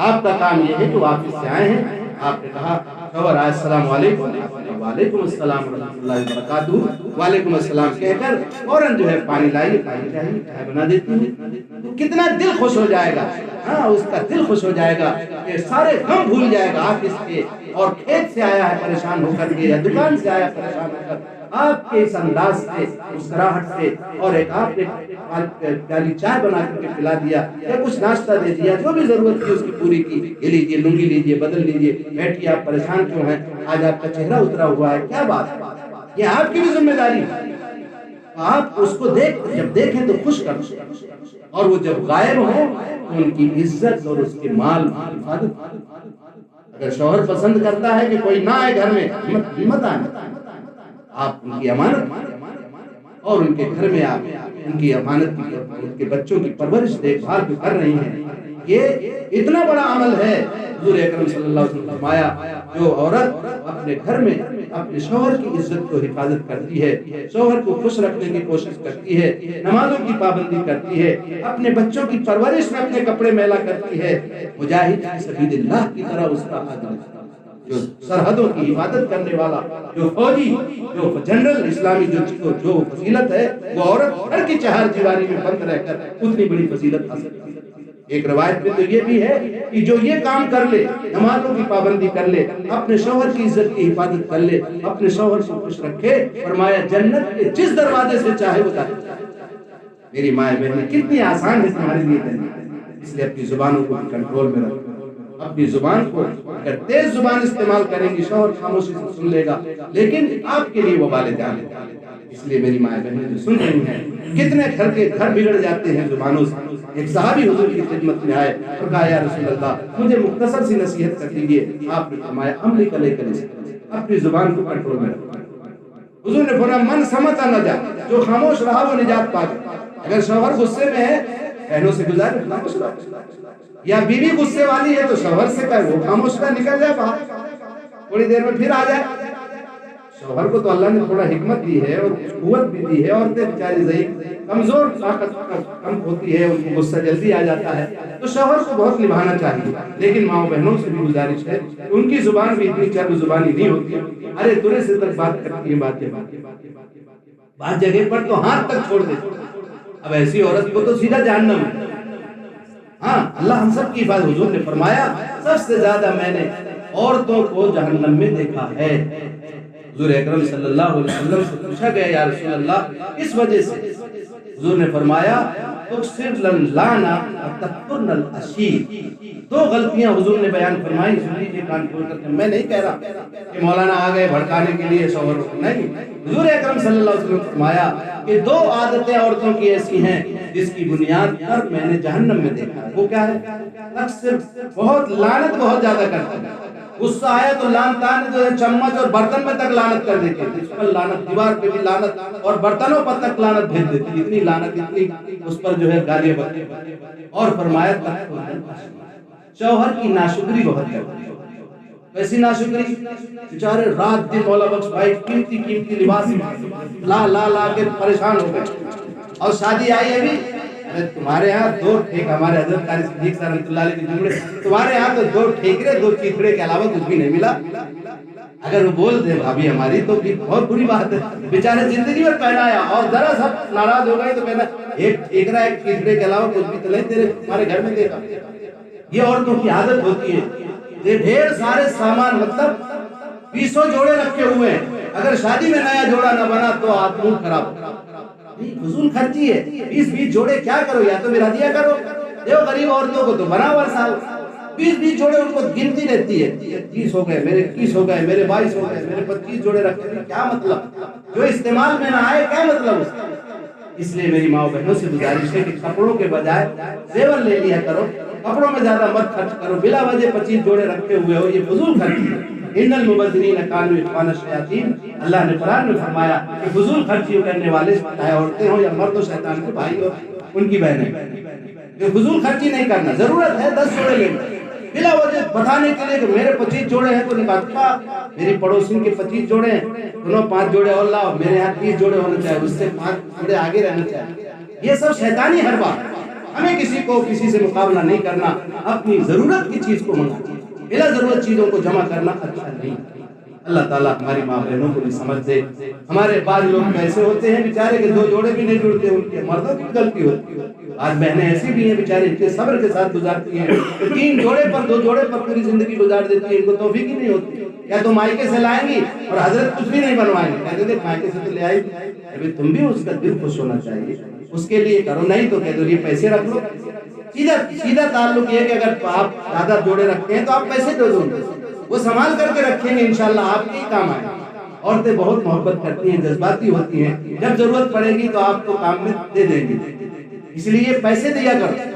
آپ کا کام یہ ہے کہ آفس سے آئے ہیں، آپ نے کہا شوہر آئے السلام علیکم، وعلیکم السلام ورحمۃ اللہ وبرکاتہ، وعلیکم السلام کہہ کر فوراً جو ہے پانی لائیے، پانی چاہیے، چائے بنا دیتی ہوں، تو کتنا دل خوش ہو جائے گا، ہاں اس کا دل خوش ہو جائے گا کہ سارے غم بھول جائے گا آفس کے، اور کھیت سے آیا ہے پریشان ہو کر کے یا دکان سے آیا پریشان ہو کر، آپ کے اس انداز سے، مسکراہٹ سے، اور ایک آپ نے پیالی چائے بنا کر کے پلا دیا یا کچھ ناشتہ دے دیا، جو بھی ضرورت تھی اس کی پوری کی، یہ لیجیے لنگی لیجیے بدل لیجیے، بیٹھیے آپ پریشان کیوں ہیں، آج آپ کا چہرہ اترا ہوا ہے، کیا بات ہے، یہ آپ کی بھی ذمہ داری ہے، آپ اس کو جب دیکھیں تو خوش کر، اور وہ جب غائب ہو تو ان کی عزت اور اس کے مال کی حفاظت۔ اگر شوہر پسند کرتا ہے کہ کوئی نہ آئے گھر میں، ہمت آئے، آپ ان کی امانت، اور ان کے گھر میں آپ ان کی امانت کی، ان کے بچوں کی پرورش دیکھ بھال بھی کر رہی ہیں، یہ اتنا بڑا عمل ہے۔ حضور اکرم صلی اللہ علیہ وسلم نے فرمایا جو عورت اپنے گھر میں اپنے شوہر کی عزت کو حفاظت کرتی ہے، شوہر کو خوش رکھنے کی کوشش کرتی ہے، نمازوں کی پابندی کرتی ہے، اپنے بچوں کی پرورش میں اپنے کپڑے میلا کرتی ہے، مجاہد فی سبیل اللہ کی طرح اس کا اجر، جو سرحدوں کی حفاظت کرنے والا، جو فوجی، جو جنرل اسلامی جو فضیلت ہے، وہ عورت گھر کی چہار دیواری میں بند رہ کر اتنی بڑی فضیلت حاصل کرتی ہے۔ ایک روایت میں تو یہ بھی ہے کہ جو یہ کام کر لے، نمازوں کی پابندی کر لے، اپنے شوہر کی عزت کی حفاظت کر لے، اپنے شوہر کو خوش رکھے، فرمایا جنت کے جس دروازے سے چاہے وہ داخل ہو جائے۔ میری مائیں بہنیں، کتنی آسان ہے تمہارے لیے جنت، اس لیے اپنی زبانوں کو کنٹرول میں رکھو۔ اپنی زبان کو اگر تیز زبان استعمال کریں گی، شوہر خاموشی سے سن لے گا، لیکن آپ کے لیے وہ والد جان ہے۔ اس لیے میری مائیں بہنیں جو سن رہی ہیں، کتنے گھر بگڑ جاتے ہیں زبانوں سے۔ ایک صحابی حضور کی خدمت میں آئے اور کہا یا رسول اللہ مجھے مختصر سی نصیحت کر دیجیے۔ آپ نے فرمایا عمل کلے کلے، اپنی زبان کو کنٹرول میں رکھو۔ حضور نے فرمایا من سمت نجا، جو خاموش رہا وہ نجات پا گیا۔ اگر شوہر غصے میں ہے، بہنوں سے گزارے خاموش رہو، یا بیوی غصے والی ہے تو شوہر سے کہے وہ خاموش رہ، نکل جائے باہر، تھوڑی دیر میں پھر آ جائے۔ شوہر کو تو اللہ نے تھوڑا حکمت دی ہے اور قوت بھی دی ہے، عورتیں بیچاری ضعیف کمزور طاقت کم ہوتی ہے، ان کو غصہ جلدی آ جاتا ہے، تو شوہر کو بہت نبھانا چاہیے۔ لیکن ماں بہنوں سے بھی گزارش ہے، ان کی زبان بھی اتنی چرب زبانی نہیں ہوتی، ارے ترے سے تک بات کرتی ہے، بات جگہ پر تو ہاتھ تک چھوڑ دیتی۔ اب ایسی عورت کو تو سیدھا جہنم ہے۔ ہاں، اللہ ہم سب کی حفاظت۔ حضور نے فرمایا سب سے زیادہ میں نے عورتوں کو جہنم میں دیکھا ہے۔ حضور اکرم صلی اللہ علیہ وسلم سے پوچھا گیا یا رسول اللہ اس وجہ سے؟ حضور نے فرمایا تکثر اللانا وتکثرن الاشیر۔ دو غلطیاں حضور نے بیان فرمائی، سن لیجیے کان کھول کر کے۔ میں نہیں کہہ رہا کہ مولانا آ گئے بھڑکانے کے لیے شوہر کو، نہیں۔ حضور اکرم صلی اللہ علیہ وسلم نے فرمایا کہ دو عادتیں عورتوں کی ایسی ہیں جس کی بنیاد پر میں نے جہنم میں دیکھا ہے۔ وہ کیا ہے؟ اکثر بہت لعنت بہت زیادہ کرتی ہے، غصہ آیا تو لعنتان جو ہے چمچ اور برتن میں تک لعنت کر دیتی ہے، اس پر لعنت، دیوار پہ بھی لعنت اور برتنوں پر تک لعنت بھیج دیتی ہے، اتنی لعنت، اتنی اس پر جو ہے گالیاں بکتی۔ اور فرمایا شوہر کی ناشکری بہت کرتی ہے۔ ویسی ناشکری، بیچارے رات دن مولا بخش بھائی قیمتی قیمتی لباس لا لا لا کے پریشان ہو گئے، اور شادی آئی ابھی، تمہارے ہاں دو ٹھیک، ہمارے حضرت قاری صدیق صاحب رحمۃ اللہ علیہ کے جملے، تمہارے ہاں تو دو ٹھیکرے دو چیتڑے کے علاوہ کچھ بھی نہیں ملا۔ اگر وہ بول دے بھابھی ہماری تو بہت بری بات ہے، بیچارے زندگی میں پہنایا اور ذرا سا ناراض ہو گئے تو کہنا ایک ٹھیکرا ایک چیتڑے کے علاوہ کچھ بھی تو نہیں تیرے ہمارے گھر میں دیکھا۔ یہ عورتوں کی عادت ہوتی ہے، یہ ڈھیر سارے سامان، مطلب 20 جوڑے رکھے ہوئے ہیں، اگر شادی میں نیا جوڑا نہ بنا تو آپ موڈ خراب، فضول خرچی ہے۔ 20 جوڑے کیا کرو، یا تو میرا دیا کرو، دیو غریب عورتوں کو تو بنا ہوا سال 20 جوڑے ان کو گنتی رہتی ہے، 30 ہو گئے میرے، 21 ہو گئے میرے، 22 ہو گئے میرے، 25 جوڑے رکھے تھے، کیا مطلب؟ جو استعمال میں نہ آئے کیا مطلب اس کا؟ اس لیے میری ماں بہنوں سے گزارش ہے کہ کپڑوں کے بجائے زیور لے لیا کرو، کپڑوں میں زیادہ مت خرچ کرو۔ بلا وجہ 25 جوڑے رکھے ہوئے ہو، یہ فضول خرچی ہے۔ ان المبذرین کانوا اخوان الشیاطین، اللہ نے قرآن میں فرمایا کہ فضول خرچی کرنے والے چاہے عورتیں ہوں یا مرد و شیطان کے بھائی ہو ان کی بہنیں، کہ فضول خرچی نہیں کرنا۔ ضرورت ہے 10 جوڑے لینا، بلا وجہ بتانے کے لیے کہ میرے 25 جوڑے ہیں تو نکالتا، میری پڑوسین کے 25 جوڑے ہیں، انہوں 5 جوڑے اور لاؤ، میرے یہاں 30 جوڑے ہونے چاہیے، اس سے 5 جوڑے آگے رہنا چاہیے۔ یہ سب شیطانی ہر بات۔ ہمیں کسی کو کسی سے مقابلہ نہیں کرنا، اپنی ضرورت کی چیز کو منگانا، بلا ضرورت چیزوں کو جمع کرنا اچھا نہیں۔ اللہ تعالیٰ ہماری ماں بہنوں کو بھی سمجھ دے۔ ہمارے بعض لوگ ایسے ہوتے ہیں بیچارے کہ 2 جوڑے بھی نہیں جڑتے، ان کے مردوں کی غلطی ہوتی ہے۔ آج بہنیں ایسی بھی ہیں بیچارے اتنے صبر کے ساتھ گزارتی ہیں، 3 جوڑے پر 2 جوڑے پر پوری زندگی گزار دیتی ہیں، ان کو توفیق ہی نہیں ہوتی۔ یا تو مائکے سے لائیں گی اور حضرت کچھ بھی نہیں بنوائیں گے، کہتے تھے مائکے سے تو لے آئی، ابھی تم بھی اس کا دل خوش ہونا چاہیے، اس کے لیے کرو، نہیں تو کہہ دو یہ پیسے رکھ لو۔ سیدھا تعلق یہ ہے کہ اگر آپ زیادہ جوڑے رکھتے ہیں تو آپ پیسے دے دو، وہ سنبھال کر کے رکھیں گے، انشاءاللہ آپ کے ہی کام آئے۔ عورتیں بہت محبت کرتی ہیں، جذباتی ہوتی ہیں، جب ضرورت پڑے گی تو آپ کو کام میں دے دیں گے، اس لیے پیسے دیا کرو۔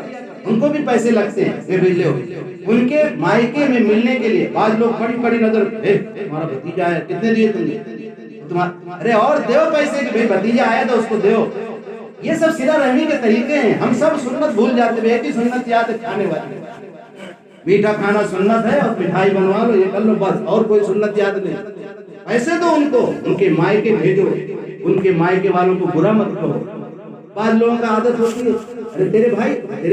ان کو بھی پیسے لگتے ہیں، یہ بھیج لو ان کے مائکے میں ملنے کے لیے۔ بعض لوگ بڑی بڑی نظر، ہمارا بھتیجا ہے، کتنے دیے تم نے؟ ارے اور دیو پیسے کہ بھائی بھتیجا آیا تو اس کو دیو۔ یہ سب صلہ رحمی کے طریقے ہیں، ہم سب سنت بھول جاتے ہیں۔ ایک ہی سنت یاد ہے کھانے والی، میٹھا کھانا سنت ہے اور مٹھائی بنوا لو، یہ کر لو بس، اور کوئی سنت یاد نہیں۔ ایسے تو ان کو ان کے مائکے بھیجو، ان کے مائکے والوں کو برا مت کہو۔ بعض لوگوں کا عادت ہوتی ہے، ارے تیرے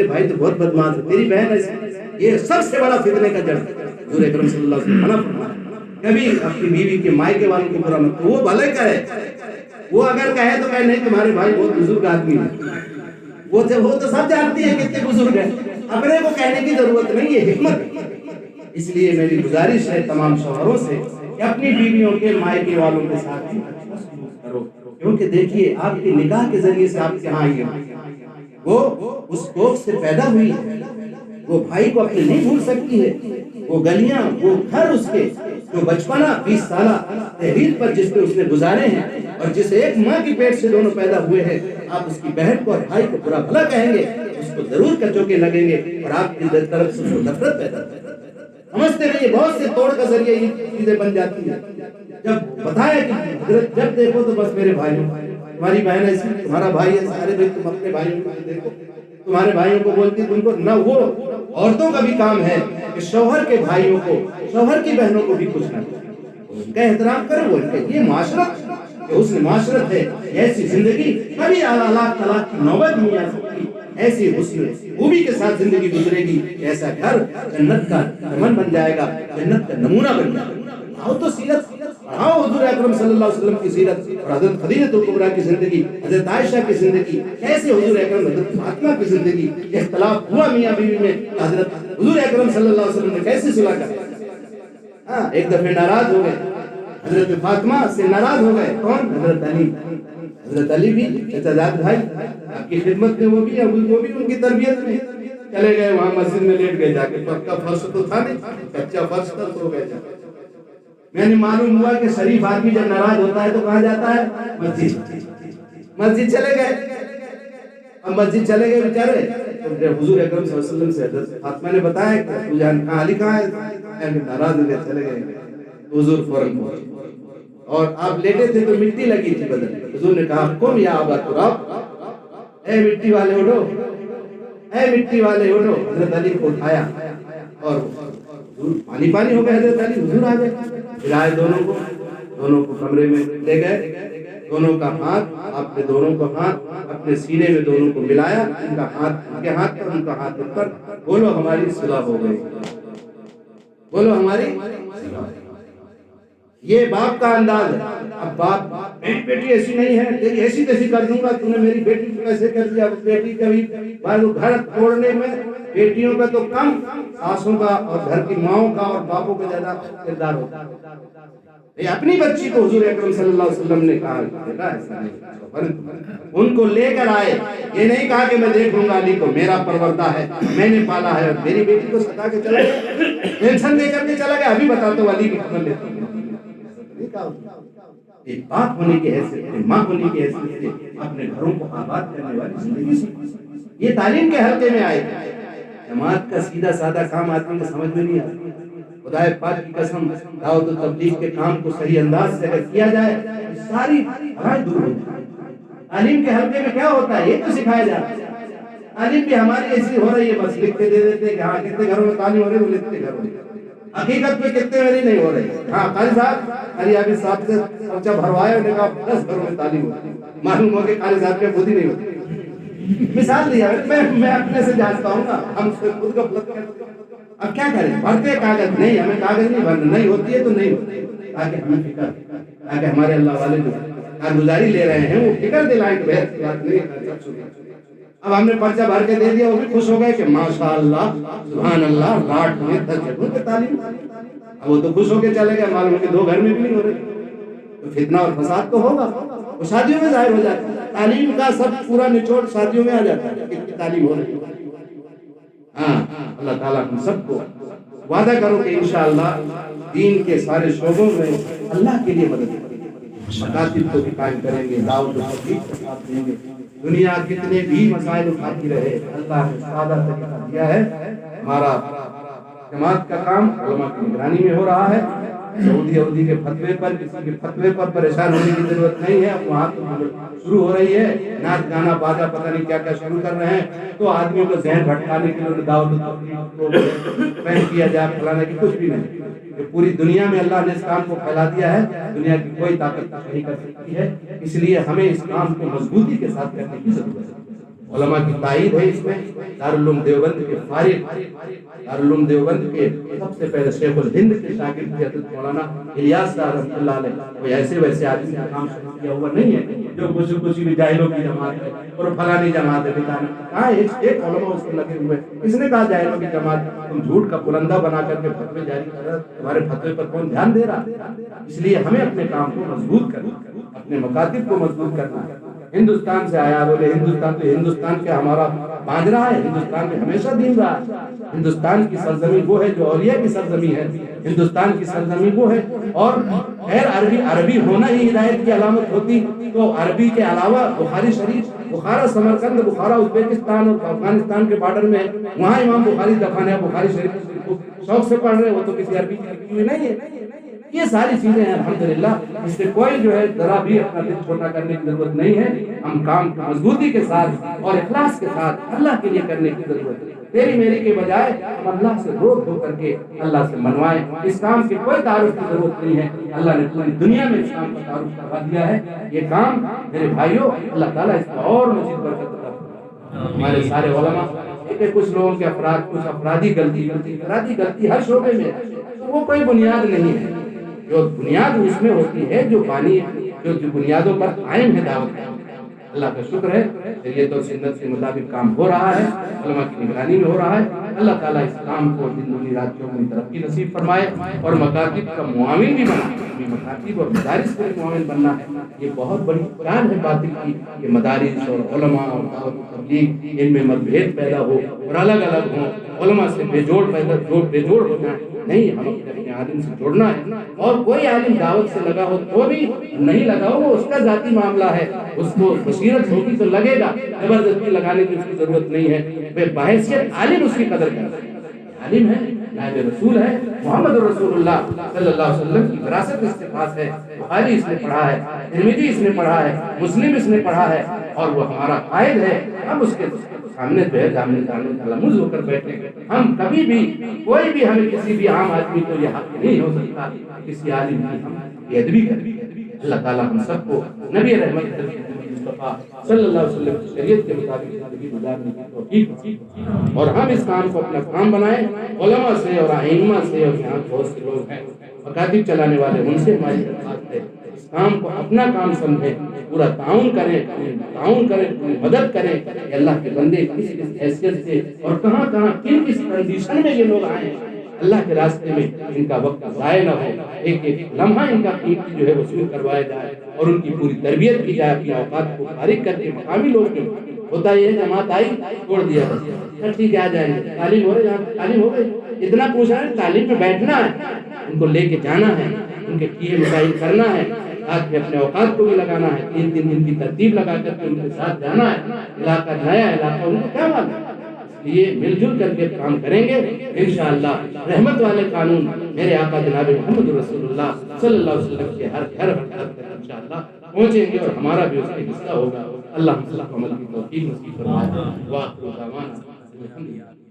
بھائی تو بہت بدماش ہے، تیری بہن ایسی، یہ سب سے بڑا فتنے کا جڑ ہے۔ حضور اکرم صلی اللہ علیہ وسلم منع فرمایا کبھی اپنی بیوی کے مائکے والوں کو برا مت کہو، وہ بھلے کہے، وہ اگر کہے تو کہے نہیں تمہارے بھائی بہت بزرگ آدمی ہے، وہ تو سب جانتی ہیں کتنے بزرگ ہیں، اپنے کو کہنے کی ضرورت نہیں، یہ حکمت ہے۔ اس لیے میری گزارش ہے تمام شوہروں سے کہ اپنی بیویوں کے مائکے والوں کے ساتھ کرو، کیونکہ دیکھیے آپ کے نکاح کے ذریعے سے آپ کہاں آئی ہے، وہ اس کوکھ سے پیدا ہوئی ہے، وہ بھائی کو اپنے نہیں بھول سکتی ہے، وہ گلیاں، وہ گھر، اس کے جو بچپنا 20 سالہ تحریر پر جس پہ اس نے گزارے ہیں، اور جس ایک ماں کی پیٹ سے دونوں پیدا ہوئے ہیں، آپ اس کی بہن کو اور بھائی کو برا بھلا کہیں گے، اس کو ضرور کچوکے لگیں گے اور آپ کی طرف سے اس کو نفرت پیدا ہوگی۔ سمجھتے رہیے بہت سے توڑ کا ذریعہ یہ چیزیں بن جاتی ہیں۔ جب بتایا کہ حضرت جب دیکھو تو بس میرے بھائیوں، تمہاری بہن ایسی، تمہارا بھائی ہے، سارے بھائی تم اپنے بھائیوں کو دیکھو، تمہارے بھائیوں کو بولتی تم کو نہ، وہ عورتوں کا بھی کام ہے کہ شوہر کے بھائیوں کو، شوہر کی بہنوں کو بھی کچھ نہ ان کا احترام کرو، یہ معاشرت کہ اس نے معاشرت ہے، ایسی زندگی کبھی طلاق کی نوبت نہیں آ سکتی، ایسی حسن خوبی کے ساتھ زندگی گزرے گی، ایسا گھر جنت کا چمن بن جائے گا، جنت کا نمونہ بن جائے گا۔ پڑھاؤ تو سیرت، پڑھاؤ حضور اکرم صلی اللہ علیہ وسلم کی سیرت اور حضرت خدیجہ الکبریٰ کی زندگی، حضرت عائشہ کی زندگی، کیسے حضور اکرم، حضرت فاطمہ کی زندگی، اختلاف ہوا میاں بیوی میں، حضرت حضور اکرم صلی اللہ علیہ وسلم نے کیسے صلح کیا۔ ایک دفعہ ناراض ہو گئے، حضرت فاطمہ سے ناراض ہو گئے، کون؟ حضرت علی۔ حضرت علی بھی چچا زاد بھائی آپ کی خدمت میں، وہ بھی ان کی تربیت میں چلے گئے، وہاں مسجد میں لیٹ گئے، جا کے پکا فرش تو تھا نہیں، کچا فرش تھا، سو گئے جا۔ میں نے معلوم ہوا کہ شریف آدمی جب ناراض ہوتا ہے تو کہاں جاتا ہے؟ مسجد چلے گئے۔ اب مسجد چلے گئے بیچارے، حضور اکرم صلی اللہ علیہ وسلم سے حضرت فاطمہ نے بتایا کہ تو جان کہاں، علی کہاں ہے؟ ناراض ہو گئے، چلے گئے۔ حضور فوراً پہنچے اور آپ لیٹے تھے تو مٹی لگی تھی بدن میں، حضور نے کہا قم یا ابا تراب، اے مٹی والے اٹھو، اے مٹی والے اٹھو۔ حضرت علی کو اٹھایا اور پانی پانی ہو گئے، حضرت علی حضور آ گئے، پھرائے دونوں کو کمرے میں لے گئے، دونوں کا ہاتھ، آپ نے دونوں کو ہاتھ اپنے سینے میں دونوں کو ملایا، ان کا ہاتھ ان کے ہاتھ پر، ان کا ہاتھ ان پر، بولو ہماری صلح ہو گئی، بولو ہماری صلح ہو گئی۔ یہ باپ کا انداز ہے۔ اب باپ بیٹی ایسی نہیں ہے، تیری ایسی تیسی کر دوں گا، تم نے میری بیٹی کو کیسے کر دیا؟ بیٹی کبھی گھر توڑنے میں بیٹیوں کا تو کم، ساسوں کا اور گھر کی ماؤں کا اور باپوں کا زیادہ کردار ہوتا ہے۔ اپنی بچی کو حضور اکرم صلی اللہ علیہ وسلم نے کہا ان کو لے کر آئے، یہ نہیں کہا کہ میں دیکھ لوں گا علی کو، میرا پروردہ ہے، میں نے پالا ہے، اور میری بیٹی کو ستا کے چلا گیا، ٹینشن دے کر کے چلا گیا، ابھی بتاتا ہوں علی کی خبر لیتا ہوں۔ ایک باپ ہونے کی حیثیت سے، ماں ہونے کی حیثیت سے اپنے گھروں کو آباد کرنے والی زندگی سے یہ تعلیم کے حلقے میں آئے۔ جماعت کا سیدھا سادہ کام آدمی کو سمجھ میں نہیں آتا۔ خدا پاک کی قسم، دعوت و تبلیغ کے کام کو صحیح انداز سے اگر کیا جائے ساری حرج دور ہوتی ہے۔ تعلیم کے حلقے میں کیا ہوتا ہے یہ تو سکھایا جاتا ہے۔ تعلیم بھی ہماری ایسی ہو رہی ہے، بس لکھ کے دے دیتے ہیں کہ ہاں کتنے گھروں میں تعلیم ہو رہی ہے، وہ لکھتے گھروں میں، حقیقت میں کتنے میری نہیں ہو رہی۔ ہاں قاری صاحب، قاری عابد صاحب سے پرچہ بھروائے، انہوں نے کہا 10 گھروں میں تعلیم ہوتی ہے، معلوم ہو کہ قاری صاحب کے خود ہی نہیں ہوتی۔ مثال دیا، میں اپنے سے جانتا ہوں نا، ہم خود غفلت کرتے ہیں۔ اب کیا کریں، بھرتے کاغذ نہیں، ہمیں کاغذ نہیں بھرنا، نہیں ہوتی ہے تو نہیں ہوتی ہے، تاکہ ہمیں فکر، تاکہ ہمارے اللہ والے جو کارگزاری لے رہے ہیں وہ فکر دلائیں کہ بہت بات نہیں۔ اب ہم نے پرچہ بھر کے دے دیا، وہ بھی خوش ہو گئے کہ ماشاءاللہ سبحان اللہ، لاٹ میں 10 جگہوں پہ تعلیم۔ اب وہ تو خوش ہو کے چلے گئے، معلوم کہ 2 گھر میں بھی نہیں ہو رہی، تو فتنہ اور فساد تو ہوگا، وہ شادیوں میں ظاہر ہو جاتا ہے۔ تعلیم کا سب پورا نچوڑ شادیوں میں آ جاتا ہے، کتنی تعلیم ہو رہی ہے۔ ہاں اللہ تعالیٰ ہم سب کو وعدہ کرو کہ انشاءاللہ دین کے سارے شعبوں میں اللہ کے لیے مدد کریں گے، مکاتب کو بھی قائم کریں گے، دعوت و تبلیغ کا ساتھ دیں گے۔ دنیا کتنے بھی مسائل اٹھاتی رہے، اللہ نے سادہ طریقہ دیا ہے۔ ہمارا جماعت کا کام علماء کی نگرانی میں ہو رہا ہے۔ سعودی کے فتوے پر، کسی کے فتوے پر پریشان ہونے کی ضرورت نہیں ہے۔ اب وہاں شروع ہو رہی ہے نعت گانا باجا، پتہ نہیں کیا کیا شروع کر رہے ہیں، تو آدمیوں کو ذہن بھٹکانے کے لیے دعوت و تبلیغ کو بین کیا جائے، پھیلانے کی کچھ بھی نہیں۔ کہ پوری دنیا میں اللہ نے اس کام کو پھیلا دیا ہے، دنیا کی کوئی طاقت نہیں کر سکتی ہے، اس لیے ہمیں اس کام کو مضبوطی کے ساتھ کرنے کی ضرورت ہے۔ علماء کی تائید ہے اس میں۔ دارالعلوم دیوبند کے فارغ، دارالعلوم دیوبند کے سب سے پہلے شیخ الہند کے شاگرد حضرت مولانا الیاس صاحب رحمۃ اللہ علیہ، کوئی ایسے ویسے آدمی کا کام شروع کیا ہوا نہیں ہے جو کچھ بھی جاہلوں کی جماعت ہے اور فلانی جماعت ہے، بتانا کہاں ایک علماء اس کو لگے ہوئے کس نے کہا جاہلوں کی جماعت تم جھوٹ کا پلندہ بنا کر کے فتوے جاری کر رہے، تمہارے فتوے پر کون دھیان دے رہا؟ اس لیے ہمیں اپنے کام کو مضبوط کرنا، اپنے مکاتب کو مضبوط کرنا ہے۔ ہندوستان سے آیا، بولے ہندوستان تو ہندوستان کے ہمارا باندھ رہا ہے، ہندوستان میں ہمیشہ دین رہا ہے۔ ہندوستان کی سرزمین وہ ہے جو اولیاء کی سرزمین ہے، ہندوستان کی سرزمین وہ ہے۔ اور غیر عربی ہونا ہی ہدایت کی علامت ہوتی تو عربی کے علاوہ بخاری شریف، بخارا سمرقند، بخارا ازبکستان اور افغانستان کے بارڈر میں ہے، وہاں امام بخاری دفن ہے، بخاری شریف شوق سے پڑھ رہے، وہ تو کسی عربی کی لکھی ہوئی نہیں ہے۔ یہ ساری چیزیں ہیں الحمدللہ، اس سے کوئی جو ہے ذرا بھی اپنا دل چھوٹا کرنے کی ضرورت نہیں ہے۔ ہم کام مضبوطی کے ساتھ اور اخلاص کے ساتھ اللہ کے لیے کرنے کی ضرورت ہے۔ تیری میری کے بجائے ہم اللہ سے رو دھو کر کے اللہ سے منوائیں۔ اس کام کی کوئی تعارف کی ضرورت نہیں ہے، اللہ نے پوری دنیا میں اس کام کا تعارف کروا دیا ہے۔ یہ کام میرے بھائیوں، اللہ تعالیٰ اس کو اور مزید برکت عطا فرمائے۔ ہمارے سارے علماء کہ کچھ لوگوں کے کچھ افرادی غلطی ہر شعبے میں ہے، تو وہ کوئی بنیاد نہیں ہے۔ جو بنیاد اس میں ہوتی ہے، جو بانی جو بنیادوں پر قائم ہے دعوت، اللہ کا شکر ہے شریعت اور سنت کے مطابق کام ہو رہا ہے، علماء کی نگرانی میں ہو رہا ہے۔ اللہ تعالیٰ اس کام کو دن دنی رات چوگنی ترقی نصیب فرمائے اور مکاتب کا معاون بھی بنا۔ مکاتب اور مدارس کا معاون بننا ہے، یہ بہت بڑی پلان ہے باطل کی کہ مدارس اور علماء اور دعوت تبلیغ ان میں متبھید پیدا ہو اور الگ الگ ہوں، علماء سے بے جوڑ ہو جائیں۔ نہیں، ہم اپنے عالم سے جوڑنا ہے، اور کوئی عالم دعوت سے لگا ہو تو بھی نہیں لگا ہو، وہ اس کا ذاتی معاملہ ہے، اس کو بصیرت ہوگی تو لگے گا، زبردستی لگانے کی اس کی ضرورت نہیں ہے۔ بے بحیثیت عالم اس کی قدر کرتا ہے، عالم ہے، نائب رسول ہے، محمد رسول اللہ صلی اللہ علیہ وسلم کی وراثت اس کے پاس ہے۔ بخاری اس نے پڑھا ہے، ترمذی اس نے پڑھا ہے، مسلم اس نے پڑھا ہے، اور وہ ہمارا قائد ہے۔ ہم اس کے سامنے جو ہے تلمذ ہو کر بیٹھے۔ ہم کبھی بھی کوئی بھی ہمیں کسی بھی عام آدمی کو یہ حق نہیں ہو سکتا کسی عالم کی ہم بے ادبی کریں۔ اللہ تعالیٰ ہم سب کو نبی رحمت مصطفیٰ صلی اللہ علیہ وسلم کی شریعت کے مطابق زندگی گزارنے کی توفیق نصیب، اور ہم اس کام کو اپنا کام بنائیں۔ علماء سے اور ائمہ سے، اور یہاں بہت سے لوگ ہیں مکاتب چلانے والے، ان سے ہماری درخواست ہے اس کام کو اپنا کام سمجھیں، پورا تعاون کریں، پوری مدد کریں کہ اللہ کے بندے کس حیثیت سے اور کہاں کس کنڈیشن میں یہ لوگ آئے ہیں، اللہ کے راستے میں ان کا وقت ضائع نہ ہو، ایک لمحہ ان کا قیمتی جو ہے وصول کروایا جائے اور ان کی پوری تربیت کی جائے، اپنے اوقات کو فارغ کر کے مقامی لوگ جو ہوتا ہے یہ جماعت آئی چھوڑ دیا بس ٹھیک ہے آ جائیں گے، تعلیم ہو رہی، تعلیم ہو گئی، اتنا پوچھا ہے تعلیم میں بیٹھنا ہے، ان کو لے کے جانا ہے، ان کے کیے مسائل کرنا ہے، ساتھ میں اپنے اوقات کو بھی لگانا ہے، 3 دن کی ترتیب لگا کر کے ان کے ساتھ جانا ہے۔ علاقہ نیا علاقہ ان کو کیا معلوم ہے، یہ مل جل کر کے کام کریں گے انشاءاللہ۔ رحمت والے قانون میرے آقا جناب محمد رسول اللہ صلی اللہ علیہ وسلم کے ہر گھر تک انشاءاللہ پہنچیں گے، اور ہمارا بھی اس کا حصہ ہوگا۔ اللہ ہم سب کو عمل کی توفیق نصیب فرمائے۔ وآخر دعوانا